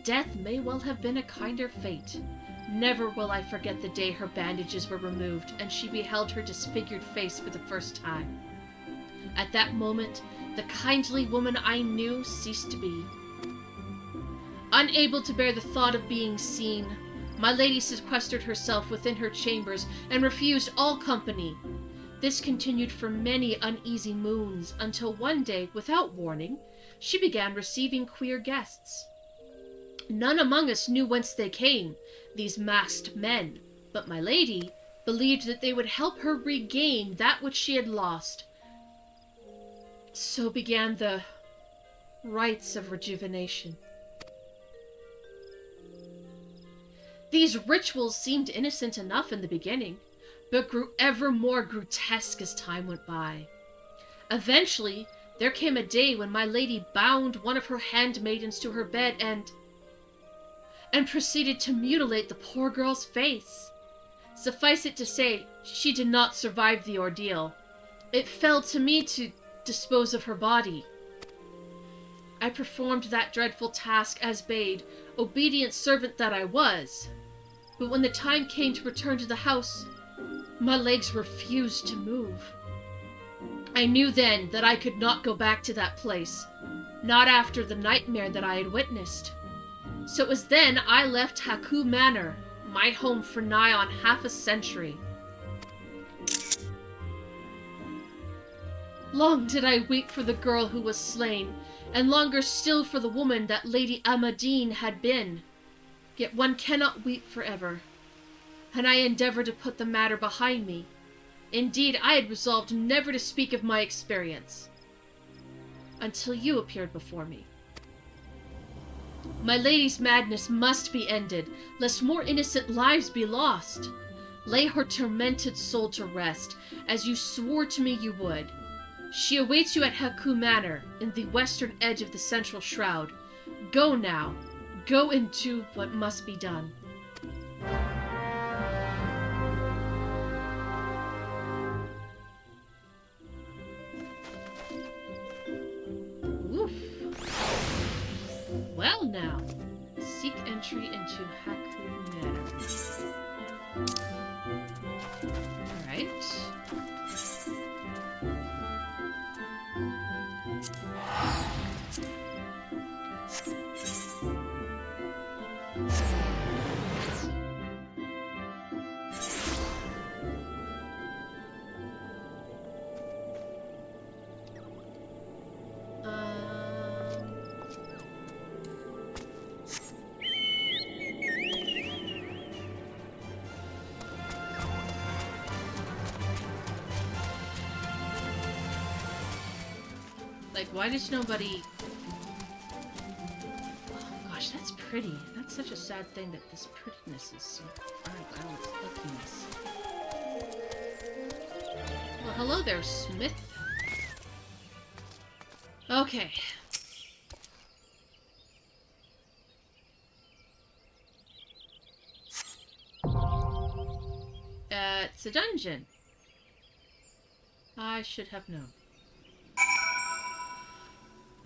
death may well have been a kinder fate. Never will I forget the day her bandages were removed, and she beheld her disfigured face for the first time. At that moment, the kindly woman I knew ceased to be. Unable to bear the thought of being seen, my lady sequestered herself within her chambers and refused all company. This continued for many uneasy moons, until one day, without warning, she began receiving queer guests. None among us knew whence they came, these masked men, but my lady believed that they would help her regain that which she had lost. So began the rites of rejuvenation. These rituals seemed innocent enough in the beginning, but grew ever more grotesque as time went by. Eventually, there came a day when my lady bound one of her handmaidens to her bed and proceeded to mutilate the poor girl's face. Suffice it to say, she did not survive the ordeal. It fell to me to dispose of her body. I performed that dreadful task as bade, obedient servant that I was. But when the time came to return to the house, my legs refused to move. I knew then that I could not go back to that place, not after the nightmare that I had witnessed. So it was then I left Haku Manor, my home for nigh on half a century. Long did I weep for the girl who was slain, and longer still for the woman that Lady Amadine had been. Yet one cannot weep forever, and I endeavored to put the matter behind me. Indeed, I had resolved never to speak of my experience, until you appeared before me. My lady's madness must be ended, lest more innocent lives be lost. Lay her tormented soul to rest, as you swore to me you would. She awaits you at Haku Manor, in the western edge of the central shroud. Go now. Go and do what must be done. Oof. Well now. Seek entry into Haku Manor. Alright. Like, why does nobody... Oh gosh, that's pretty. That's such a sad thing that this prettiness is so far out its ugliness. Well, hello there, Smith. Okay. It's a dungeon. I should have known.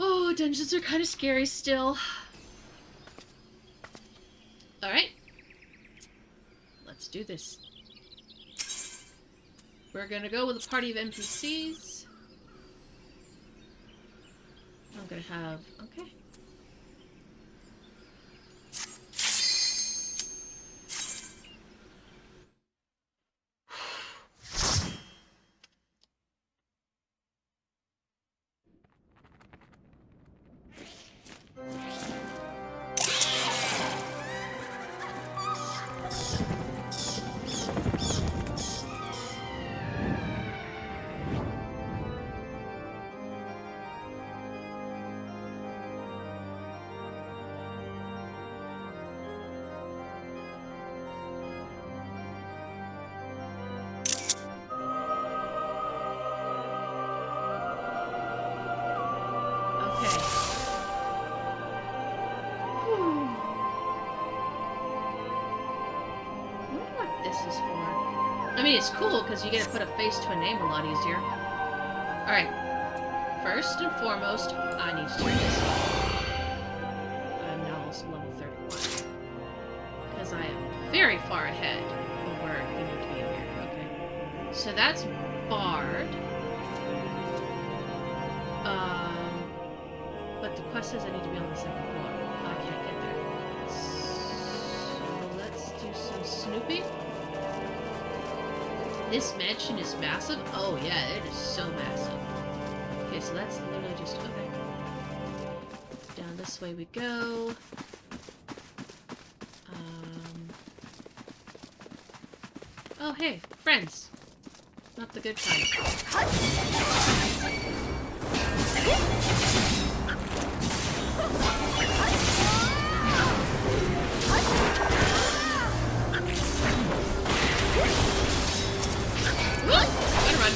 Oh, dungeons are kind of scary still. Alright. Let's do this. We're gonna go with a party of NPCs. I'm gonna have... Okay. I mean, it's cool because you get to put a face to a name a lot easier. Alright. First and foremost, I need to turn this off. I'm now also level 31. Because I am very far ahead of where I need to be in here. Okay. So that's barred. But the quest says I need to be on the second floor. I can't get there. So let's do some snooping. This mansion is massive? Oh yeah, it is so massive. Okay, so that's literally just... Okay. Down this way we go. Oh hey, friends. Not the good kind. Gotta run.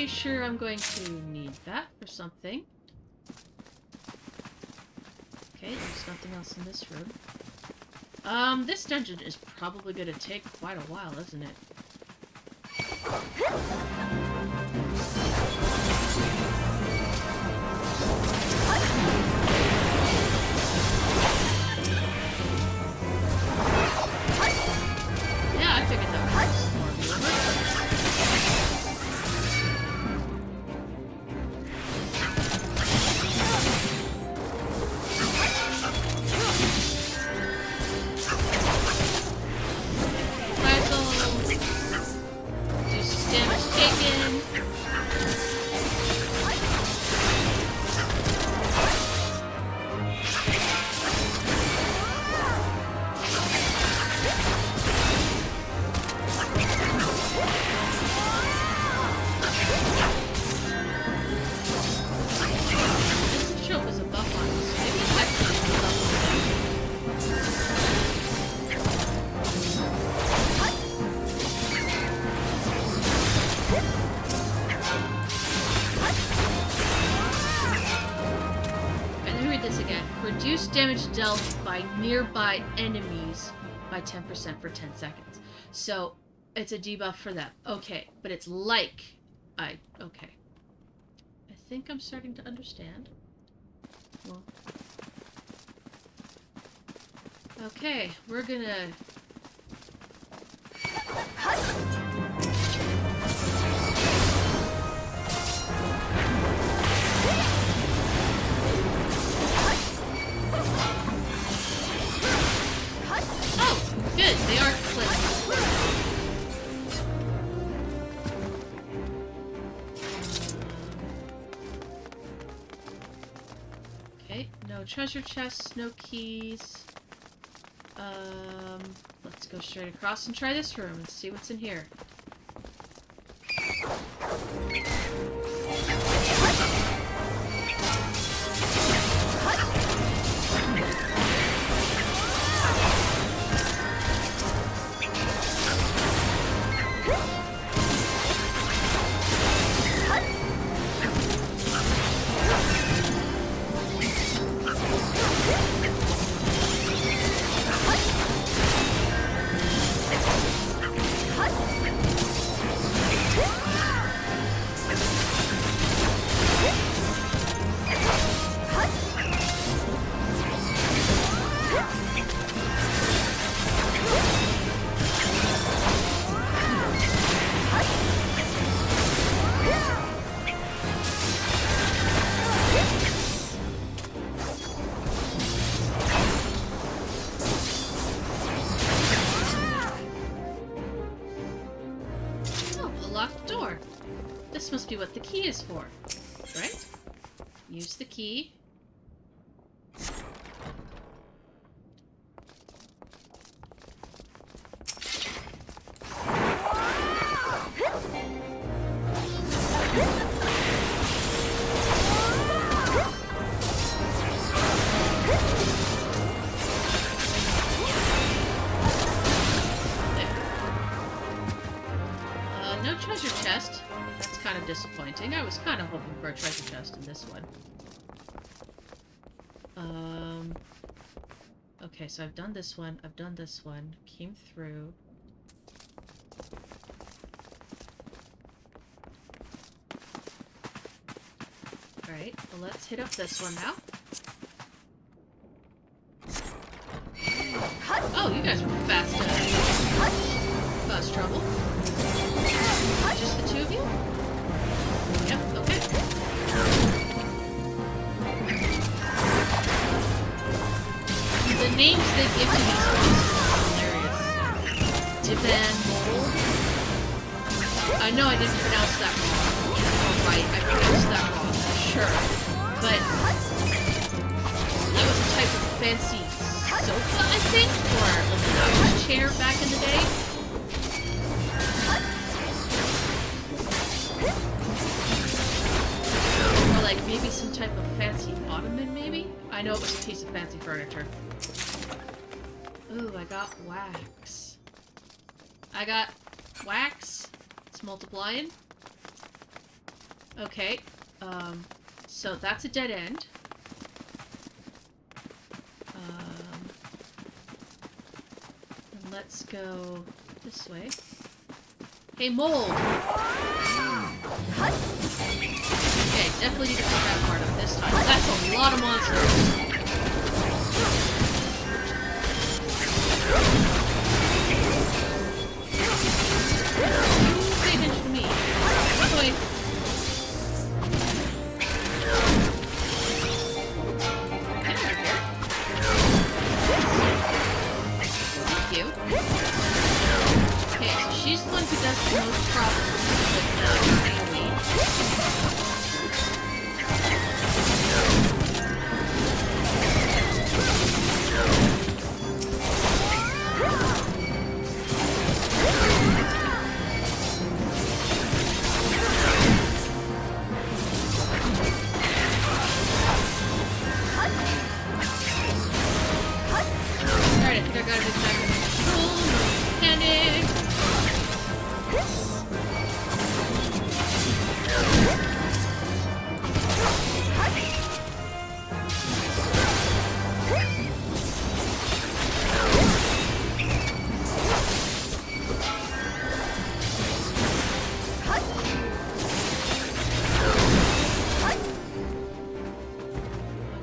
pretty sure I'm going to need that for something. Okay, there's nothing else in this room. This dungeon is probably going to take quite a while, isn't it? Yeah, I figured that was more reduce damage dealt by nearby enemies by 10% for 10 seconds. So, it's a debuff for that. Okay, but it's like... okay. I think I'm starting to understand. Well... Okay, we're gonna... Good, they are clipped. Okay, no treasure chests, no keys. Let's go straight across and try this room and see what's in here. This must be what the key is for, right? Use the key. No treasure chest. That's kind of disappointing. I was kind of hoping for a treasure chest in this one. Okay, so I've done this one. I've done this one. Came through. Alright, well let's hit up this one now. Oh, you guys were fast cause trouble. Just the two of you? Yep, okay. The names they give to these monsters are hilarious. Divan Mold. I know I didn't pronounce that wrong. Oh, right, I pronounced that wrong, sure. But that was a type of fancy sofa, I think? Or like an office chair back in the day? Or like maybe some type of fancy ottoman, maybe? I know it was a piece of fancy furniture. Ooh, I got wax. I got wax. It's multiplying. Okay. So that's a dead end. And let's go this way. Hey, mold! Okay, definitely need to put that part up this time. That's a lot of monsters. Pay attention to me. This way. Get out of here. Thank you. Okay, so she's the one who does the most problems with Alright, I think I got it back under control. No panic.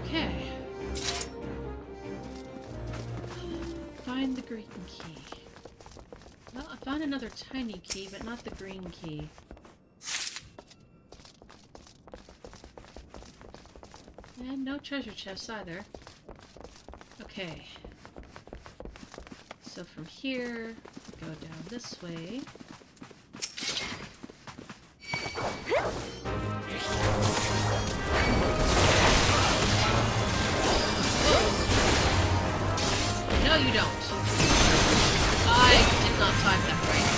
Okay. Find the green key. Well, I found another tiny key, but not the green key. And no treasure chests either. Okay. So from here, go down this way. No, you don't. I did not time that right.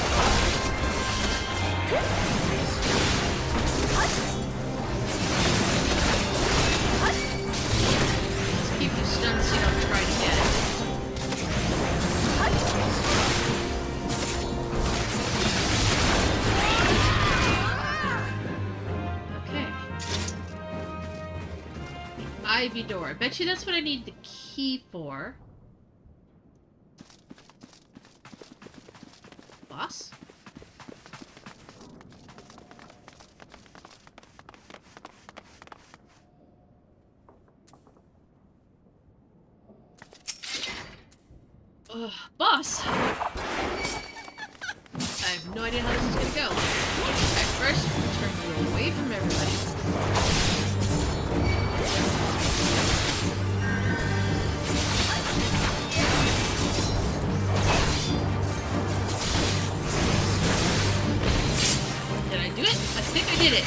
Let's keep you stunned so you don't try to get it. Okay. Ivy door. I bet you that's what I need the key for. Boss? Boss! I have no idea how this is gonna go. At first, turn you away from everybody. Did I do it? I think I did it.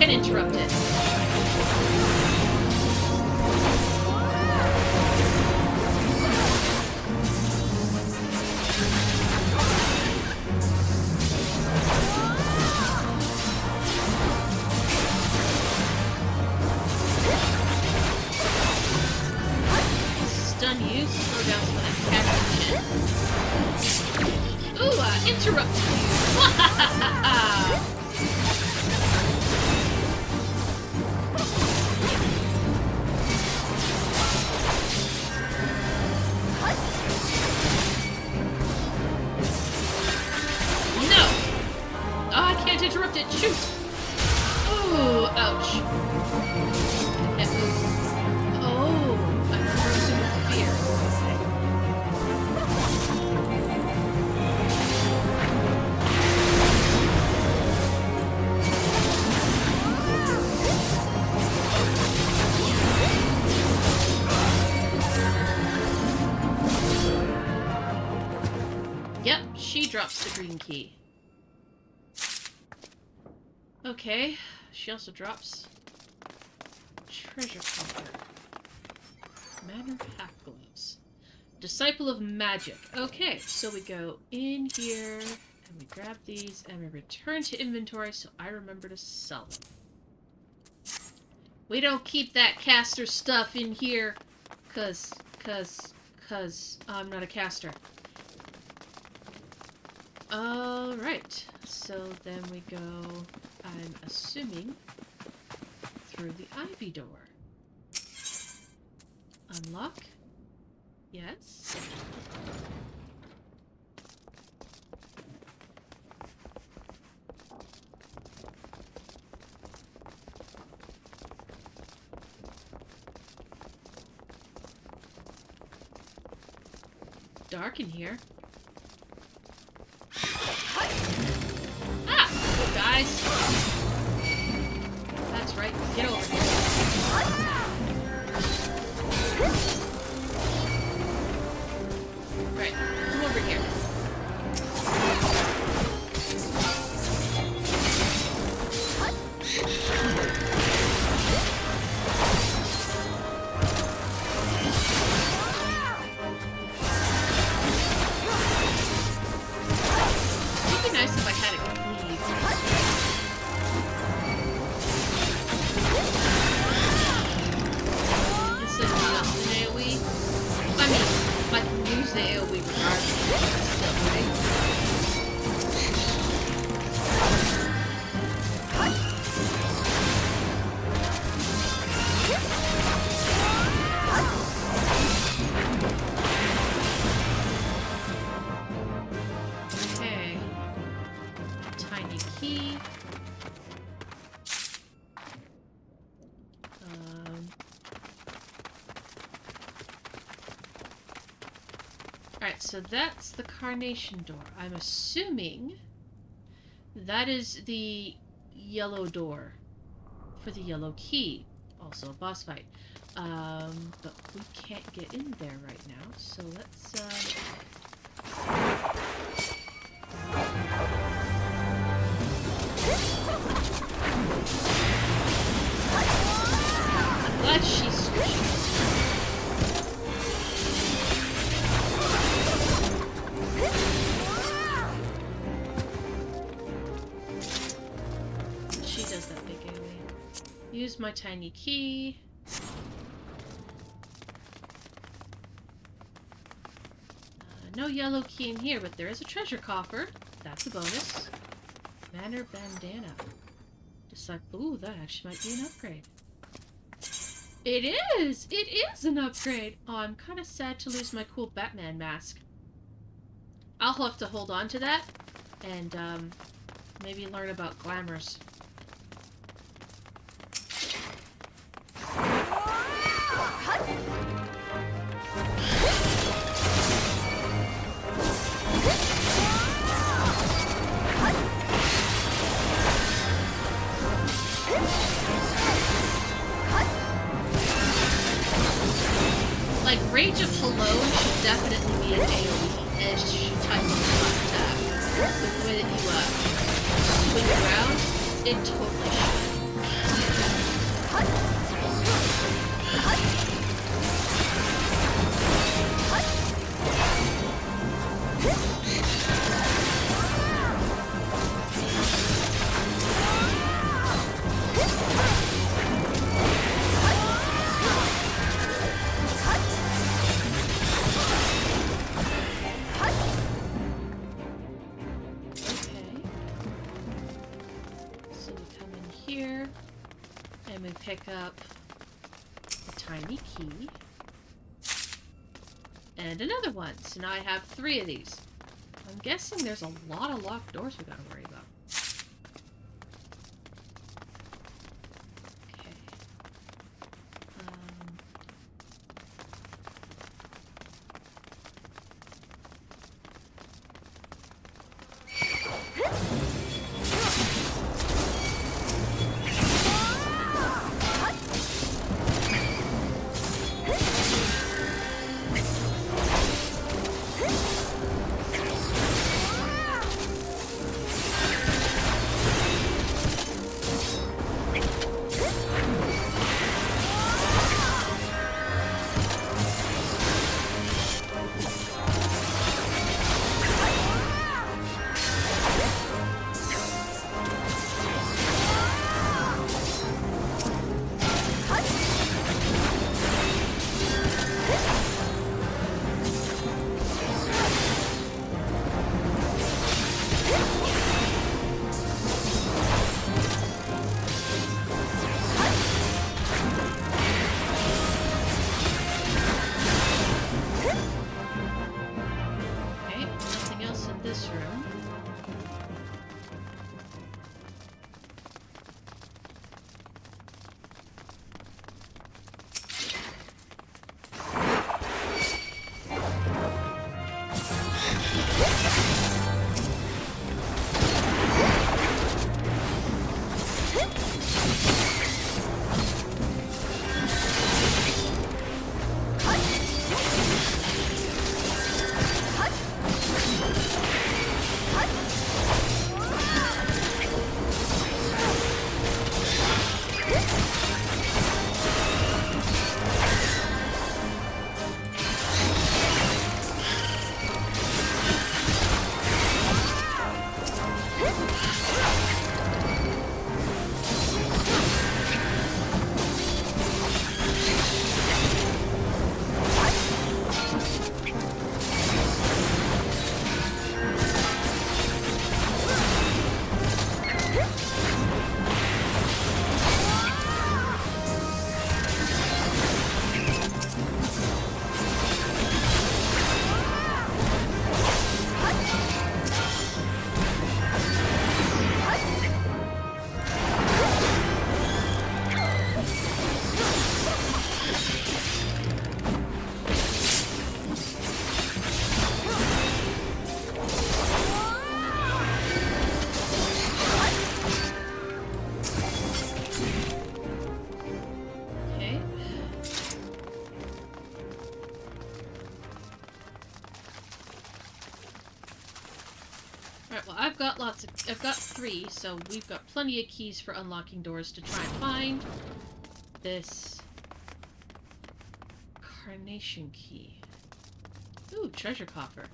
Interrupt it. Stun you, slow down some of that catch. Ooh, interrupt you. Interrupt it! Shoot! Ooh, ouch. Can't move. Oh, I'm frozen with fear. Yep, she drops the green key. Okay. She also drops treasure coffer. Manner half gloves. Disciple of magic. Okay, so we go in here and we grab these and we return to inventory so I remember to sell them. We don't keep that caster stuff in here cause I'm not a caster. Alright, so then we go, I'm assuming, through the ivy door. Unlock. Yes. Dark in here. Ah! Guys! That's right. Get over here. Right. Come over here. It'd be nice if I had a cleave. Instead of the AoE. I mean, I can use the AoE regardless. Still, right? Okay. Tiny key. Alright, so that's the Carnation door. I'm assuming that is the yellow door for the yellow key. Also a boss fight. But we can't get in there right now, so let's, I'm glad she's switching. She does that big AoE. Use my tiny key. No yellow key in here, but there is a treasure coffer. That's a bonus. Manor bandana. Disciple. Ooh, that actually might be an upgrade. It is! It is an upgrade! Oh, I'm kind of sad to lose my cool Batman mask. I'll have to hold on to that and maybe learn about glamours. Like, Rage of Cologne should definitely be an AoE as she types on the attack. With the way that you swing around, it totally should. Pick up a tiny key and another one. So now I have 3 of these. I'm guessing there's a lot of locked doors we gotta worry about. Okay. I've got 3, so we've got plenty of keys for unlocking doors to try and find this carnation key. Ooh, treasure coffer.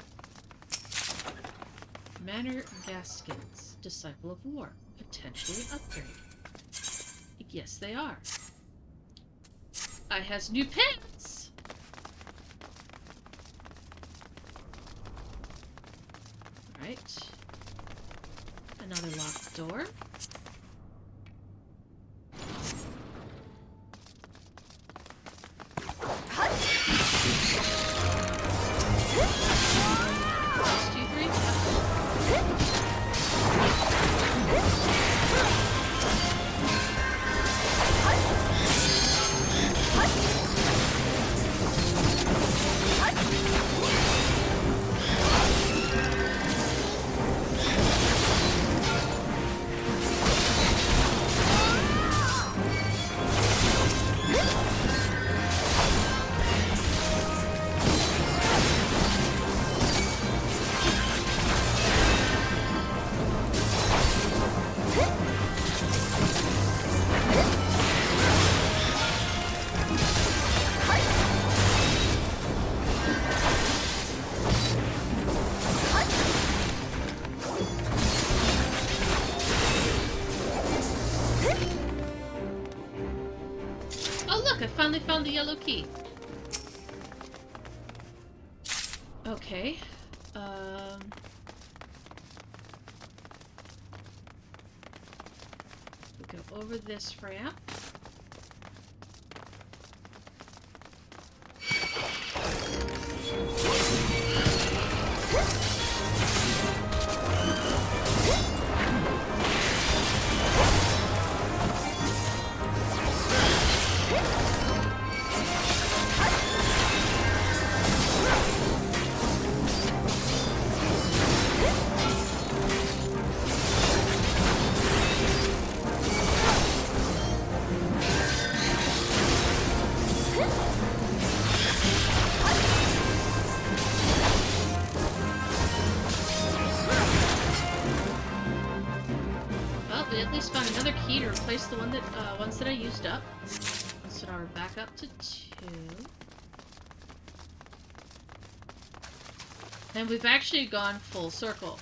Manor gaskets. Disciple of War. Potentially upgrade. Yes, they are. I has new pants! Alright. Another locked door. Finally found the yellow key. Okay. We go over this ramp. Found another key to replace the ones that I used up. So now we're back up to 2. And we've actually gone full circle.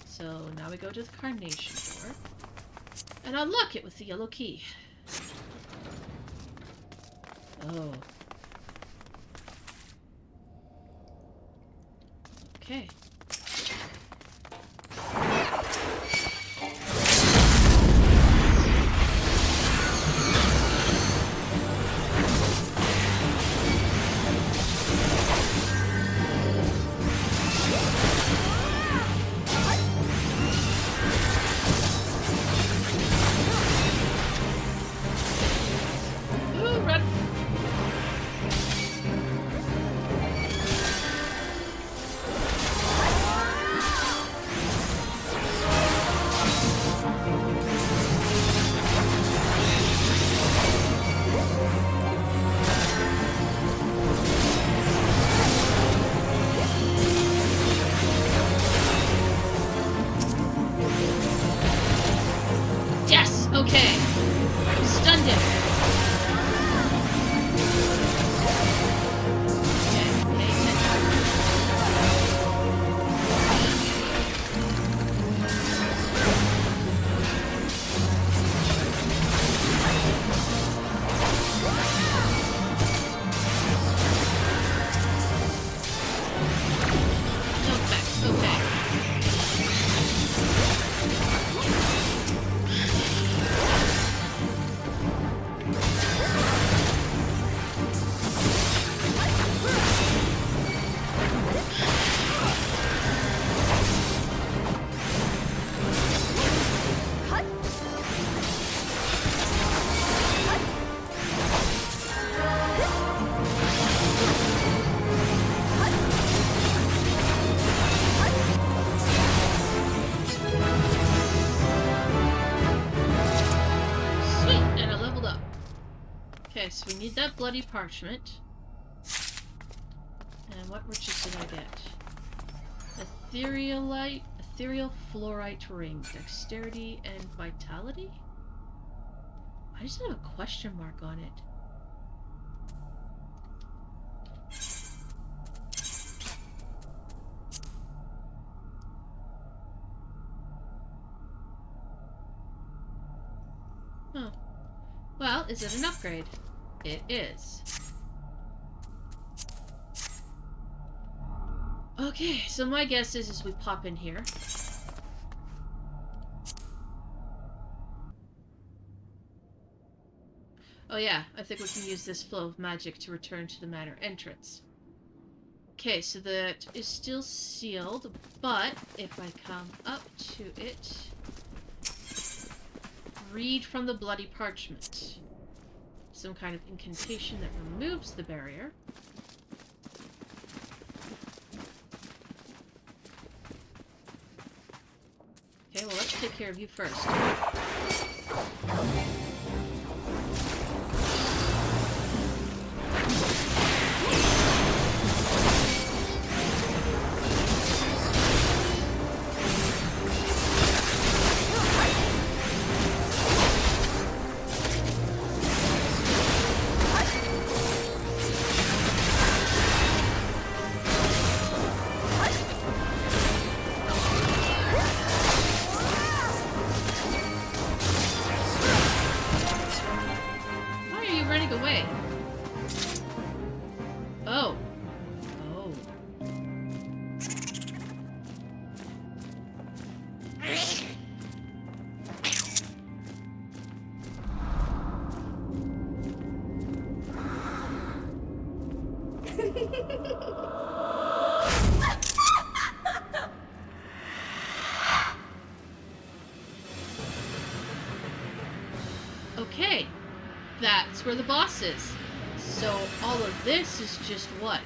So now we go to the carnation door. And unlock it with the yellow key. Oh. Okay. need that bloody parchment. And what riches did I get? Ethereal fluorite ring. Dexterity and vitality? I just have a question mark on it. Huh. Well, is it an upgrade? It is. Okay, so my guess is we pop in here. Oh yeah, I think we can use this flow of magic to return to the manor entrance. Okay, so that is still sealed, but if I come up to it, read from the bloody parchment. Some kind of incantation that removes the barrier. Okay, well, let's take care of you first. Okay, that's where the boss is. So all of this is just what?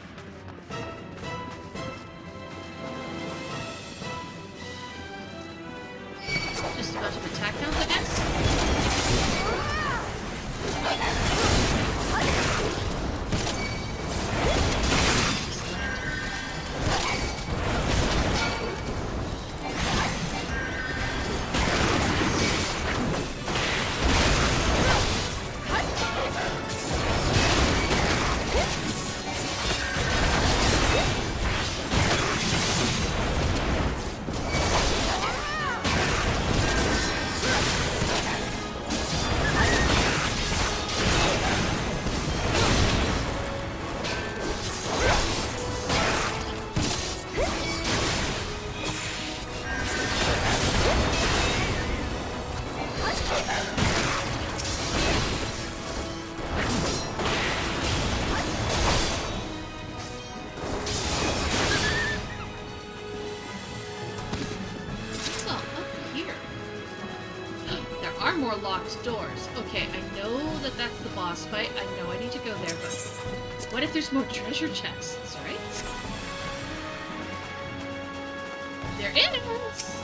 Just a bunch of attack counts, I guess? More locked doors. Okay, I know that that's the boss fight. I know I need to go there, but what if there's more treasure chests, right? There is!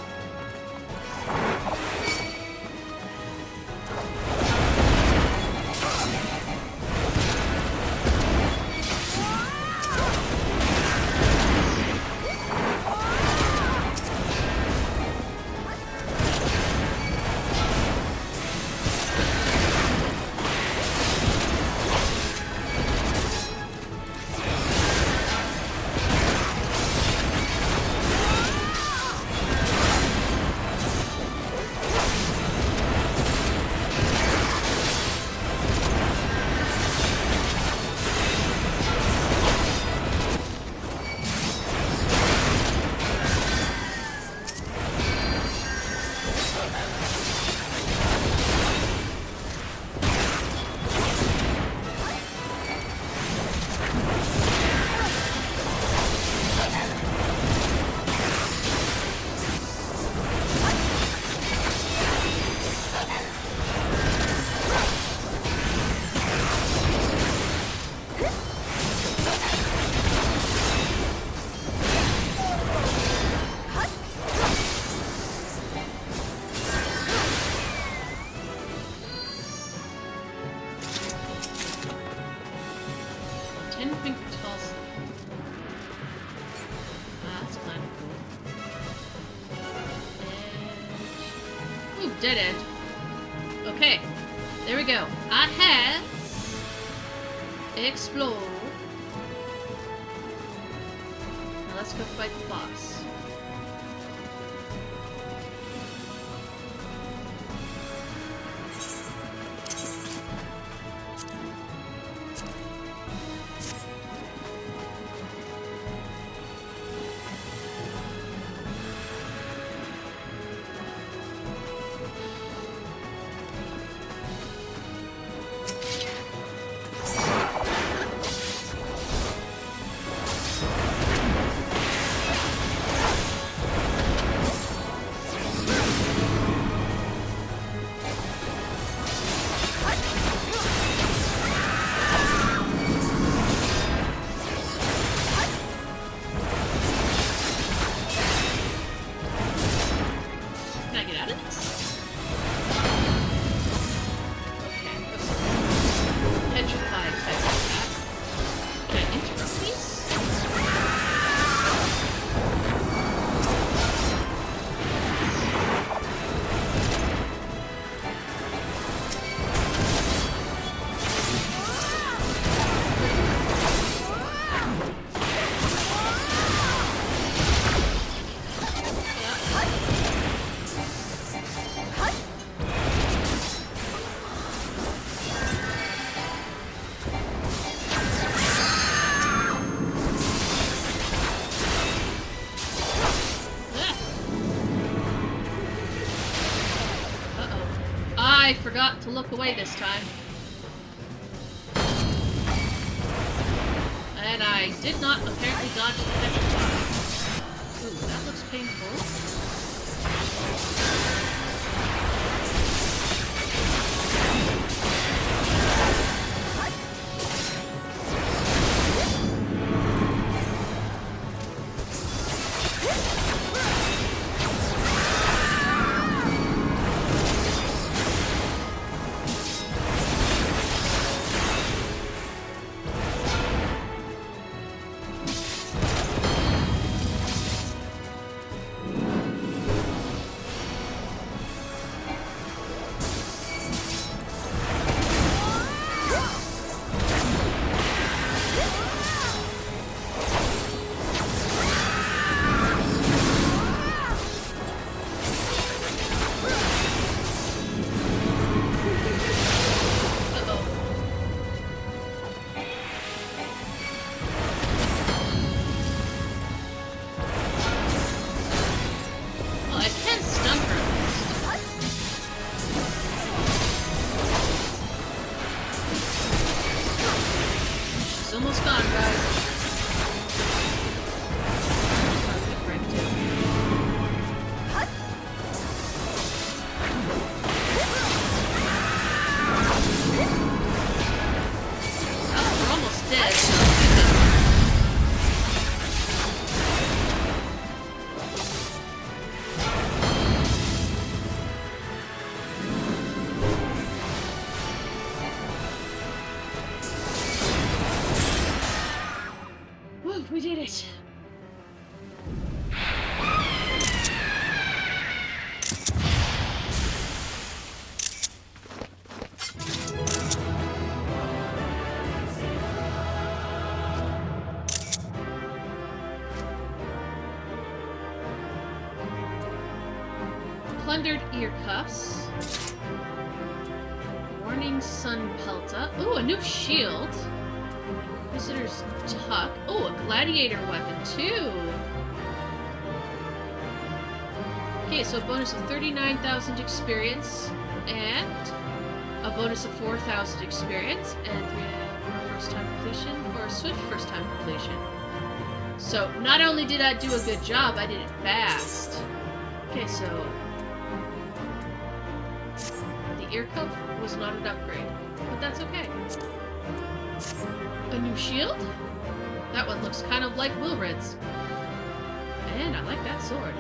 Tulsa. That's kind of cool. And... ooh, dead end. Okay, there we go. I have... explore. Now let's go fight the boss. I forgot to look away this time. And I did not apparently dodge the petrified. Ooh, that looks painful. We did it! Plundered ear cuffs. Warning sun pelta. Ooh, a new shield. Visitor's tuck. Oh, a gladiator weapon too. Okay, so a bonus of 39,000 experience and a bonus of 4,000 experience and 3 first time completion or a swift first time completion. So not only did I do a good job, I did it fast. Okay, so the ear cuff was not an upgrade, but that's okay. A new shield? That one looks kind of like Wilred's. And I like that sword.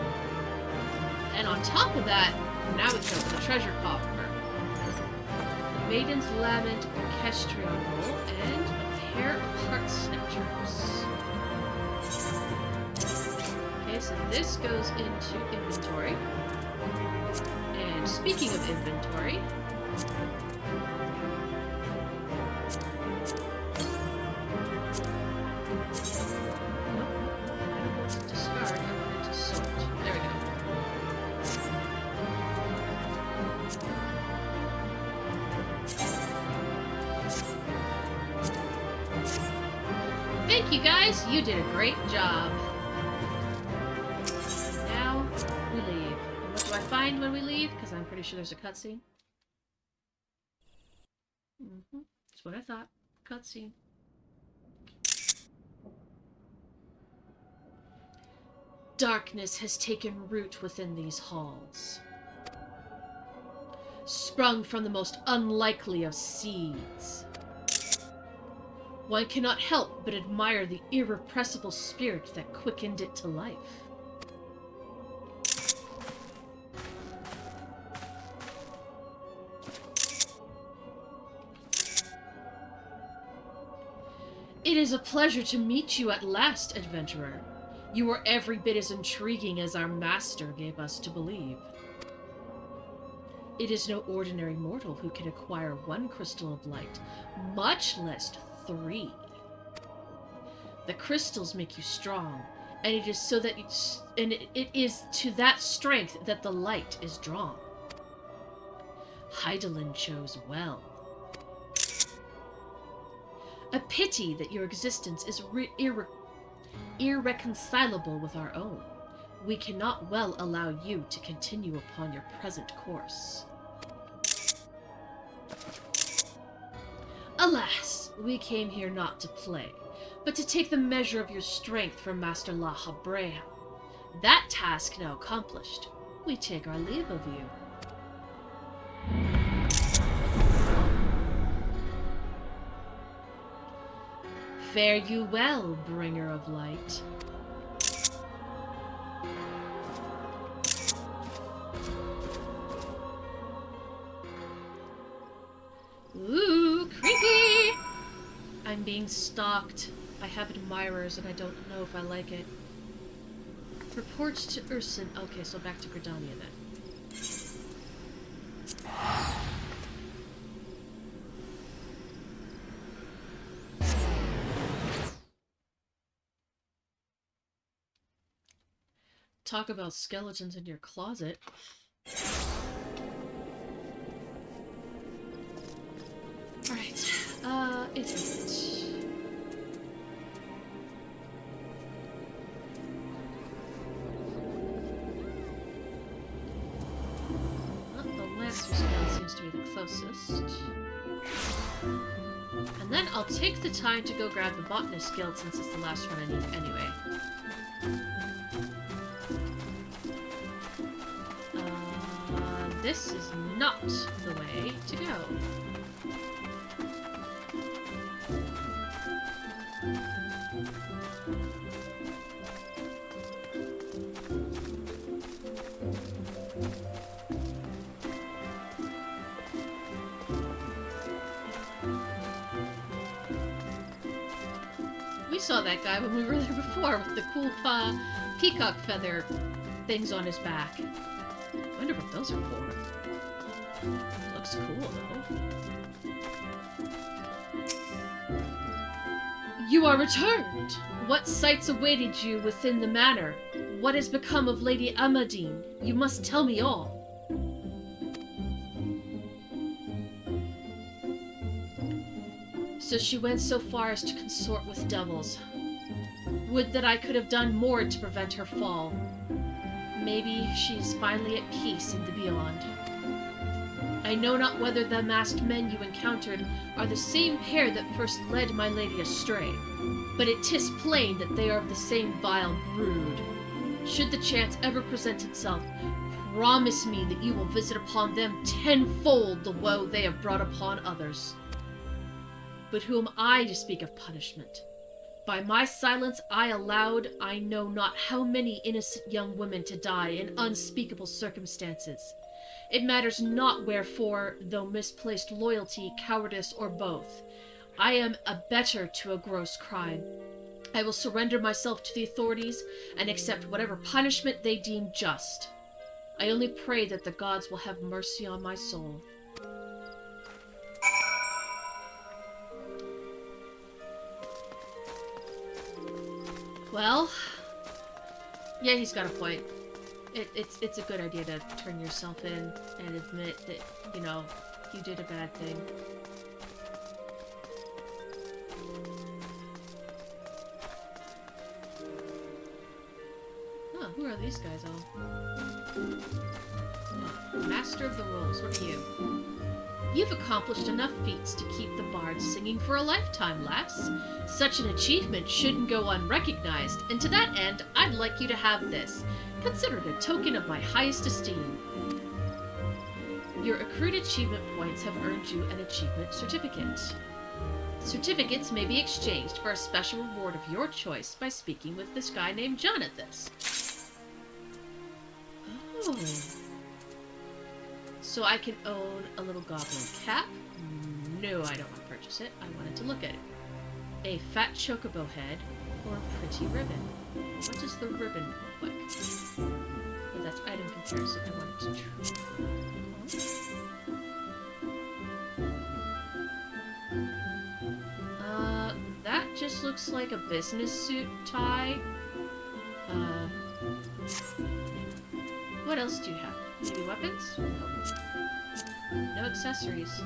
And on top of that, now we come to the treasure coffer. The Maiden's Lament orchestrion roll and a pair of heart snatchers. Okay, so this goes into inventory. And speaking of inventory, discard, I wanted to sort. There we go. Thank you guys, you did a great job. Now we leave. And what do I find when we leave? Because I'm pretty sure there's a cutscene. That's what I thought. Cutscene. Darkness has taken root within these halls. Sprung from the most unlikely of seeds. One cannot help but admire the irrepressible spirit that quickened it to life. It is a pleasure to meet you at last, adventurer. You are every bit as intriguing as our master gave us to believe. It is no ordinary mortal who can acquire one crystal of light, much less 3. The crystals make you strong, and it is so that it is to that strength that the light is drawn. Hydaelyn chose well. A pity that your existence is irreconcilable with our own. We cannot well allow you to continue upon your present course. Alas, we came here not to play, but to take the measure of your strength from Master La Habrea. That task now accomplished, we take our leave of you. Fare you well, bringer of light. Ooh, creepy! I'm being stalked. I have admirers and I don't know if I like it. Report to Urson. Okay, so back to Gridania then. Talk about skeletons in your closet. Alright, is it? Well, the Lancer spell seems to be the closest. And then I'll take the time to go grab the Botanist Guild since it's the last one I need anyway. This is not the way to go. We saw that guy when we were there before with the cool peacock feather things on his back. I wonder what those are for. Looks cool, though. You are returned! What sights awaited you within the manor? What has become of Lady Amadine? You must tell me all. So she went so far as to consort with devils. Would that I could have done more to prevent her fall. Maybe she is finally at peace in the beyond. I know not whether the masked men you encountered are the same pair that first led my lady astray, but it 'tis plain that they are of the same vile brood. Should the chance ever present itself, promise me that you will visit upon them tenfold the woe they have brought upon others. But who am I to speak of punishment? By my silence I allowed I know not how many innocent young women to die in unspeakable circumstances. It matters not wherefore, though misplaced loyalty, cowardice, or both. I am abettor to a gross crime. I will surrender myself to the authorities and accept whatever punishment they deem just. I only pray that the gods will have mercy on my soul. Well, yeah, he's got a point. It's a good idea to turn yourself in and admit that, you know, you did a bad thing. Huh, who are these guys all? Master of the Rolls, what are you? You've accomplished enough feats to keep the bards singing for a lifetime, lass. Such an achievement shouldn't go unrecognized, and to that end, I'd like you to have this. Consider it a token of my highest esteem. Your accrued achievement points have earned you an achievement certificate. Certificates may be exchanged for a special reward of your choice by speaking with this guy named Jonathan. Oh. So I can own a little goblin cap? No, I don't want to purchase it. I wanted to look at it. A fat chocobo head or a pretty ribbon. What does the ribbon look like? Oh, that's item comparison. I wanted to try. That just looks like a business suit tie. What else do you have? Maybe weapons? No accessories.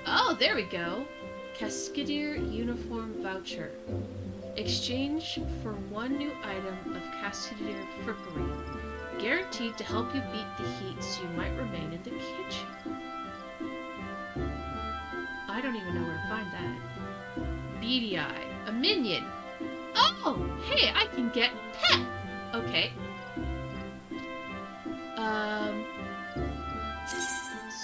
Oh, there we go. Cascadier uniform voucher. Exchange for one new item of Cascadier frippery. Guaranteed to help you beat the heat so you might remain in the kitchen. I don't even know where to find that. Beady Eye. A minion. Oh, hey, I can get pet. Okay.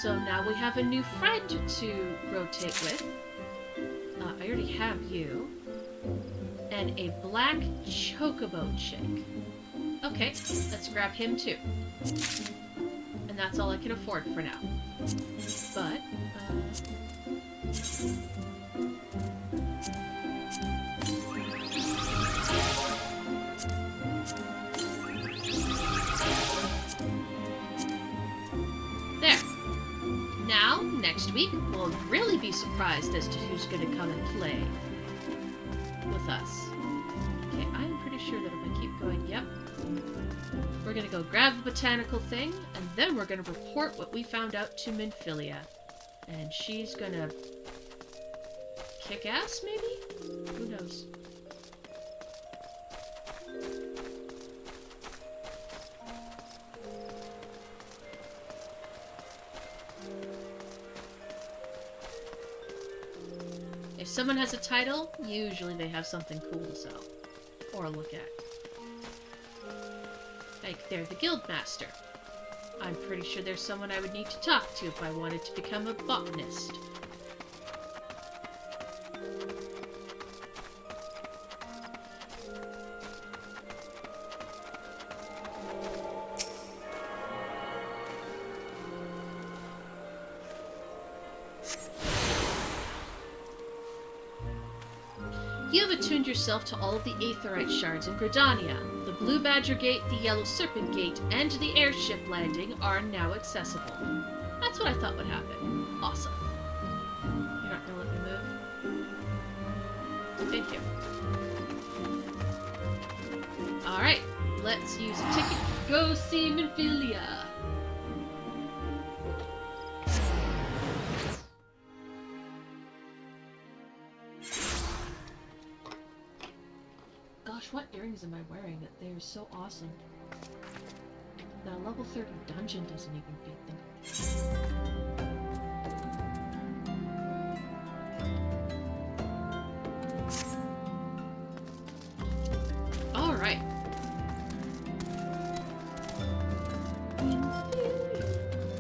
So now we have a new friend to rotate with. I already have you. And a black chocobo chick. Okay, let's grab him too. And that's all I can afford for now. But, now, next week, we'll really be surprised as to who's going to come and play with us. Okay, I'm pretty sure that if I keep going, yep. We're going to go grab the botanical thing, and then we're going to report what we found out to Minfilia. And she's going to kick ass, maybe? Who knows? If someone has a title, usually they have something cool to sell. Or look at. Like, they're the guild master. I'm pretty sure there's someone I would need to talk to if I wanted to become a botanist. You have attuned yourself to all of the aetheryte shards in Gridania. The Blue Badger Gate, the Yellow Serpent Gate, and the airship landing are now accessible. That's what I thought would happen. Awesome. You're not gonna let me move? Thank you. Alright, let's use a ticket to go see Minfilia. Gosh, what earrings am I wearing that they are so awesome? That level 30 dungeon doesn't even beat them. Alright.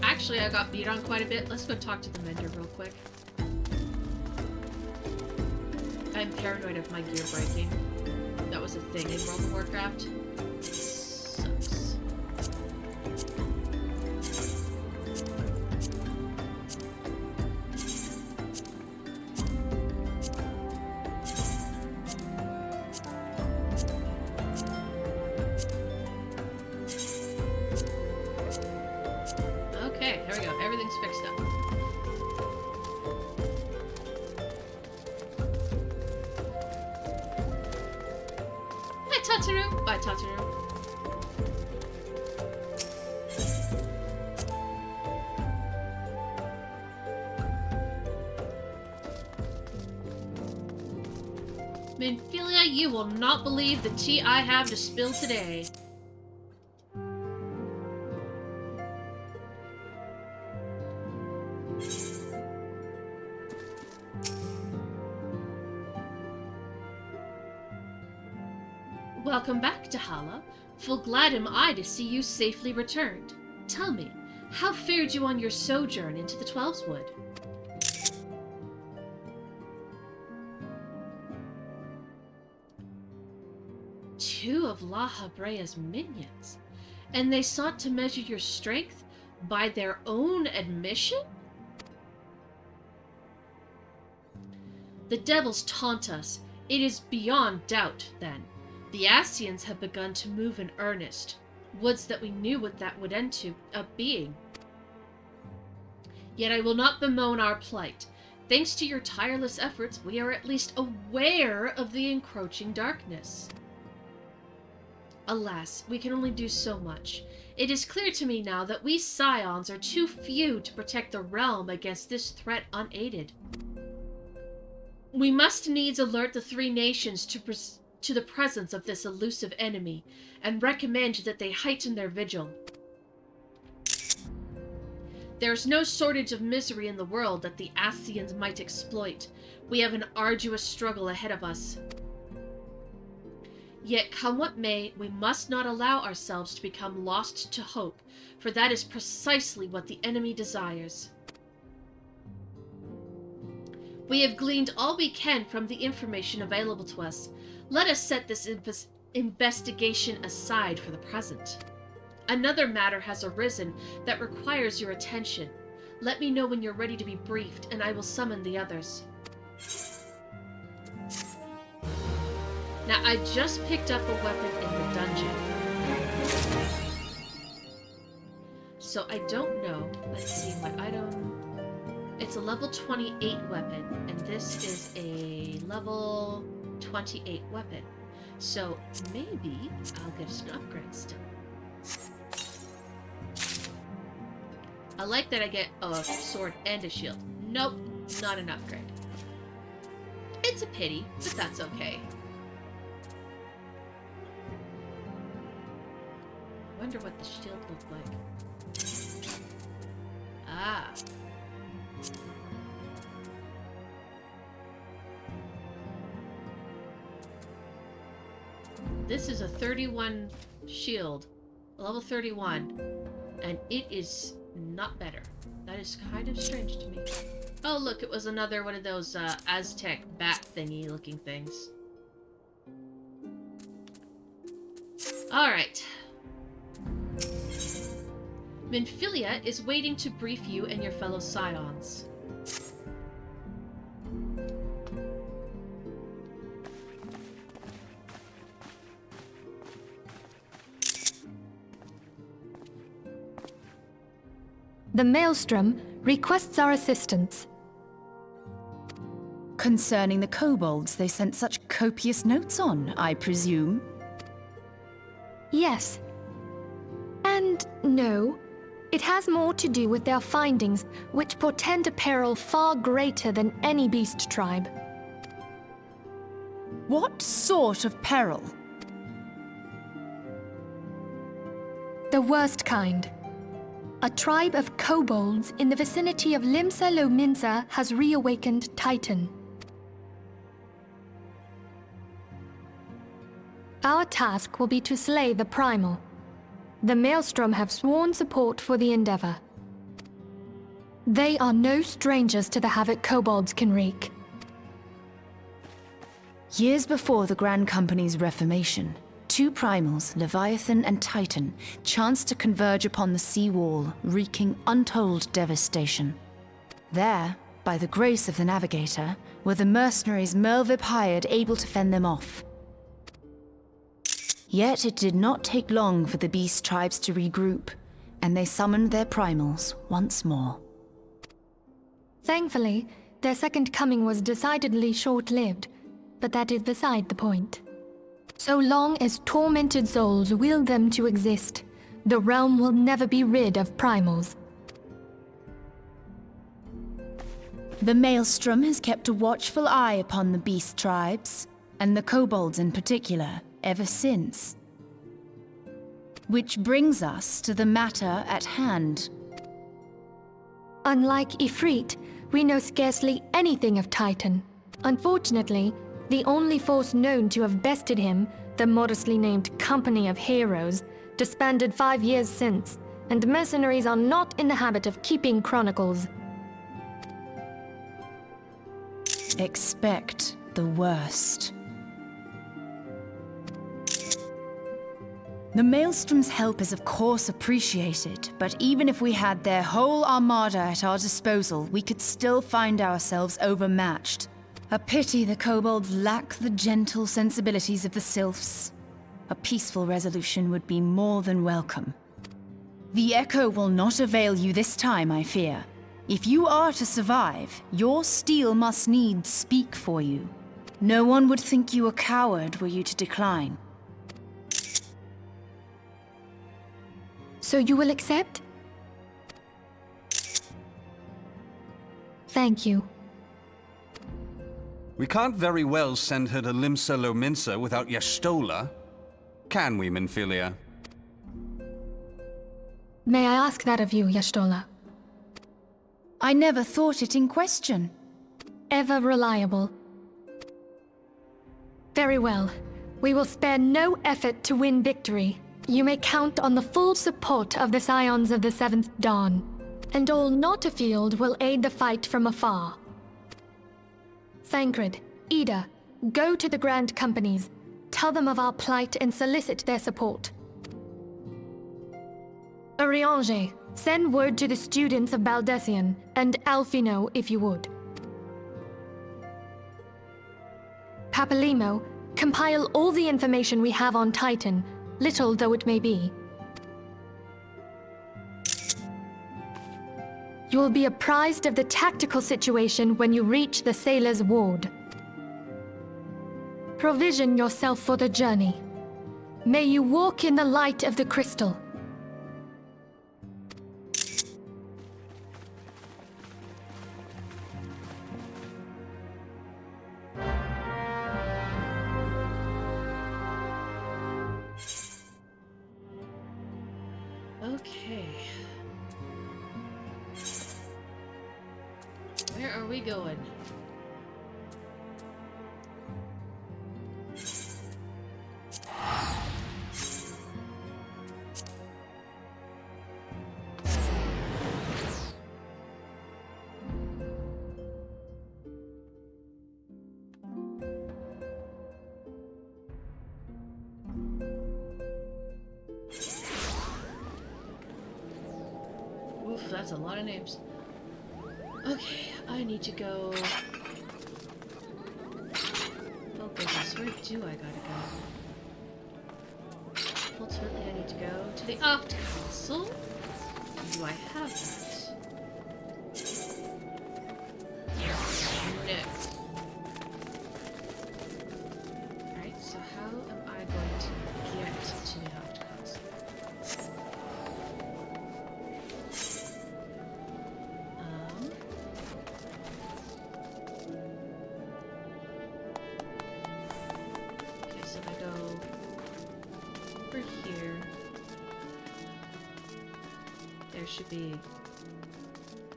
Actually, I got beat on quite a bit. Let's go talk to the vendor real quick. I'm paranoid of my gear breaking. That was a thing in World of Warcraft. Sucks. There we go. Everything's fixed up. Hi, Tataru. Bye, Tataru. Minfilia, you will not believe the tea I have to spill today. Welcome back, Dahala. Full glad am I to see you safely returned. Tell me, how fared you on your sojourn into the Twelveswood? Two of Laha Brea's minions, and they sought to measure your strength by their own admission? The devils taunt us. It is beyond doubt, then. The Ascians have begun to move in earnest. Woods that we knew what that would end up being. Yet I will not bemoan our plight. Thanks to your tireless efforts, we are at least aware of the encroaching darkness. Alas, we can only do so much. It is clear to me now that we Scions are too few to protect the realm against this threat unaided. We must needs alert the three nations to the presence of this elusive enemy, and recommend that they heighten their vigil. There is no shortage of misery in the world that the Ascians might exploit. We have an arduous struggle ahead of us. Yet, come what may, we must not allow ourselves to become lost to hope, for that is precisely what the enemy desires. We have gleaned all we can from the information available to us. Let us set this investigation aside for the present. Another matter has arisen that requires your attention. Let me know when you're ready to be briefed, and I will summon the others. Now, I just picked up a weapon in the dungeon. So I don't know. Let's see what item... It's a level 28 weapon, and this is a level 28 weapon. So maybe I'll get an upgrade still. I like that I get a sword and a shield. Nope, not an upgrade. It's a pity, but that's okay. I wonder what the shield looked like. Ah. This is a 31 shield, level 31, and it is not better. That is kind of strange to me. Oh look, it was another one of those Aztec bat thingy looking things. Alright. Minfilia is waiting to brief you and your fellow Scions. The Maelstrom requests our assistance. Concerning the kobolds they sent such copious notes on, I presume? Yes. And no. It has more to do with their findings, which portend a peril far greater than any beast tribe. What sort of peril? The worst kind. A tribe of kobolds in the vicinity of Limsa Lominsa has reawakened Titan. Our task will be to slay the Primal. The Maelstrom have sworn support for the endeavor. They are no strangers to the havoc kobolds can wreak. Years before the Grand Company's reformation, two primals, Leviathan and Titan, chanced to converge upon the sea wall, wreaking untold devastation. There, by the grace of the Navigator, were the mercenaries Merlvib hired able to fend them off. Yet it did not take long for the beast tribes to regroup, and they summoned their primals once more. Thankfully, their second coming was decidedly short-lived, but that is beside the point. So long as tormented souls will them to exist, the realm will never be rid of primals. The Maelstrom has kept a watchful eye upon the beast tribes, and the kobolds in particular, ever since. Which brings us to the matter at hand. Unlike Ifrit, we know scarcely anything of Titan. Unfortunately, the only force known to have bested him, the modestly named Company of Heroes, disbanded 5 years since, and mercenaries are not in the habit of keeping chronicles. Expect the worst. The Maelstrom's help is of course appreciated, but even if we had their whole armada at our disposal, we could still find ourselves overmatched. A pity the kobolds lack the gentle sensibilities of the sylphs. A peaceful resolution would be more than welcome. The echo will not avail you this time, I fear. If you are to survive, your steel must needs speak for you. No one would think you a coward were you to decline. So you will accept? Thank you. We can't very well send her to Limsa Lominsa without Y'shtola. Can we, Minfilia? May I ask that of you, Y'shtola? I never thought it in question. Ever reliable. Very well. We will spare no effort to win victory. You may count on the full support of the Scions of the Seventh Dawn, and all not afield will aid the fight from afar. Thancred, Ida, go to the Grand Companies, tell them of our plight and solicit their support. Urianger, send word to the students of Baldessian, and Alfino if you would. Papalimo, compile all the information we have on Titan, little though it may be. You will be apprised of the tactical situation when you reach the Sailor's Ward. Provision yourself for the journey. May you walk in the light of the crystal. Okay. Where are we going? Oof, that's a lot of names. Okay, I need to go... Oh goodness, where do I gotta go? Ultimately, I need to go to the Opt Castle. Do I have that? No. Alright, so how am I going to get to the Opt Castle? Here. There should be...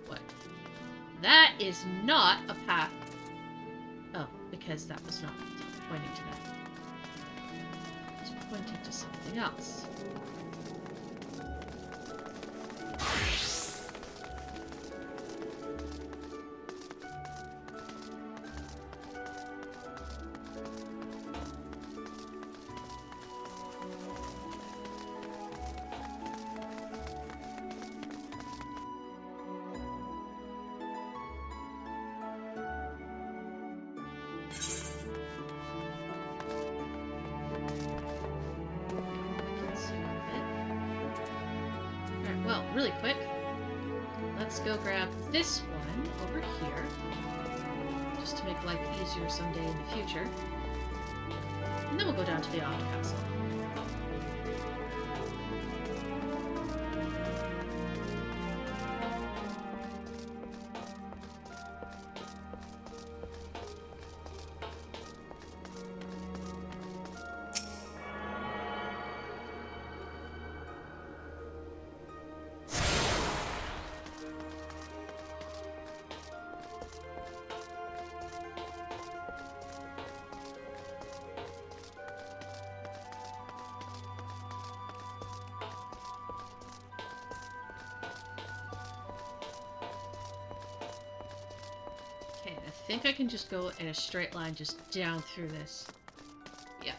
What? That is not a path. Oh, because that was not pointing to that. It's pointing to something else. really quick. Let's go grab this one over here. Just to make life easier someday in the future. And then we'll go down to the Odd Castle. I think I can just go in a straight line just down through this. Yeah.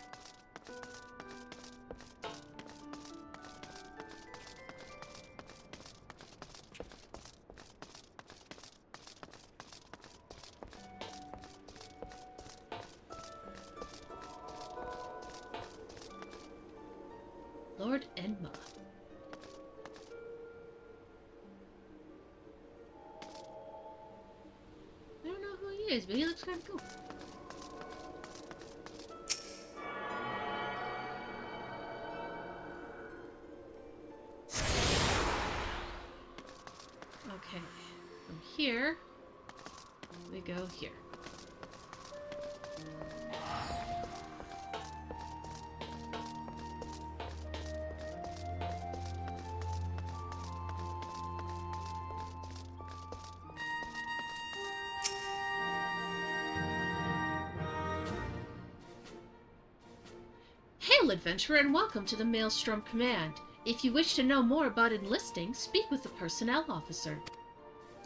Lord Enma. But he looks kind of cool. Okay, from here, we go here. Hail, adventurer, and welcome to the Maelstrom Command. If you wish to know more about enlisting, speak with the personnel officer.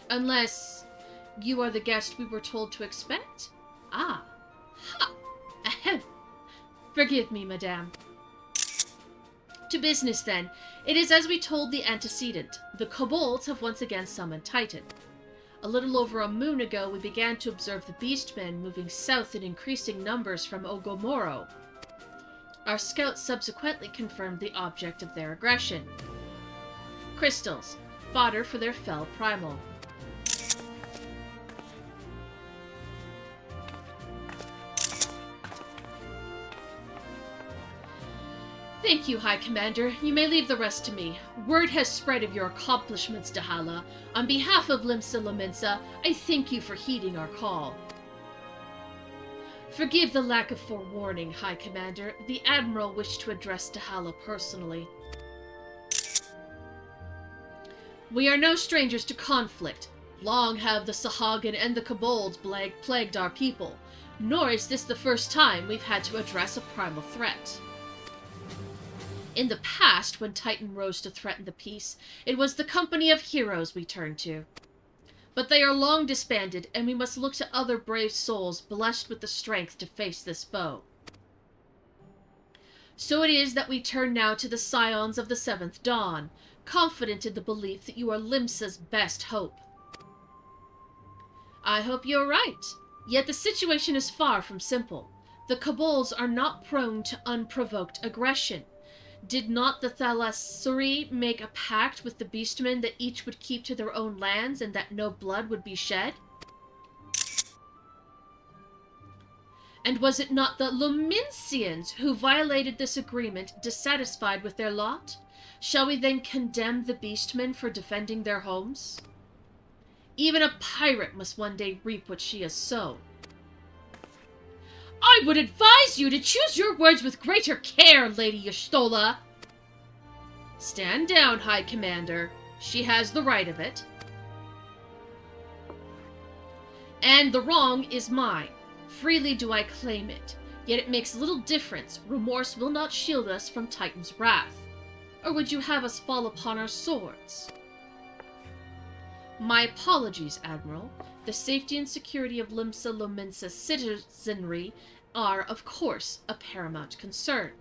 Unless you are the guest we were told to expect? Ah. Ha! Ahem. Forgive me, madame. To business, then. It is as we told the antecedent. The kobolds have once again summoned Titan. A little over a moon ago, we began to observe the beastmen moving south in increasing numbers from Ogomoro. Our scouts subsequently confirmed the object of their aggression. Crystals, fodder for their fell primal. Thank you, High Commander. You may leave the rest to me. Word has spread of your accomplishments, Dahala. On behalf of Limsa Lominsa, I thank you for heeding our call. Forgive the lack of forewarning, High Commander. The Admiral wished to address Dahala personally. We are no strangers to conflict. Long have the Sahagin and the kobolds plagued our people, nor is this the first time we've had to address a primal threat. In the past, when Titan rose to threaten the peace, it was the company of heroes we turned to. But they are long disbanded, and we must look to other brave souls blessed with the strength to face this foe. So it is that we turn now to the scions of the Seventh Dawn, confident in the belief that you are Limsa's best hope. I hope you're right, yet the situation is far from simple. The kobolds are not prone to unprovoked aggression. Did not the Thalasuri make a pact with the beastmen that each would keep to their own lands and that no blood would be shed? And was it not the Luminsians who violated this agreement, dissatisfied with their lot? Shall we then condemn the beastmen for defending their homes? Even a pirate must one day reap what she has sown. I would advise you to choose your words with greater care, Lady Y'shtola. Stand down, High Commander. She has the right of it. And the wrong is mine. Freely do I claim it. Yet it makes little difference. Remorse will not shield us from Titan's wrath. Or would you have us fall upon our swords? My apologies, Admiral. The safety and security of Limsa Lominsa's citizenry are, of course, a paramount concern.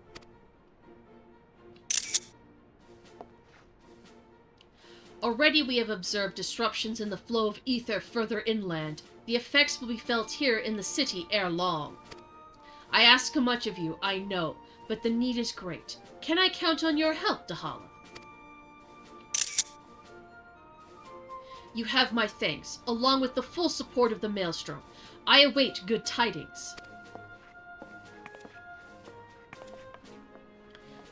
Already we have observed disruptions in the flow of ether further inland. The effects will be felt here in the city ere long. I ask much of you, I know, but the need is great. Can I count on your help, Dahala? You have my thanks, along with the full support of the Maelstrom. I await good tidings.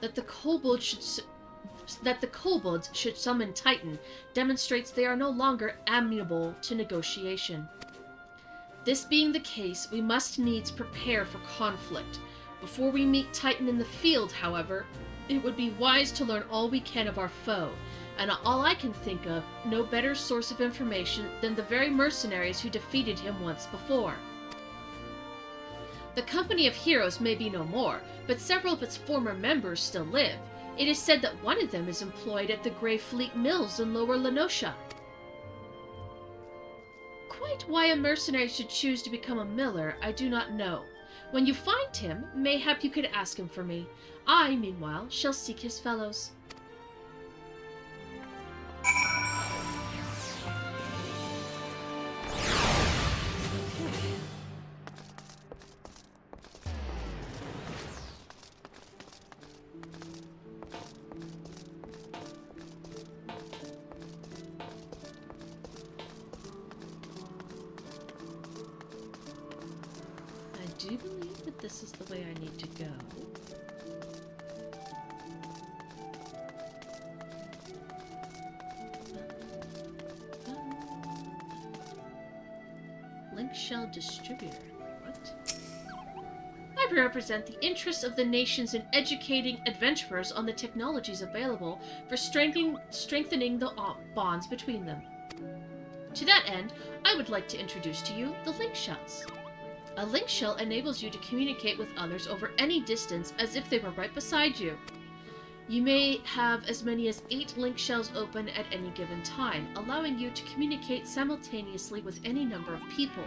That the kobolds should summon Titan demonstrates they are no longer amenable to negotiation. This being the case, we must needs prepare for conflict. Before we meet Titan in the field, however, it would be wise to learn all we can of our foe, and all I can think of, no better source of information than the very mercenaries who defeated him once before. The company of heroes may be no more, but several of its former members still live. It is said that one of them is employed at the Grey Fleet Mills in Lower Lenosha. Quite why a mercenary should choose to become a miller, I do not know. When you find him, mayhap you could ask him for me. I, meanwhile, shall seek his fellows. I do believe that this is the way I need to go. Link Shell Distributor. What? I represent the interests of the nations in educating adventurers on the technologies available for strengthening the bonds between them. To that end, I would like to introduce to you the Link Shells. A link shell enables you to communicate with others over any distance as if they were right beside you. You may have as many as 8 link shells open at any given time, allowing you to communicate simultaneously with any number of people.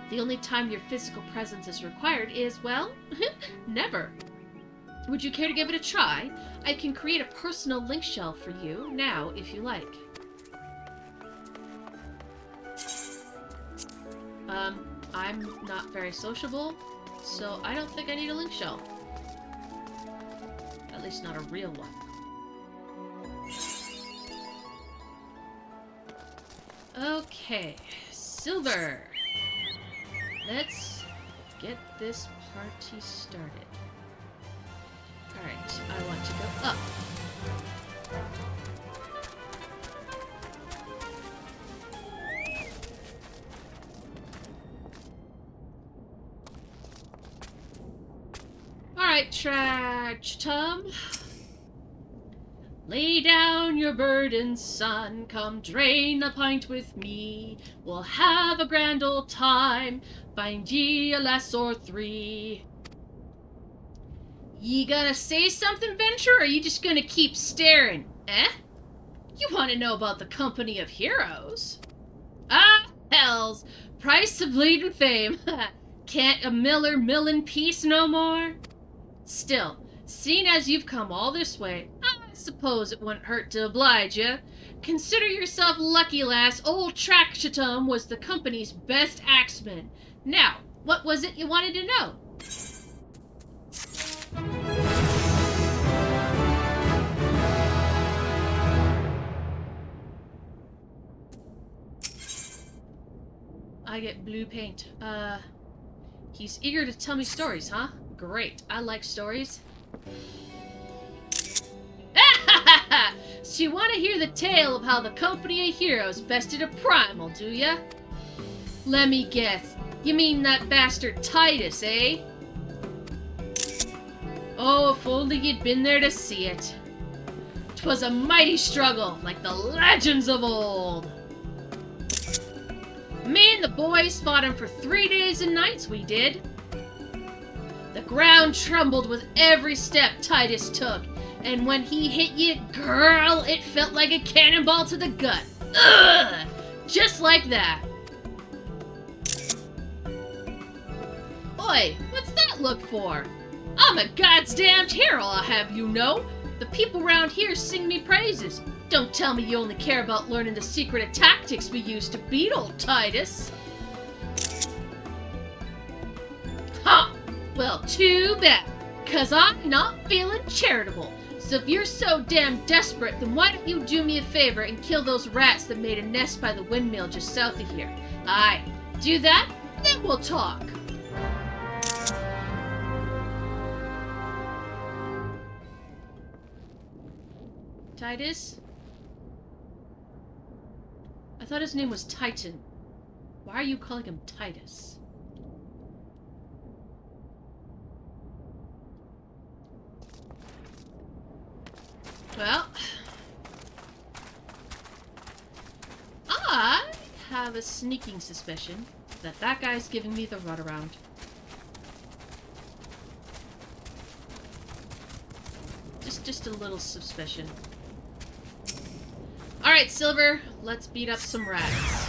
The only time your physical presence is required is, well, never. Would you care to give it a try? I can create a personal link shell for you now, if you like. I'm not very sociable, so I don't think I need a link shell. At least not a real one. Okay, silver. Let's get this party started. Alright, I want to go up. Alright, Trachtum. Lay down your burden, son. Come drain a pint with me. We'll have a grand old time. Find ye a lass or 3. Ye gonna say something, Venture, or are you just gonna keep staring? Eh? You wanna know about the company of heroes? Ah, hells! Price of bleeding fame. Can't a miller mill in peace no more? Still, seeing as you've come all this way, I suppose it wouldn't hurt to oblige you. Consider yourself lucky, lass. Old Trachtum was the company's best axeman. Now, what was it you wanted to know? I get blue paint. He's eager to tell me stories, huh? Great. I like stories. So you want to hear the tale of how the company of heroes bested a primal, do ya? Let me guess. You mean that bastard Titus, eh? Oh, if only you'd been there to see it. 'Twas a mighty struggle, like the legends of old. Me and the boys fought him for 3 days and nights, we did. The ground trembled with every step Titus took, and when he hit you, girl, it felt like a cannonball to the gut. Ugh! Just like that. Oi, what's that look for? I'm a goddamned hero, I'll have you know. The people round here sing me praises. Don't tell me you only care about learning the secret of tactics we used to beat old Titus. Huh! Well, too bad, 'cause I'm not feeling charitable. So if you're so damn desperate, then why don't you do me a favor and kill those rats that made a nest by the windmill just south of here? Aye, do that, and then we'll talk. Titus? I thought his name was Titan. Why are you calling him Titus? Well, I have a sneaking suspicion that that guy's giving me the runaround. Just a little suspicion. Alright, Silver, let's beat up some rats.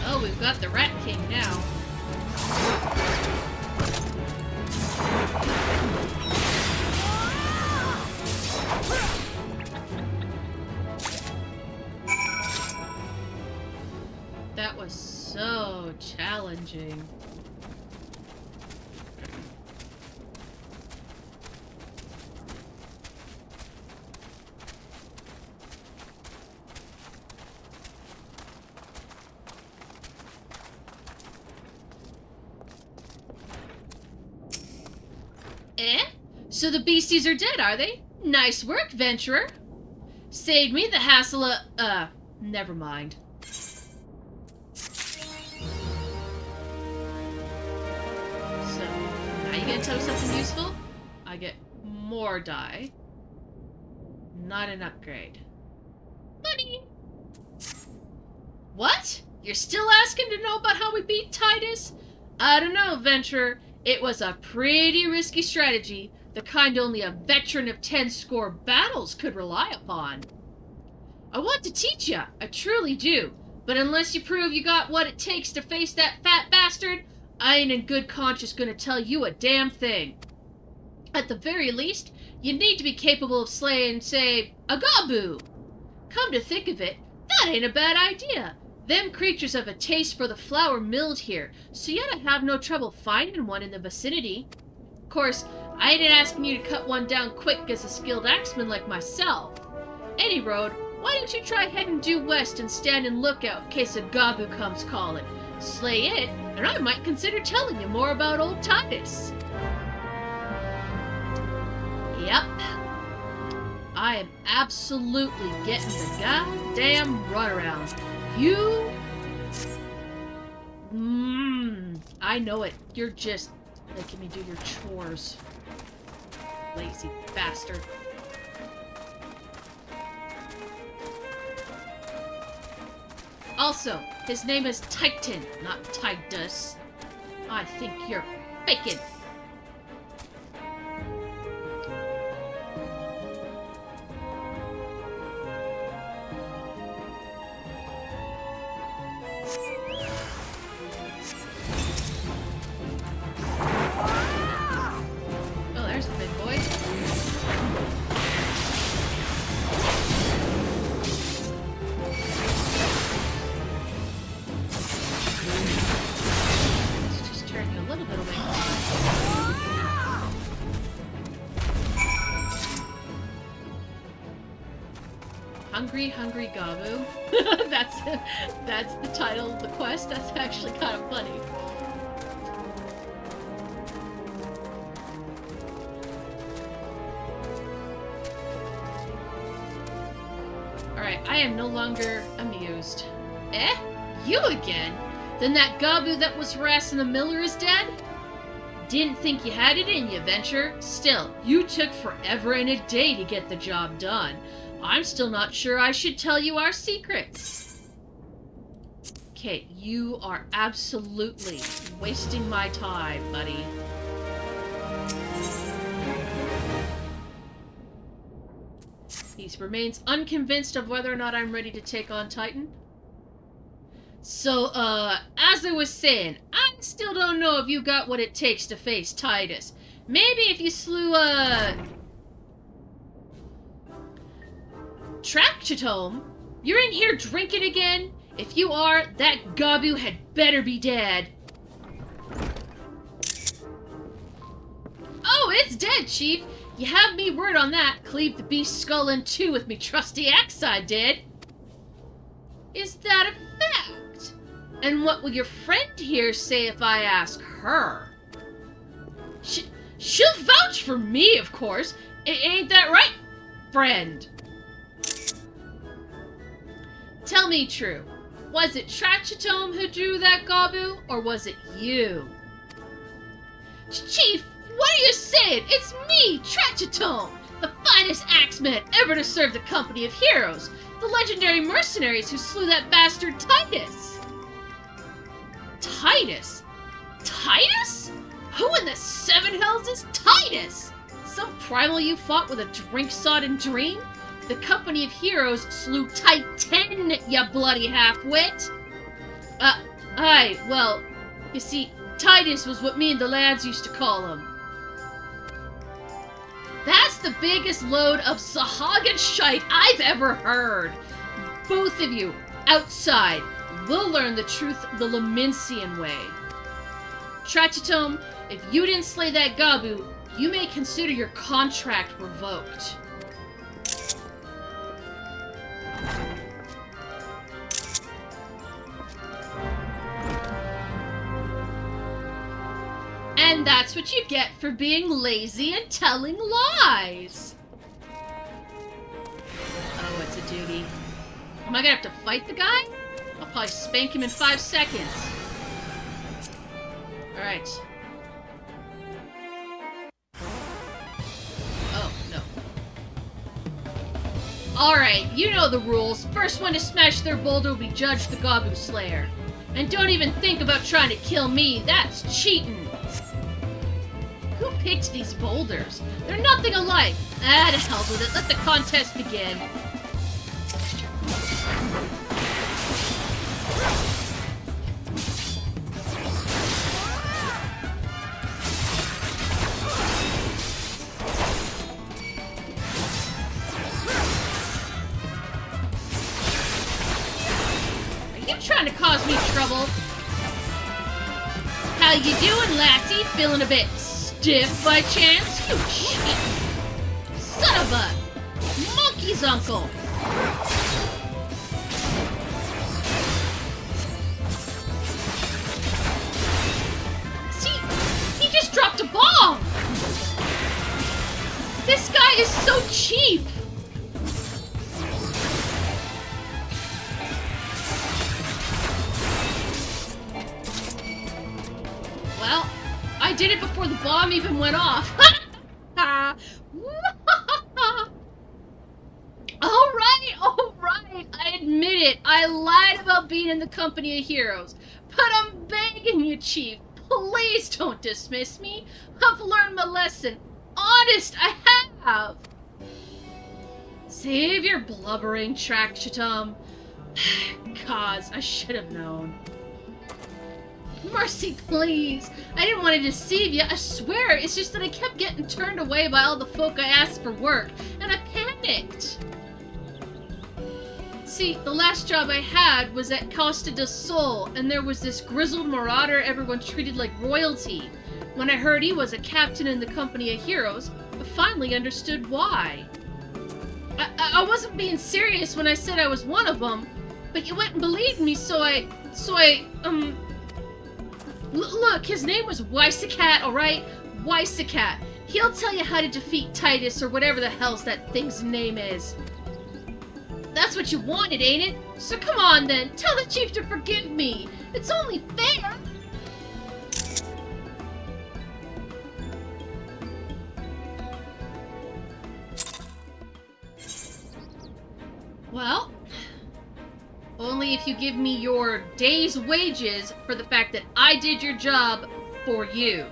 Oh, we've got the Rat King now. That was so challenging. Eh? So the beasties are dead, are they? Nice work, venturer. Saved me the hassle of, never mind. So, now you gonna tell me something useful? I get more die. Not an upgrade. Money! What? You're still asking to know about how we beat Titus? I don't know, venturer. It was a pretty risky strategy, the kind only a veteran of 10 score battles could rely upon. I want to teach ya, I truly do, but unless you prove you got what it takes to face that fat bastard, I ain't in good conscience gonna tell you a damn thing. At the very least, you need to be capable of slaying, say, a Gabu. Come to think of it, that ain't a bad idea. Them creatures have a taste for the flour milled here, so you ought to have no trouble finding one in the vicinity. Of course, I ain't asking you to cut one down quick as a skilled axeman like myself. Any road, why don't you try heading due west and stand in lookout in case a Gabu comes calling? Slay it, and I might consider telling you more about old Titus. Yep. I am absolutely getting the goddamn runaround. You... I know it. You're just making me do your chores. Lazy bastard. Also, his name is Titan, not Titus. I think you're faking. Hungry Gabu. that's the title of the quest. That's actually kind of funny. Alright, I am no longer amused. Eh? You again? Then that Gabu that was harassing the miller is dead? Didn't think you had it in you, venture. Still, you took forever and a day to get the job done. I'm still not sure I should tell you our secrets. Okay, you are absolutely wasting my time, buddy. He remains unconvinced of whether or not I'm ready to take on Titan. So, as I was saying, I still don't know if you got what it takes to face Titus. Maybe if you slew, Tractotome? You're in here drinking again? If you are, that Gabu had better be dead. Oh, it's dead, Chief. You have me word on that. Cleave the beast's skull in two with me trusty axe, I did. Is that a fact? And what will your friend here say if I ask her? She'll vouch for me, of course. Ain't that right, friend? Tell me true. Was it Tractotome who drew that Gabu, or was it you? Chief, what are you saying? It's me, Tractotome, the finest axeman ever to serve the company of heroes, the legendary mercenaries who slew that bastard Titus. Titus? Titus? Who in the seven hells is Titus? Some primal you fought with a drink-sodden dream? The company of heroes slew Titan, ya bloody half-wit! Aye, well, you see, Titus was what me and the lads used to call him. That's the biggest load of Sahagin shite I've ever heard! Both of you, outside, will learn the truth the Laminsian way. Tractotome, if you didn't slay that Gabu, you may consider your contract revoked. And that's what you get for being lazy and telling lies. Oh, it's a duty. Am I gonna have to fight the guy? I'll probably spank him in 5 seconds. Alright. Oh, no. Alright, you know the rules. First one to smash their boulder will be judged the Gabu Slayer. And don't even think about trying to kill me. That's cheating. Who picked these boulders? They're nothing alike. Ah, to hell with it. Let the contest begin. Are you trying to cause me trouble? How you doing, lassie? Feeling a bit stiff by chance? You cheat! Son of a monkey's uncle! See, he just dropped a bomb! This guy is so cheap! Well, I did it before the bomb even went off. Alright, I admit it. I lied about being in the company of heroes. But I'm begging you, Chief, please don't dismiss me. I've learned my lesson. Honest, I have. Save your blubbering, Tractotome. Cause I should have known. Mercy, please! I didn't want to deceive you, I swear! It's just that I kept getting turned away by all the folk I asked for work, and I panicked! See, the last job I had was at Costa del Sol, and there was this grizzled marauder everyone treated like royalty. When I heard he was a captain in the company of heroes, I finally understood why. I wasn't being serious when I said I was one of them, but you went and believed me, so I look, his name was Weissicat, alright? Weissicat. He'll tell you how to defeat Titus, or whatever the hell's that thing's name is. That's what you wanted, ain't it? So come on then, tell the chief to forgive me. It's only fair. Well, only if you give me your day's wages for the fact that I did your job for you.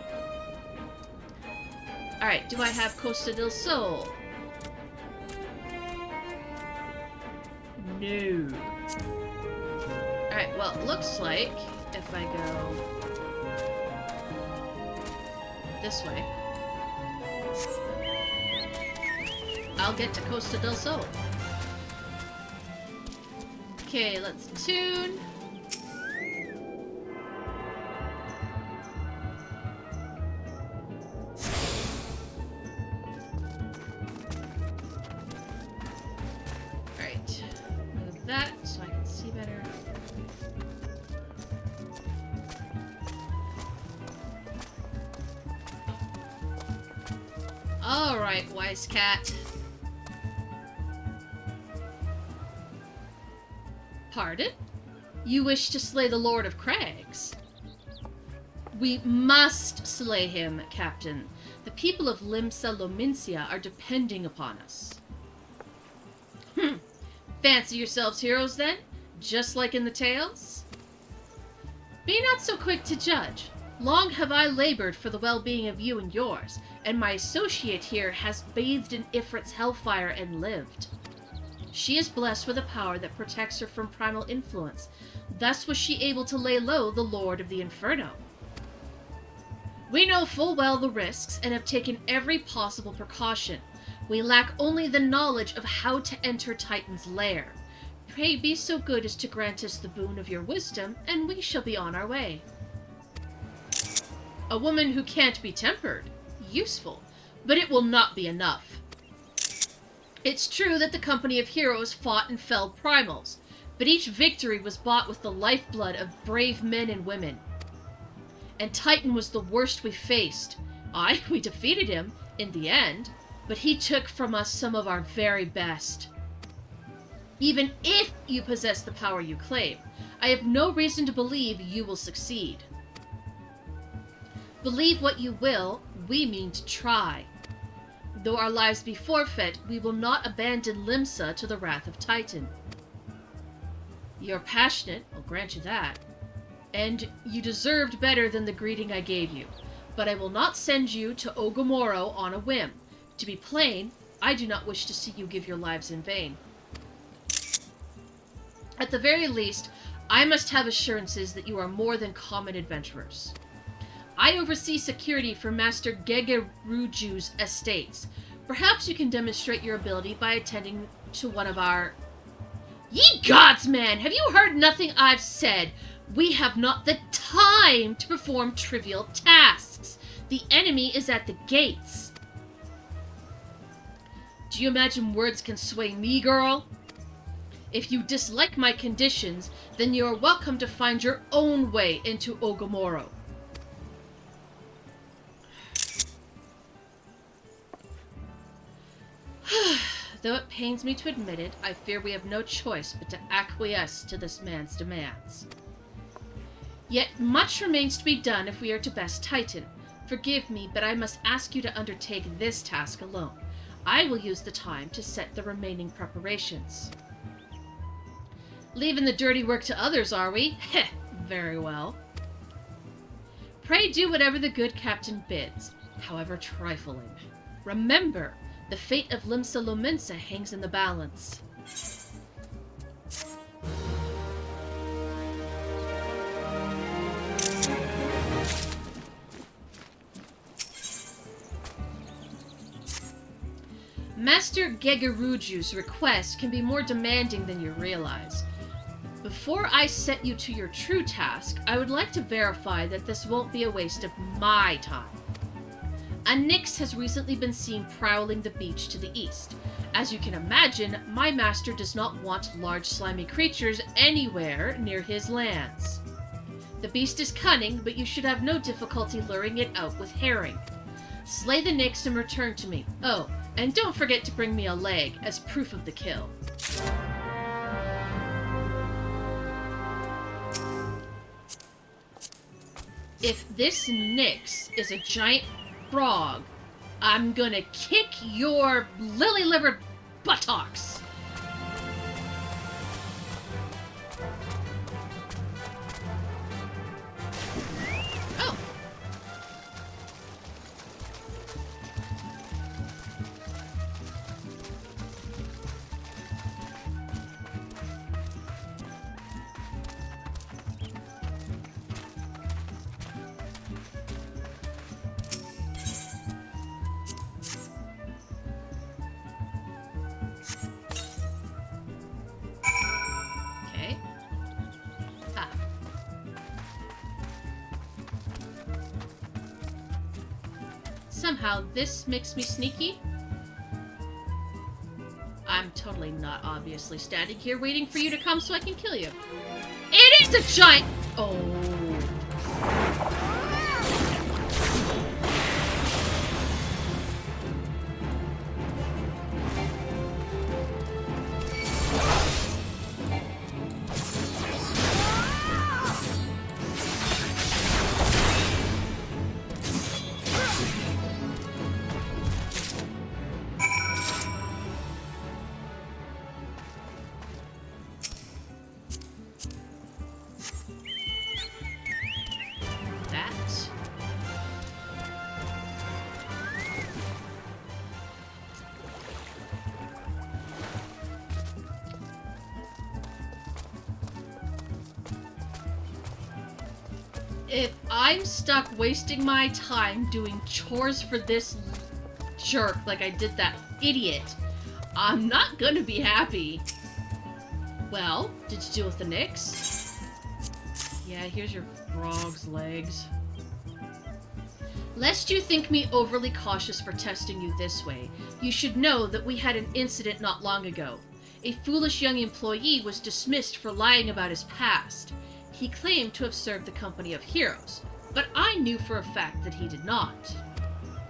Alright, do I have Costa del Sol? No. Alright, well, it looks like if I go this way, I'll get to Costa del Sol. Okay, let's tune. Alright, move that so I can see better. Alright, wise cat. Pardon? You wish to slay the Lord of Crags? We must slay him, Captain. The people of Limsa Lomincia are depending upon us. Fancy yourselves heroes, then? Just like in the tales? Be not so quick to judge. Long have I labored for the well-being of you and yours, and my associate here has bathed in Ifrit's hellfire and lived. She is blessed with a power that protects her from primal influence. Thus was she able to lay low the Lord of the Inferno. We know full well the risks and have taken every possible precaution. We lack only the knowledge of how to enter Titan's lair. Pray be so good as to grant us the boon of your wisdom, and we shall be on our way. A woman who can't be tempered. Useful. But it will not be enough. It's true that the company of heroes fought and felled primals, but each victory was bought with the lifeblood of brave men and women. And Titan was the worst we faced. Aye, we defeated him, in the end, but he took from us some of our very best. Even if you possess the power you claim, I have no reason to believe you will succeed. Believe what you will, we mean to try. Though our lives be forfeit, we will not abandon Limsa to the wrath of Titan. You're passionate, I'll grant you that. And you deserved better than the greeting I gave you. But I will not send you to Ogomoro on a whim. To be plain, I do not wish to see you give your lives in vain. At the very least, I must have assurances that you are more than common adventurers. I oversee security for Master Gegeruju's estates. Perhaps you can demonstrate your ability by attending to one of our... Ye gods, man! Have you heard nothing I've said? We have not the time to perform trivial tasks. The enemy is at the gates. Do you imagine words can sway me, girl? If you dislike my conditions, then you are welcome to find your own way into Ogomoro. Though it pains me to admit it, I fear we have no choice but to acquiesce to this man's demands. Yet much remains to be done if we are to best Titan. Forgive me, but I must ask you to undertake this task alone. I will use the time to set the remaining preparations. Leaving the dirty work to others, are we? Heh, very well. Pray do whatever the good captain bids, however trifling. Remember, the fate of Limsa Lominsa hangs in the balance. Master Gegeruju's request can be more demanding than you realize. Before I set you to your true task, I would like to verify that this won't be a waste of my time. A Nyx has recently been seen prowling the beach to the east. As you can imagine, my master does not want large slimy creatures anywhere near his lands. The beast is cunning, but you should have no difficulty luring it out with herring. Slay the Nyx and return to me. Oh, and don't forget to bring me a leg as proof of the kill. If this Nyx is a giant frog, I'm gonna kick your lily-livered buttocks. Oh. Somehow, this makes me sneaky. I'm totally not obviously standing here waiting for you to come so I can kill you. It is a giant... Oh. If I'm stuck wasting my time doing chores for this jerk like I did that idiot, I'm not gonna be happy. Well, did you deal with the Nyx? Yeah, here's your frog's legs. Lest you think me overly cautious for testing you this way, you should know that we had an incident not long ago. A foolish young employee was dismissed for lying about his past. He claimed to have served the company of heroes, but I knew for a fact that he did not.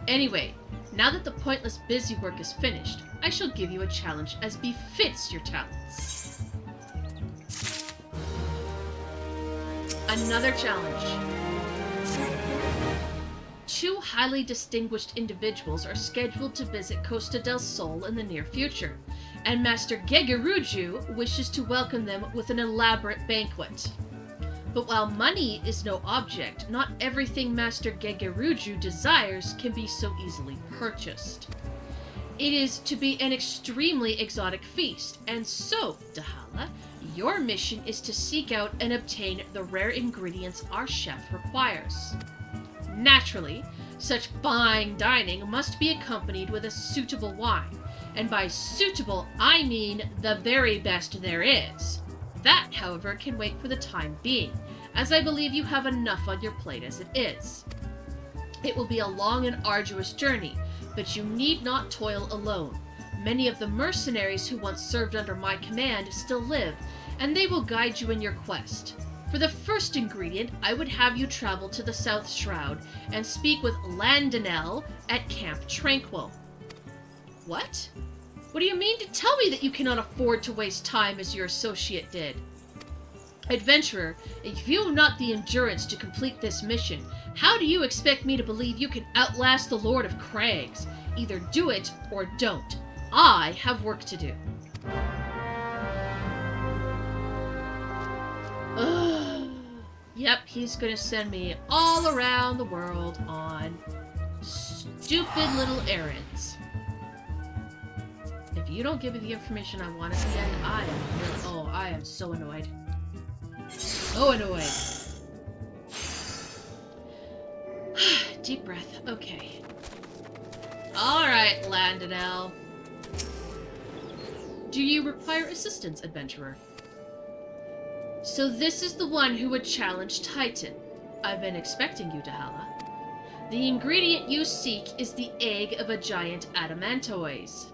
Anyway, now that the pointless busy work is finished, I shall give you a challenge as befits your talents. Another challenge. 2 highly distinguished individuals are scheduled to visit Costa del Sol in the near future, and Master Gegeruju wishes to welcome them with an elaborate banquet. But while money is no object, not everything Master Gegeruju desires can be so easily purchased. It is to be an extremely exotic feast, and so, Dahala, your mission is to seek out and obtain the rare ingredients our chef requires. Naturally, such fine dining must be accompanied with a suitable wine, and by suitable, I mean the very best there is. That, however, can wait for the time being, as I believe you have enough on your plate as it is. It will be a long and arduous journey, but you need not toil alone. Many of the mercenaries who once served under my command still live, and they will guide you in your quest. For the first ingredient, I would have you travel to the South Shroud and speak with Landinel at Camp Tranquil. What? What do you mean to tell me that you cannot afford to waste time as your associate did? Adventurer, if you have not the endurance to complete this mission, how do you expect me to believe you can outlast the Lord of Crags? Either do it or don't. I have work to do. Ugh. Yep, he's gonna send me all around the world on stupid little errands. If you don't give me the information I want at the end, I am so annoyed. So annoyed. Deep breath. Okay. Alright, Landinel. Do you require assistance, adventurer? So this is the one who would challenge Titan. I've been expecting you, Dahala. The ingredient you seek is the egg of a giant adamantoise.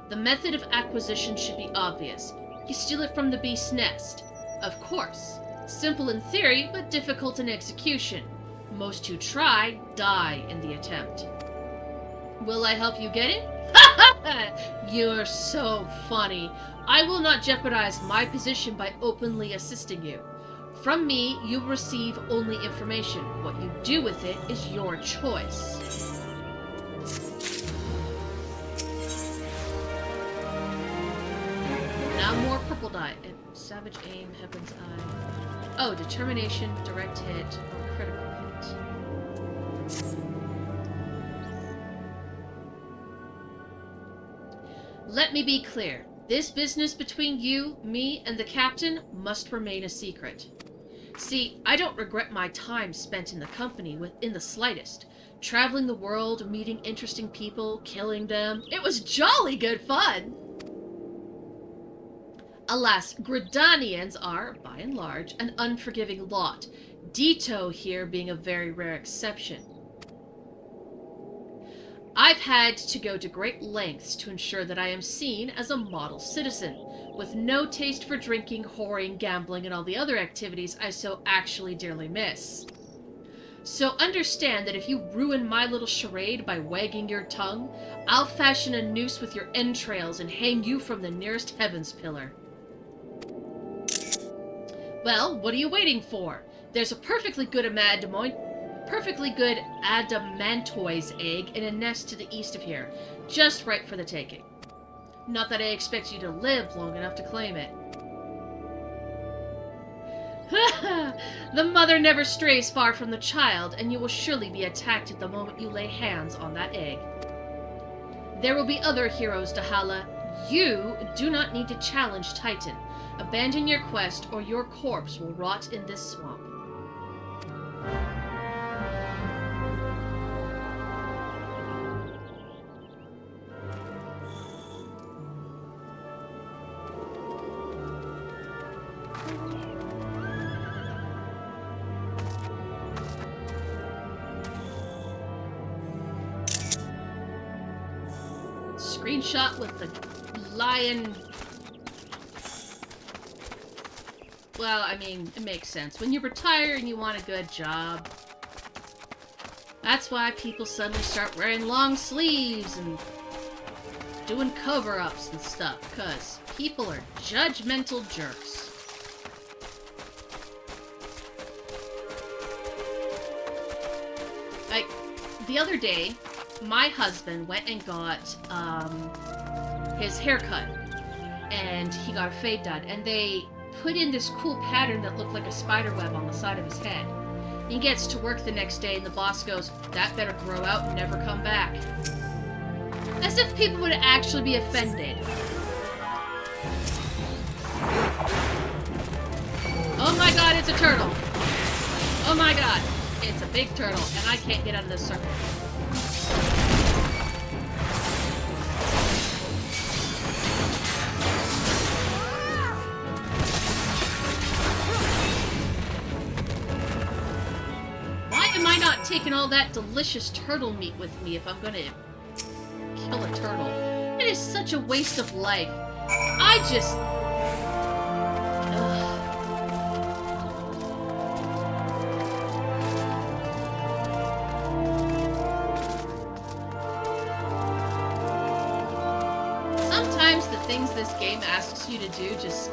The method of acquisition should be obvious. You steal it from the beast's nest. Of course. Simple in theory, but difficult in execution. Most who try die in the attempt. Will I help you get it? You're so funny. I will not jeopardize my position by openly assisting you. From me, you receive only information. What you do with it is your choice. Now more purple dye. Savage aim, Heaven's Eye. Oh, determination, direct hit, or critical hit. Let me be clear. This business between you, me, and the captain must remain a secret. See, I don't regret my time spent in the company in the slightest. Traveling the world, meeting interesting people, killing them. It was jolly good fun! Alas, Gridanians are, by and large, an unforgiving lot. Ditto here being a very rare exception. I've had to go to great lengths to ensure that I am seen as a model citizen, with no taste for drinking, whoring, gambling, and all the other activities I so actually dearly miss. So understand that if you ruin my little charade by wagging your tongue, I'll fashion a noose with your entrails and hang you from the nearest heavens pillar. Well, what are you waiting for? There's a perfectly good adamantoise egg in a nest to the east of here, just right for the taking. Not that I expect you to live long enough to claim it. The mother never strays far from the child, and you will surely be attacked at the moment you lay hands on that egg. There will be other heroes, Dahala. You do not need to challenge Titan. Abandon your quest, or your corpse will rot in this swamp. Screenshot with the lion. Well, I mean, it makes sense. When you retire and you want a good job, that's why people suddenly start wearing long sleeves and doing cover-ups and stuff, because people are judgmental jerks. Like, the other day, my husband went and got his haircut, and he got a fade done, and they put in this cool pattern that looked like a spider web on the side of his head. He gets to work the next day, and the boss goes, "That better grow out and never come back." As if people would actually be offended. Oh my god, it's a turtle! Oh my god, it's a big turtle, and I can't get out of this circle. Taking all that delicious turtle meat with me if I'm gonna kill a turtle. It is such a waste of life. I just... Sometimes the things this game asks you to do just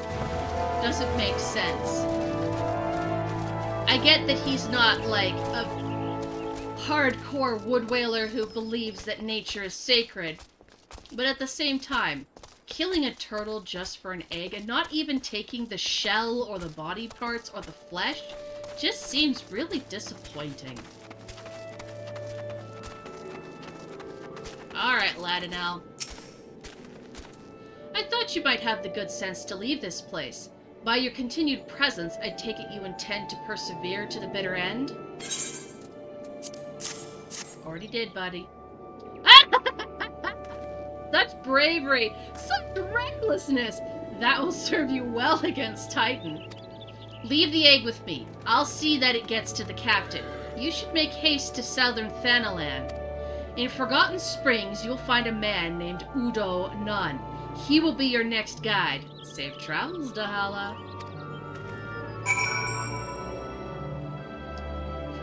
doesn't make sense. I get that he's not like a hardcore wood whaler who believes that nature is sacred, but at the same time, killing a turtle just for an egg and not even taking the shell or the body parts or the flesh just seems really disappointing. Alright, Ladinel. I thought you might have the good sense to leave this place. By your continued presence, I take it you intend to persevere to the bitter end? Already did, buddy. Such bravery! Such recklessness! That will serve you well against Titan. Leave the egg with me. I'll see that it gets to the captain. You should make haste to southern Thanalan. In Forgotten Springs, you'll find a man named Udo Nunn. He will be your next guide. Safe travels, Dahala.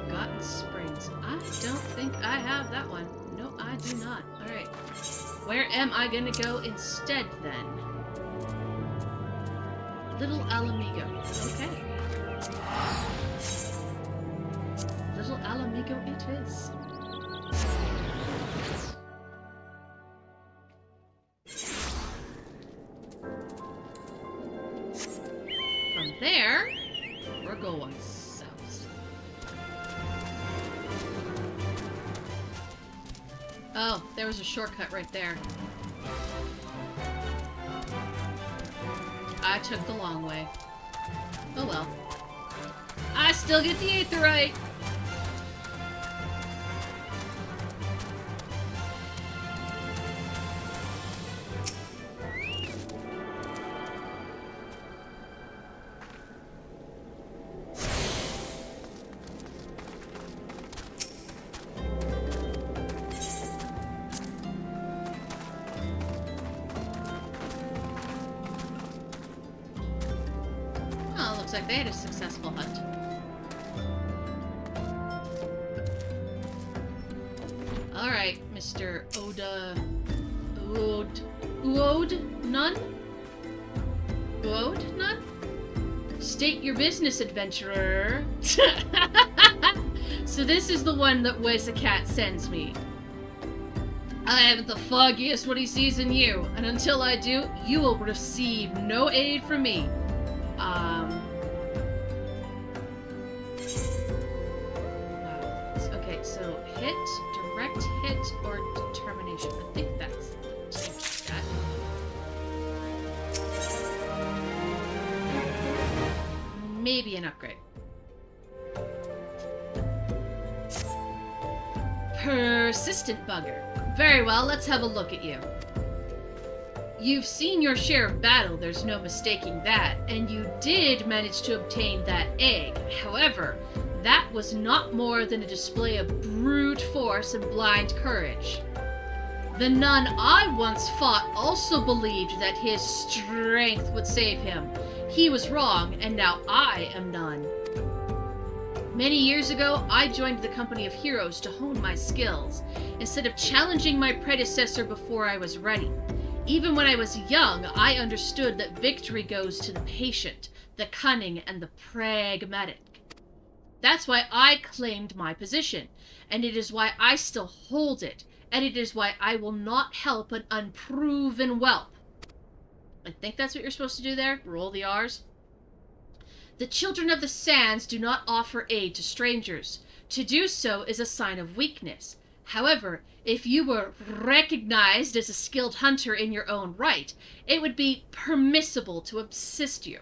Forgotten Springs. I don't think I have that one. No, I do not. Alright. Where am I gonna go instead, then? Little Alamigo. Okay. Little Alamigo it is. From there, we're going south. Oh, there was a shortcut right there. I took the long way. Oh well. I still get the aetheryte! like they had a successful hunt. Alright, Mr. Uod Nun? Uod Nun? State your business, adventurer. So this is the one that Wizzacat sends me. I haven't the foggiest what he sees in you, and until I do, you will receive no aid from me. Okay, so hit, direct hit, or determination. I think that's that. Maybe an upgrade. Persistent bugger. Very well, let's have a look at you. You've seen your share of battle, there's no mistaking that, and you did manage to obtain that egg. However, that was not more than a display of brute force and blind courage. The nun I once fought also believed that his strength would save him. He was wrong, and now I am none. Many years ago, I joined the company of heroes to hone my skills, instead of challenging my predecessor before I was ready. Even when I was young, I understood that victory goes to the patient, the cunning, and the pragmatic. That's why I claimed my position, and it is why I still hold it, and it is why I will not help an unproven whelp. I think that's what you're supposed to do there. Roll the R's. The children of the sands do not offer aid to strangers. To do so is a sign of weakness. However, if you were recognized as a skilled hunter in your own right, it would be permissible to assist you.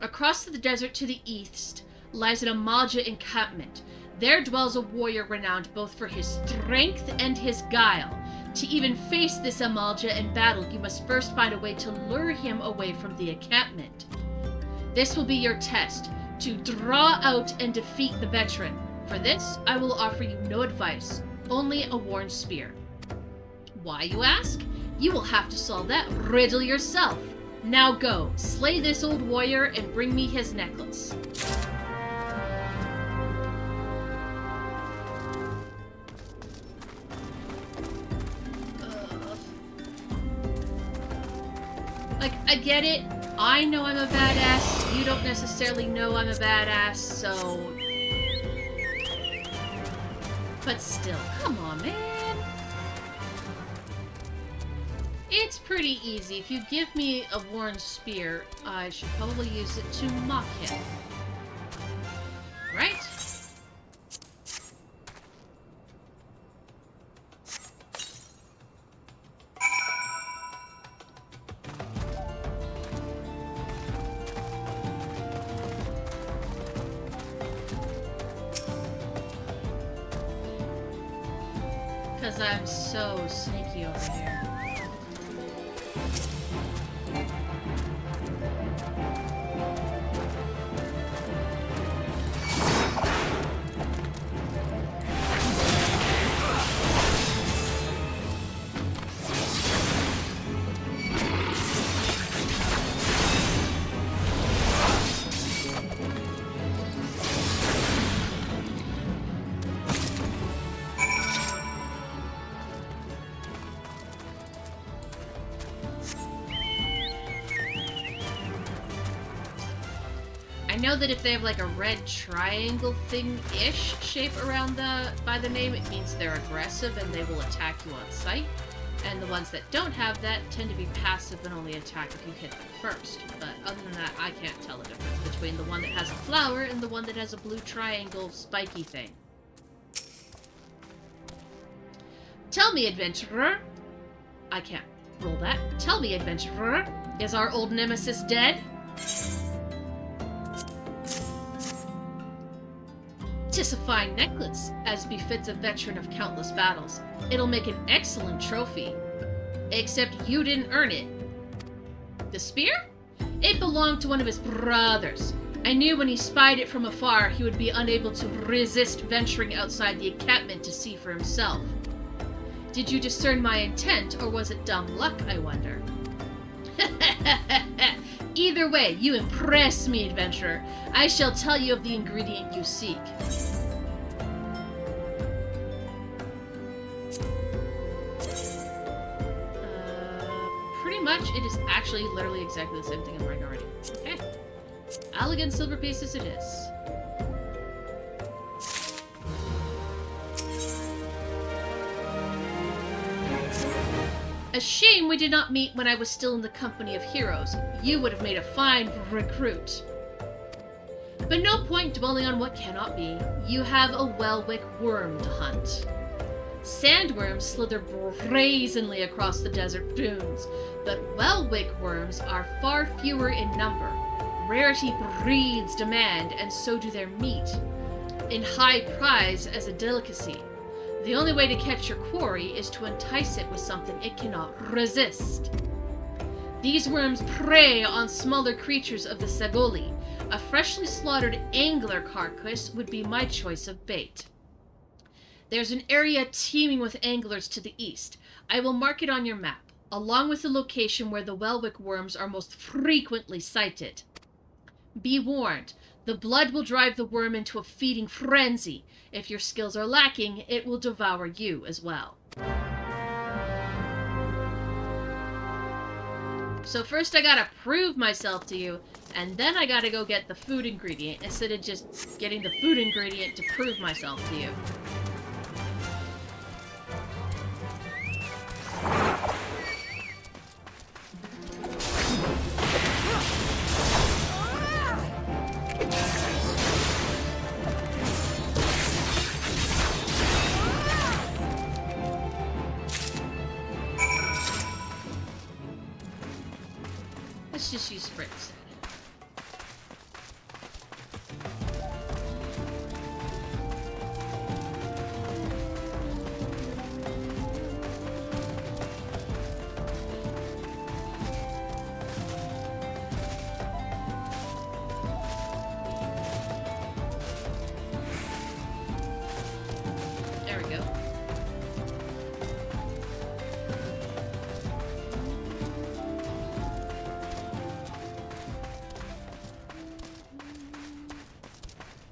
Across the desert to the east lies an Amalja encampment. There dwells a warrior renowned both for his strength and his guile. To even face this Amalja in battle, you must first find a way to lure him away from the encampment. This will be your test, to draw out and defeat the veteran. For this, I will offer you no advice, only a worn spear. Why, you ask? You will have to solve that riddle yourself. Now go, slay this old warrior and bring me his necklace. Like, I get it. I know I'm a badass. You don't necessarily know I'm a badass, so... But still, come on, man. It's pretty easy. If you give me a worn spear, I should probably use it to mock him. Right? Because I'm so sneaky over here. I know that if they have like a red triangle thing-ish shape around by the name, it means they're aggressive and they will attack you on sight. And the ones that don't have that tend to be passive and only attack if you hit them first. But other than that, I can't tell the difference between the one that has a flower and the one that has a blue triangle spiky thing. Tell me, adventurer. I can't roll that. Tell me, adventurer. Is our old nemesis dead? 'Tis a fine necklace, as befits a veteran of countless battles. It'll make an excellent trophy. Except you didn't earn it. The spear? It belonged to one of his brothers. I knew when he spied it from afar, he would be unable to resist venturing outside the encampment to see for himself. Did you discern my intent, or was it dumb luck, I wonder? Either way, you impress me, adventurer. I shall tell you of the ingredient you seek. Pretty much, it is actually literally exactly the same thing I'm writing already. Okay. Elegant silver pieces it is. A shame we did not meet when I was still in the company of heroes. You would have made a fine recruit. But no point dwelling on what cannot be. You have a Welwick worm to hunt. Sandworms slither brazenly across the desert dunes, but Welwick worms are far fewer in number. Rarity breeds demand, and so do their meat, in high prize as a delicacy. The only way to catch your quarry is to entice it with something it cannot resist. These worms prey on smaller creatures of the Sagoli. A freshly slaughtered angler carcass would be my choice of bait. There's an area teeming with anglers to the east. I will mark it on your map, along with the location where the Welwick worms are most frequently sighted. Be warned, the blood will drive the worm into a feeding frenzy. If your skills are lacking, it will devour you as well. So first I gotta prove myself to you, and then I gotta go get the food ingredient, instead of just getting the food ingredient to prove myself to you. Let's just use sprints. There we go.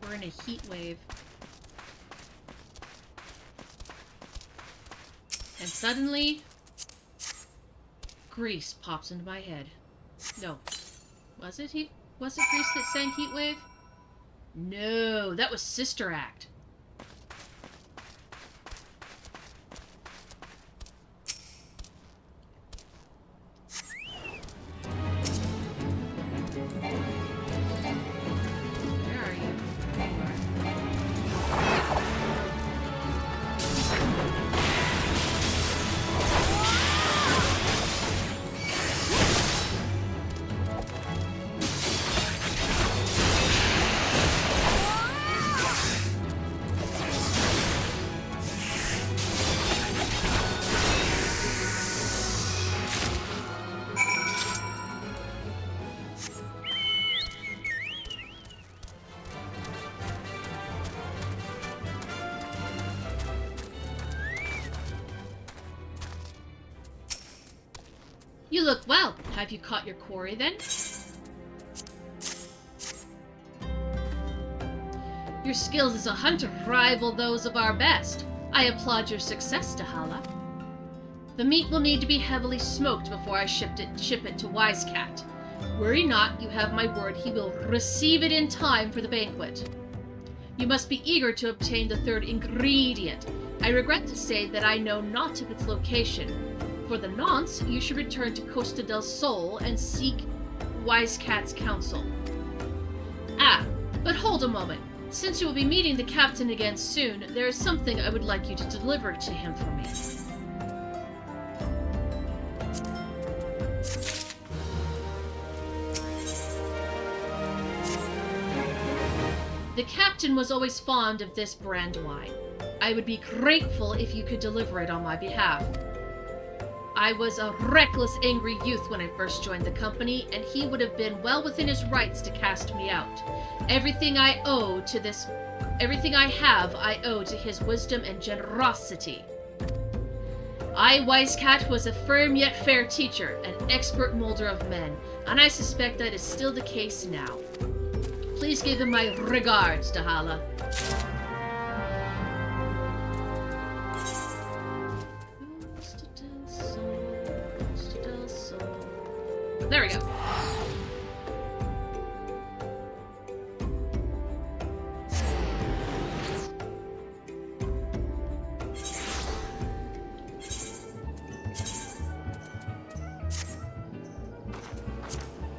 We're in a heat wave. And suddenly, Greece pops into my head. No. Was it Greece that sang Heat Wave? No, that was Sister Act. You look well. Have you caught your quarry then? Your skills as a hunter rival those of our best. I applaud your success, Dahala. The meat will need to be heavily smoked before I ship it to Wisecat. Worry not, you have my word, he will receive it in time for the banquet. You must be eager to obtain the third ingredient. I regret to say that I know not of its location. For the nonce, you should return to Costa del Sol and seek Wisecat's counsel. Ah, but hold a moment. Since you will be meeting the captain again soon, there is something I would like you to deliver to him for me. The captain was always fond of this brand wine. I would be grateful if you could deliver it on my behalf. I was a reckless, angry youth when I first joined the company, and he would have been well within his rights to cast me out. Everything I have, I owe to his wisdom and generosity. I, Wisecat, was a firm yet fair teacher, an expert molder of men. And I suspect that is still the case now. Please give him my regards, Dahala. There we go.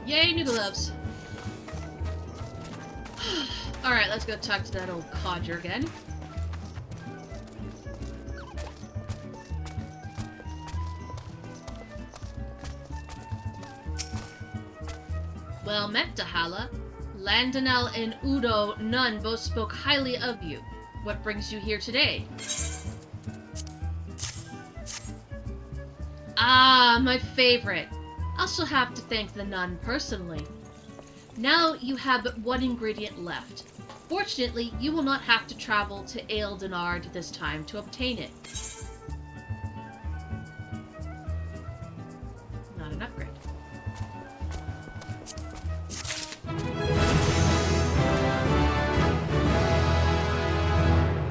Yay, new gloves. Alright, let's go talk to that old codger again. Well met, Dahala. Landonel and Udo Nunn both spoke highly of you. What brings you here today? Ah, my favorite. I'll still have to thank the nun personally. Now you have but one ingredient left. Fortunately, you will not have to travel to Eildenard this time to obtain it. Not an upgrade.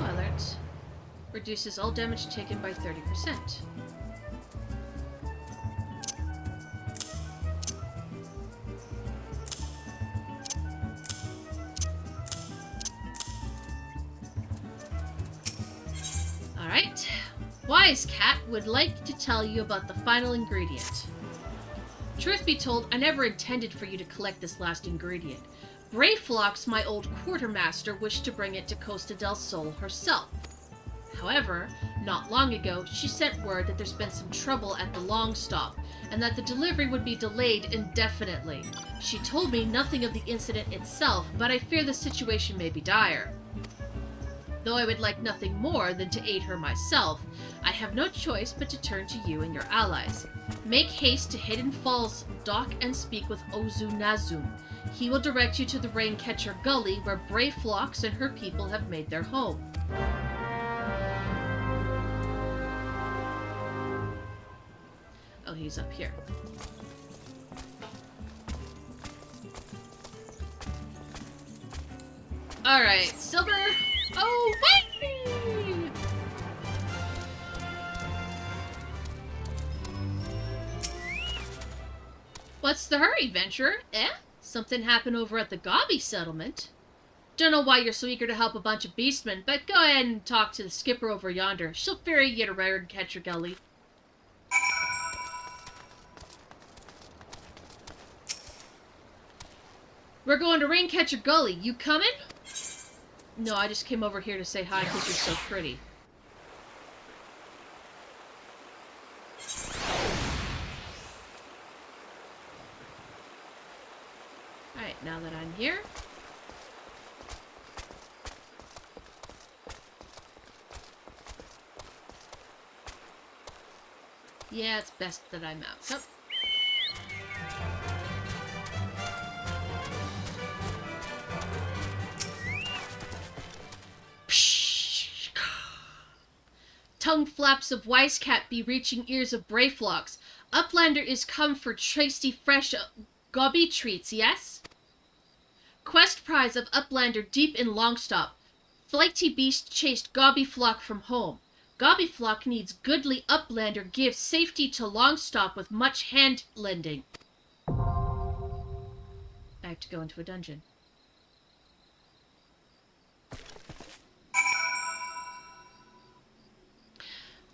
Alert. Reduces all damage taken by 30%. Alright. Wise Cat would like to tell you about the final ingredient. Truth be told, I never intended for you to collect this last ingredient. Brayflox, my old quartermaster, wished to bring it to Costa del Sol herself. However, not long ago, she sent word that there's been some trouble at the long stop, and that the delivery would be delayed indefinitely. She told me nothing of the incident itself, but I fear the situation may be dire. Though I would like nothing more than to aid her myself, I have no choice but to turn to you and your allies. Make haste to Hidden Falls dock and speak with Ozu Nazum. He will direct you to the Raincatcher Gully, where Brayflox and her people have made their home. Oh, he's up here. Alright, Silver... Oh, wait! What's the hurry, Venturer? Eh? Something happened over at the Gobby settlement. Don't know why you're so eager to help a bunch of beastmen, but go ahead and talk to the skipper over yonder. She'll ferry you to Raincatcher Gully. We're going to Raincatcher Gully. You coming? No, I just came over here to say hi because you're so pretty. Alright, now that I'm here... Yeah, it's best that I'm out. Oh. Tongue flaps of Wisecat be reaching ears of Brayflox. Uplander is come for tasty fresh gobby treats, yes? Quest prize of Uplander deep in Longstop. Flighty beast chased Gobbyflock from home. Gobbyflock needs goodly Uplander gives safety to Longstop with much hand lending. I have to go into a dungeon.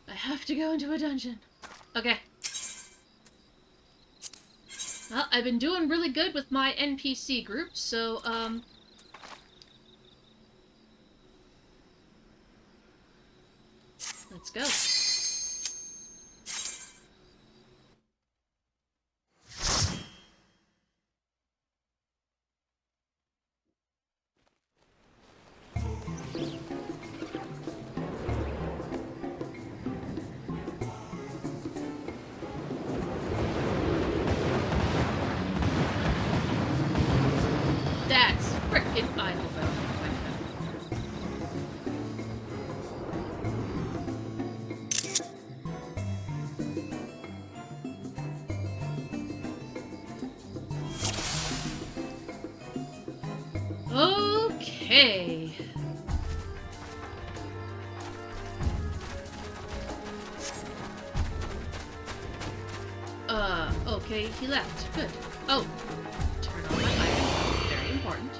I have to go into a dungeon. Okay. Well, I've been doing really good with my NPC group, so, let's go. That's frickin' fine. Okay, he left. Good. Oh, turn on my item. Very important.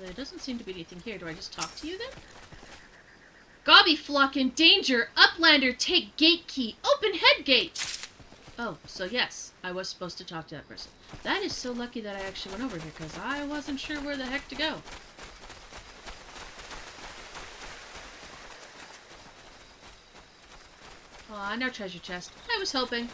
There doesn't seem to be anything here. Do I just talk to you then? Gobbyflock in danger! Uplander, take gate key! Open head gate! Oh, so yes, I was supposed to talk to that person. That is so lucky that I actually went over here, because I wasn't sure where the heck to go. Aw, no treasure chest. I was hoping.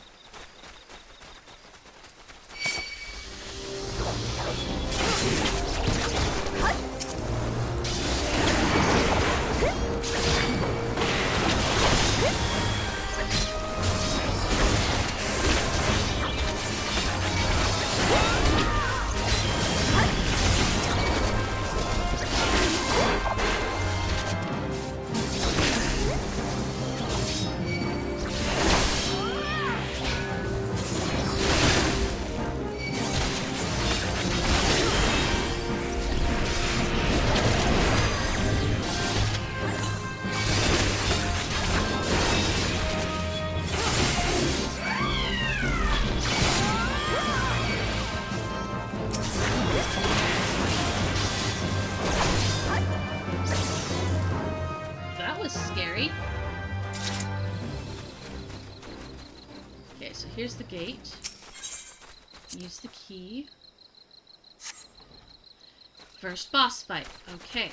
Scary. Okay, so here's the gate. Use the key. First boss fight. Okay.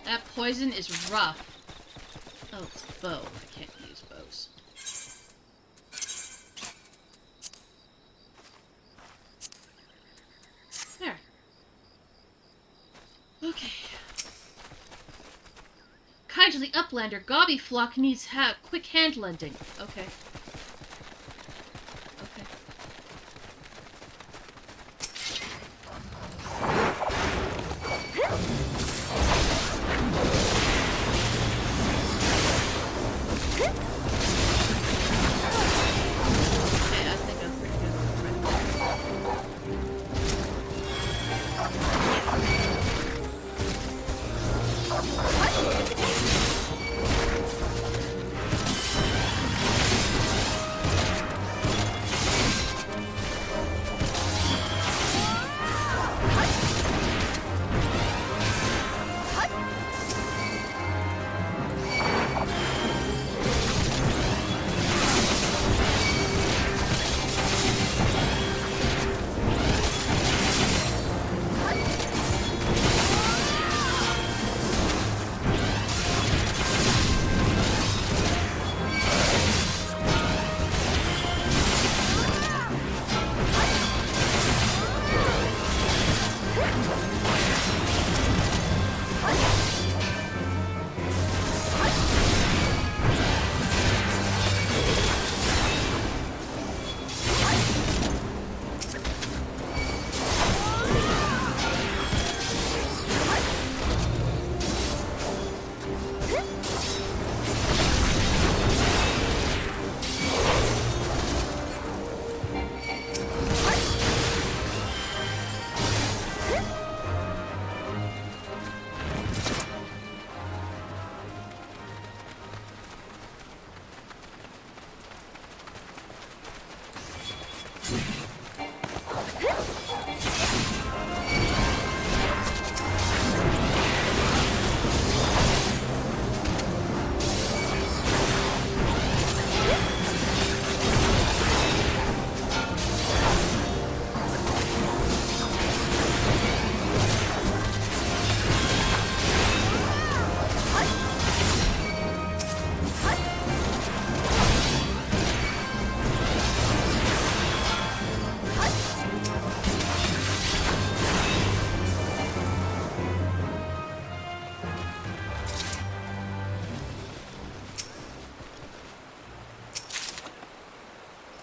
That poison is rough. Oh, it's a bow. I can't use bows. There. Okay. Kindly uplander, Gobby flock needs quick hand lending. Okay. Okay. Okay, I think I'm pretty good with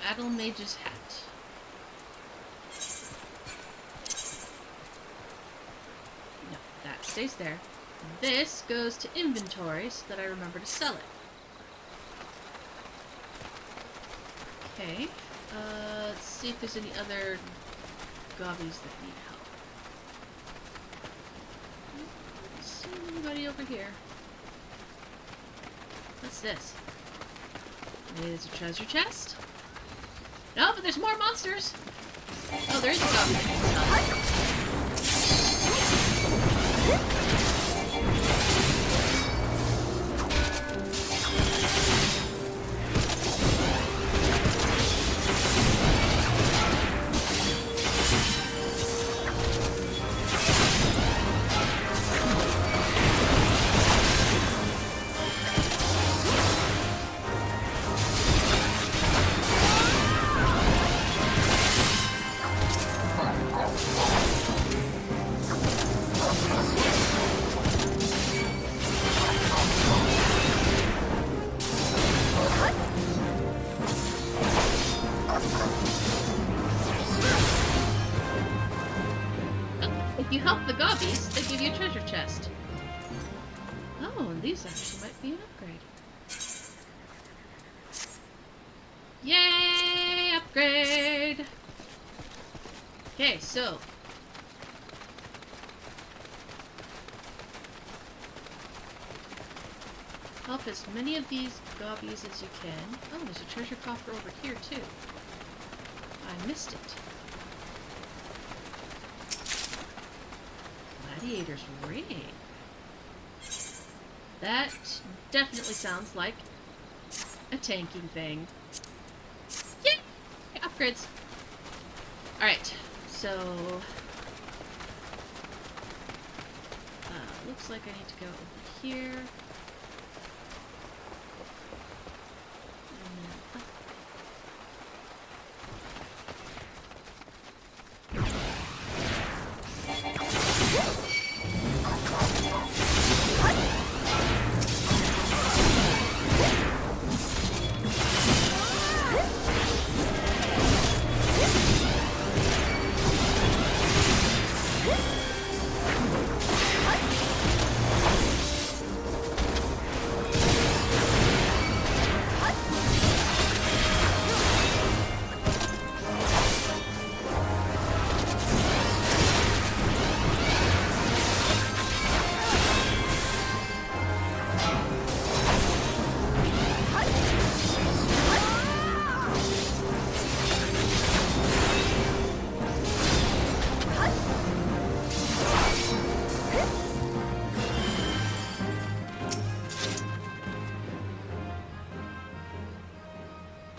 Battle Mage's hat. No, that stays there. This goes to inventory so that I remember to sell it. Okay. Let's see if there's any other gobbies that need help. I don't see anybody over here. What's this? Maybe there's a treasure chest? No, but there's more monsters! Oh, there is a goblin. If you help the gobbies, they give you a treasure chest. Oh, and these actually might be an upgrade. Yay! Upgrade! Okay, so. Help as many of these gobbies as you can. Oh, there's a treasure coffer over here, too. I missed it. Gladiator's ring. That definitely sounds like a tanking thing. Yay! Upgrades. Alright, so looks like I need to go over here. And then up.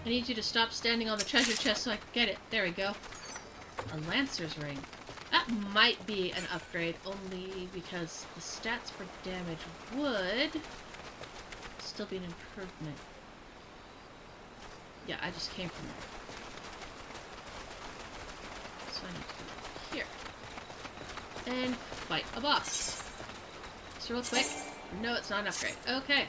I need you to stop standing on the treasure chest so I can get it. There we go. A Lancer's Ring. That might be an upgrade, only because the stats for damage would still be an improvement. Yeah, I just came from there. So I need to go here. And fight a boss. Just real quick. No, it's not an upgrade. Okay.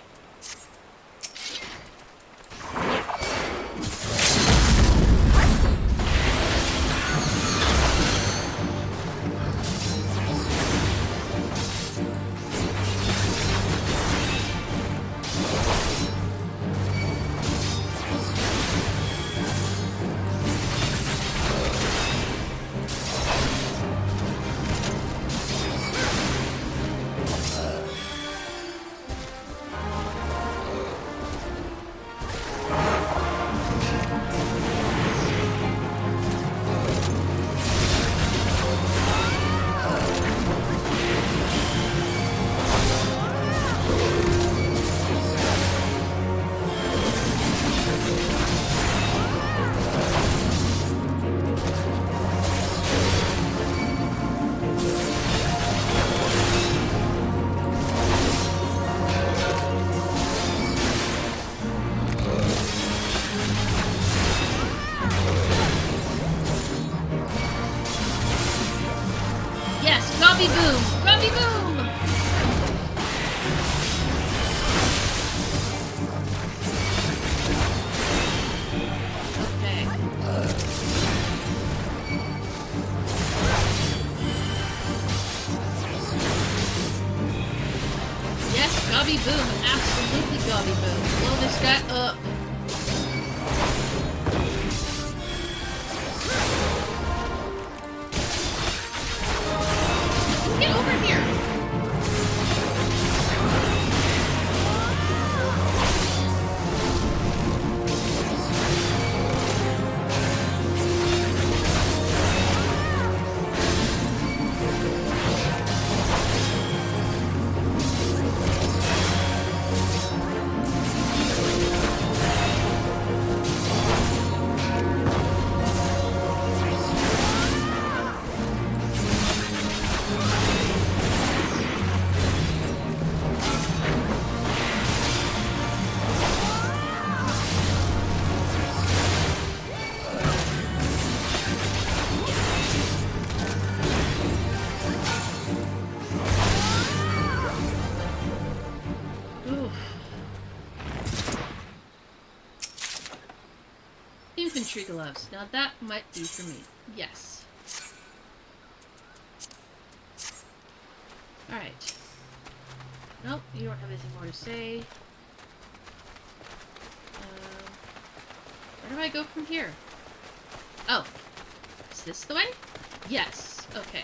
Gobby boom! Gobby boom! Okay. Yes, Gobby boom! Absolutely Gobby boom! Blow this guy up! Get over here! Infantry gloves. Now that might be for me. Yes. Alright. Nope, you don't have anything more to say. Where do I go from here? Oh. Is this the way? Yes. Okay.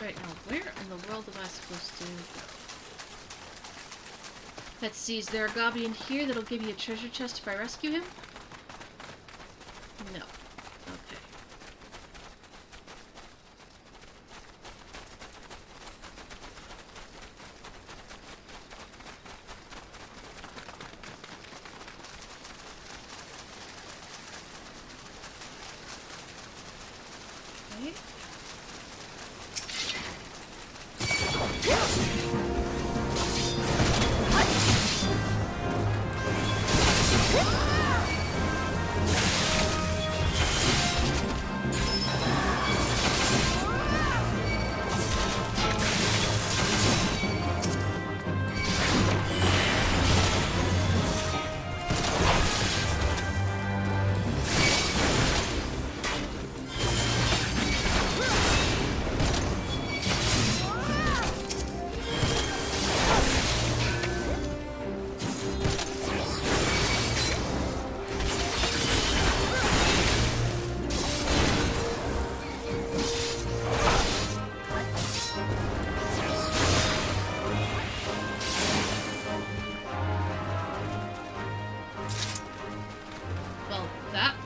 Right now, where in the world am I supposed to go? Let's see, is there a gobby in here that'll give you a treasure chest if I rescue him? No. Okay. Okay.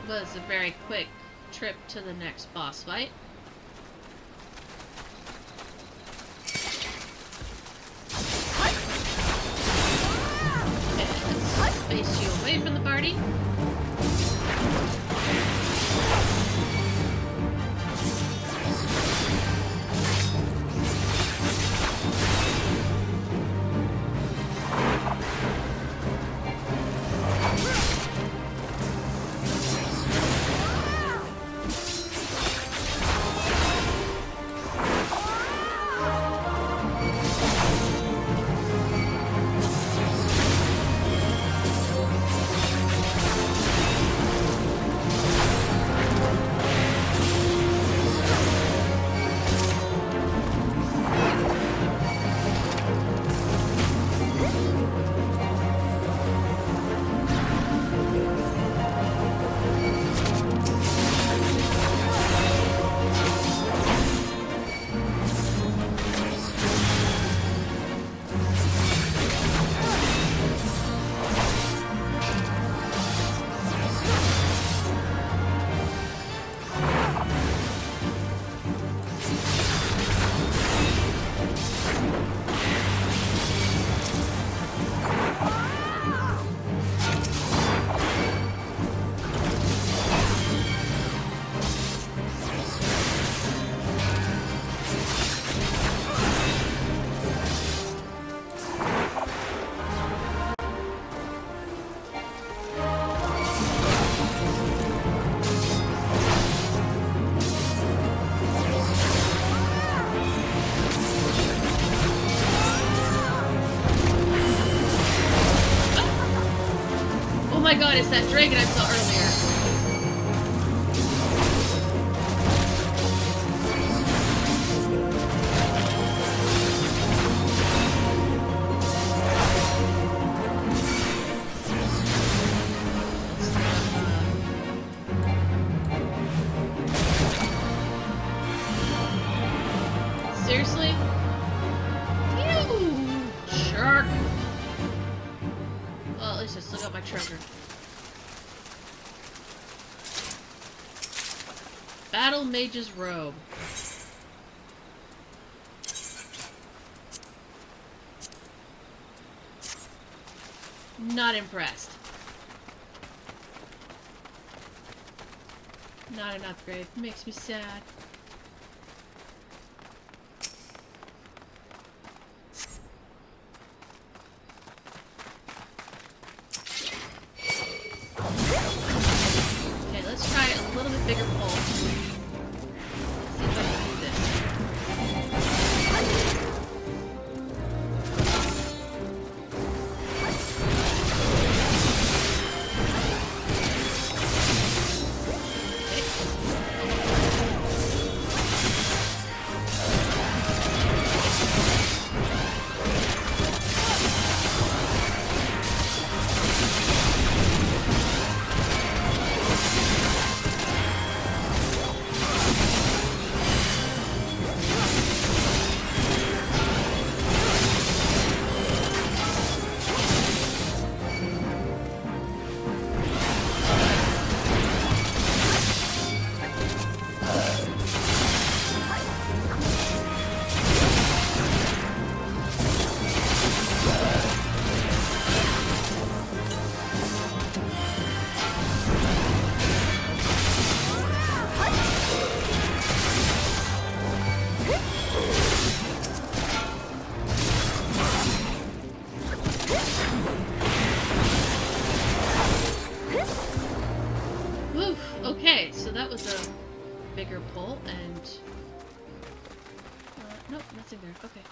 Was a very quick trip to the next boss fight. Okay, let's face you away from the party. Oh my god, it's that dragon I saw earlier. Seriously? You shark! Well, at least I still got my treasure. Battle Mage's Robe. Not impressed. Not an upgrade. Makes me sad. bigger pole. Let's see if I can do this. Okay, so that was a bigger pull, and... nope, nothing there. Okay.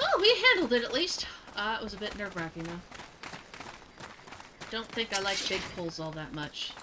Oh, we handled it at least. It was a bit nerve-wracking, though. Don't think I like big pulls all that much.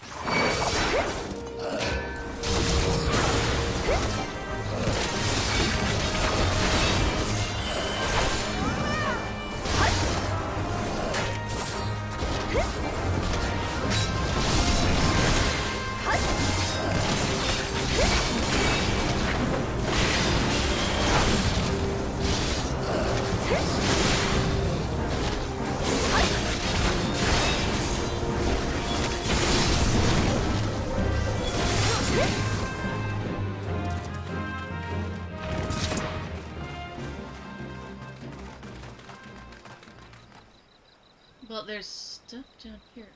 Well, there's stuff down here.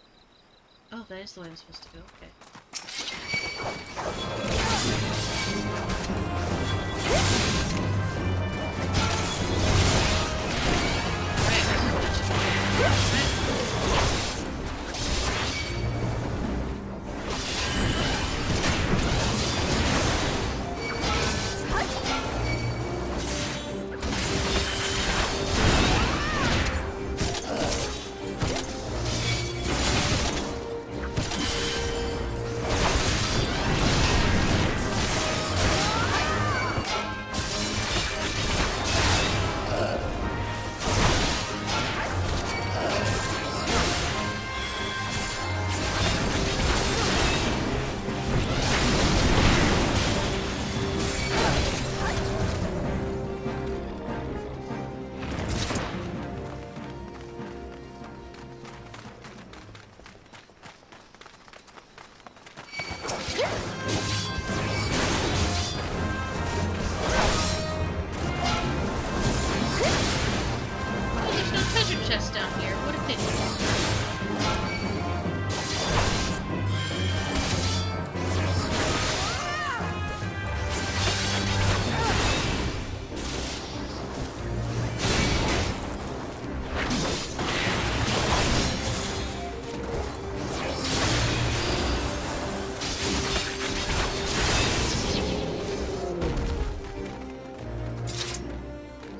Oh, that is the way I'm supposed to go. Okay. Chest down here. What a pity.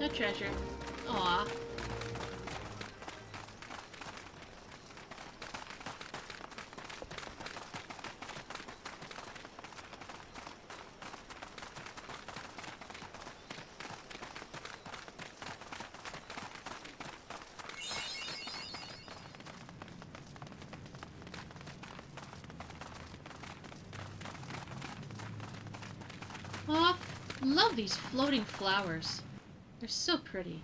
No treasure. Aw. Oh, love these floating flowers. They're so pretty.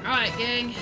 Alright, gang.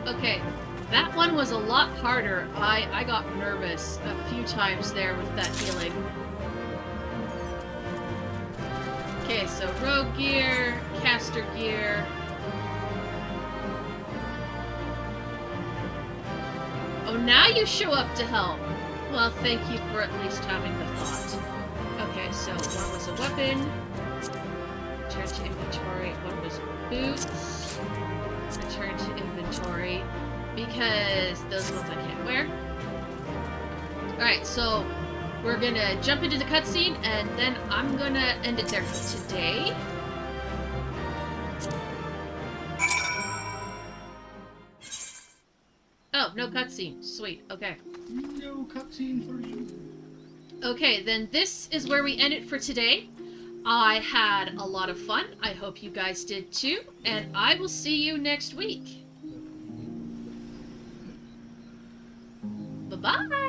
Okay, that one was a lot harder. I got nervous a few times there with that healing. Okay, so rogue gear, caster gear. Oh, now you show up to help. Well, thank you for at least having the thought. Okay, so one was a weapon. Return to inventory. One was boots. Return to inventory. Because those ones I can't wear. Alright, so we're gonna jump into the cutscene, and then I'm gonna end it there for today. Oh, no cutscene. Sweet, okay. No cutscene for you. Okay, then this is where we end it for today. I had a lot of fun. I hope you guys did too, and I will see you next week. Bye-bye!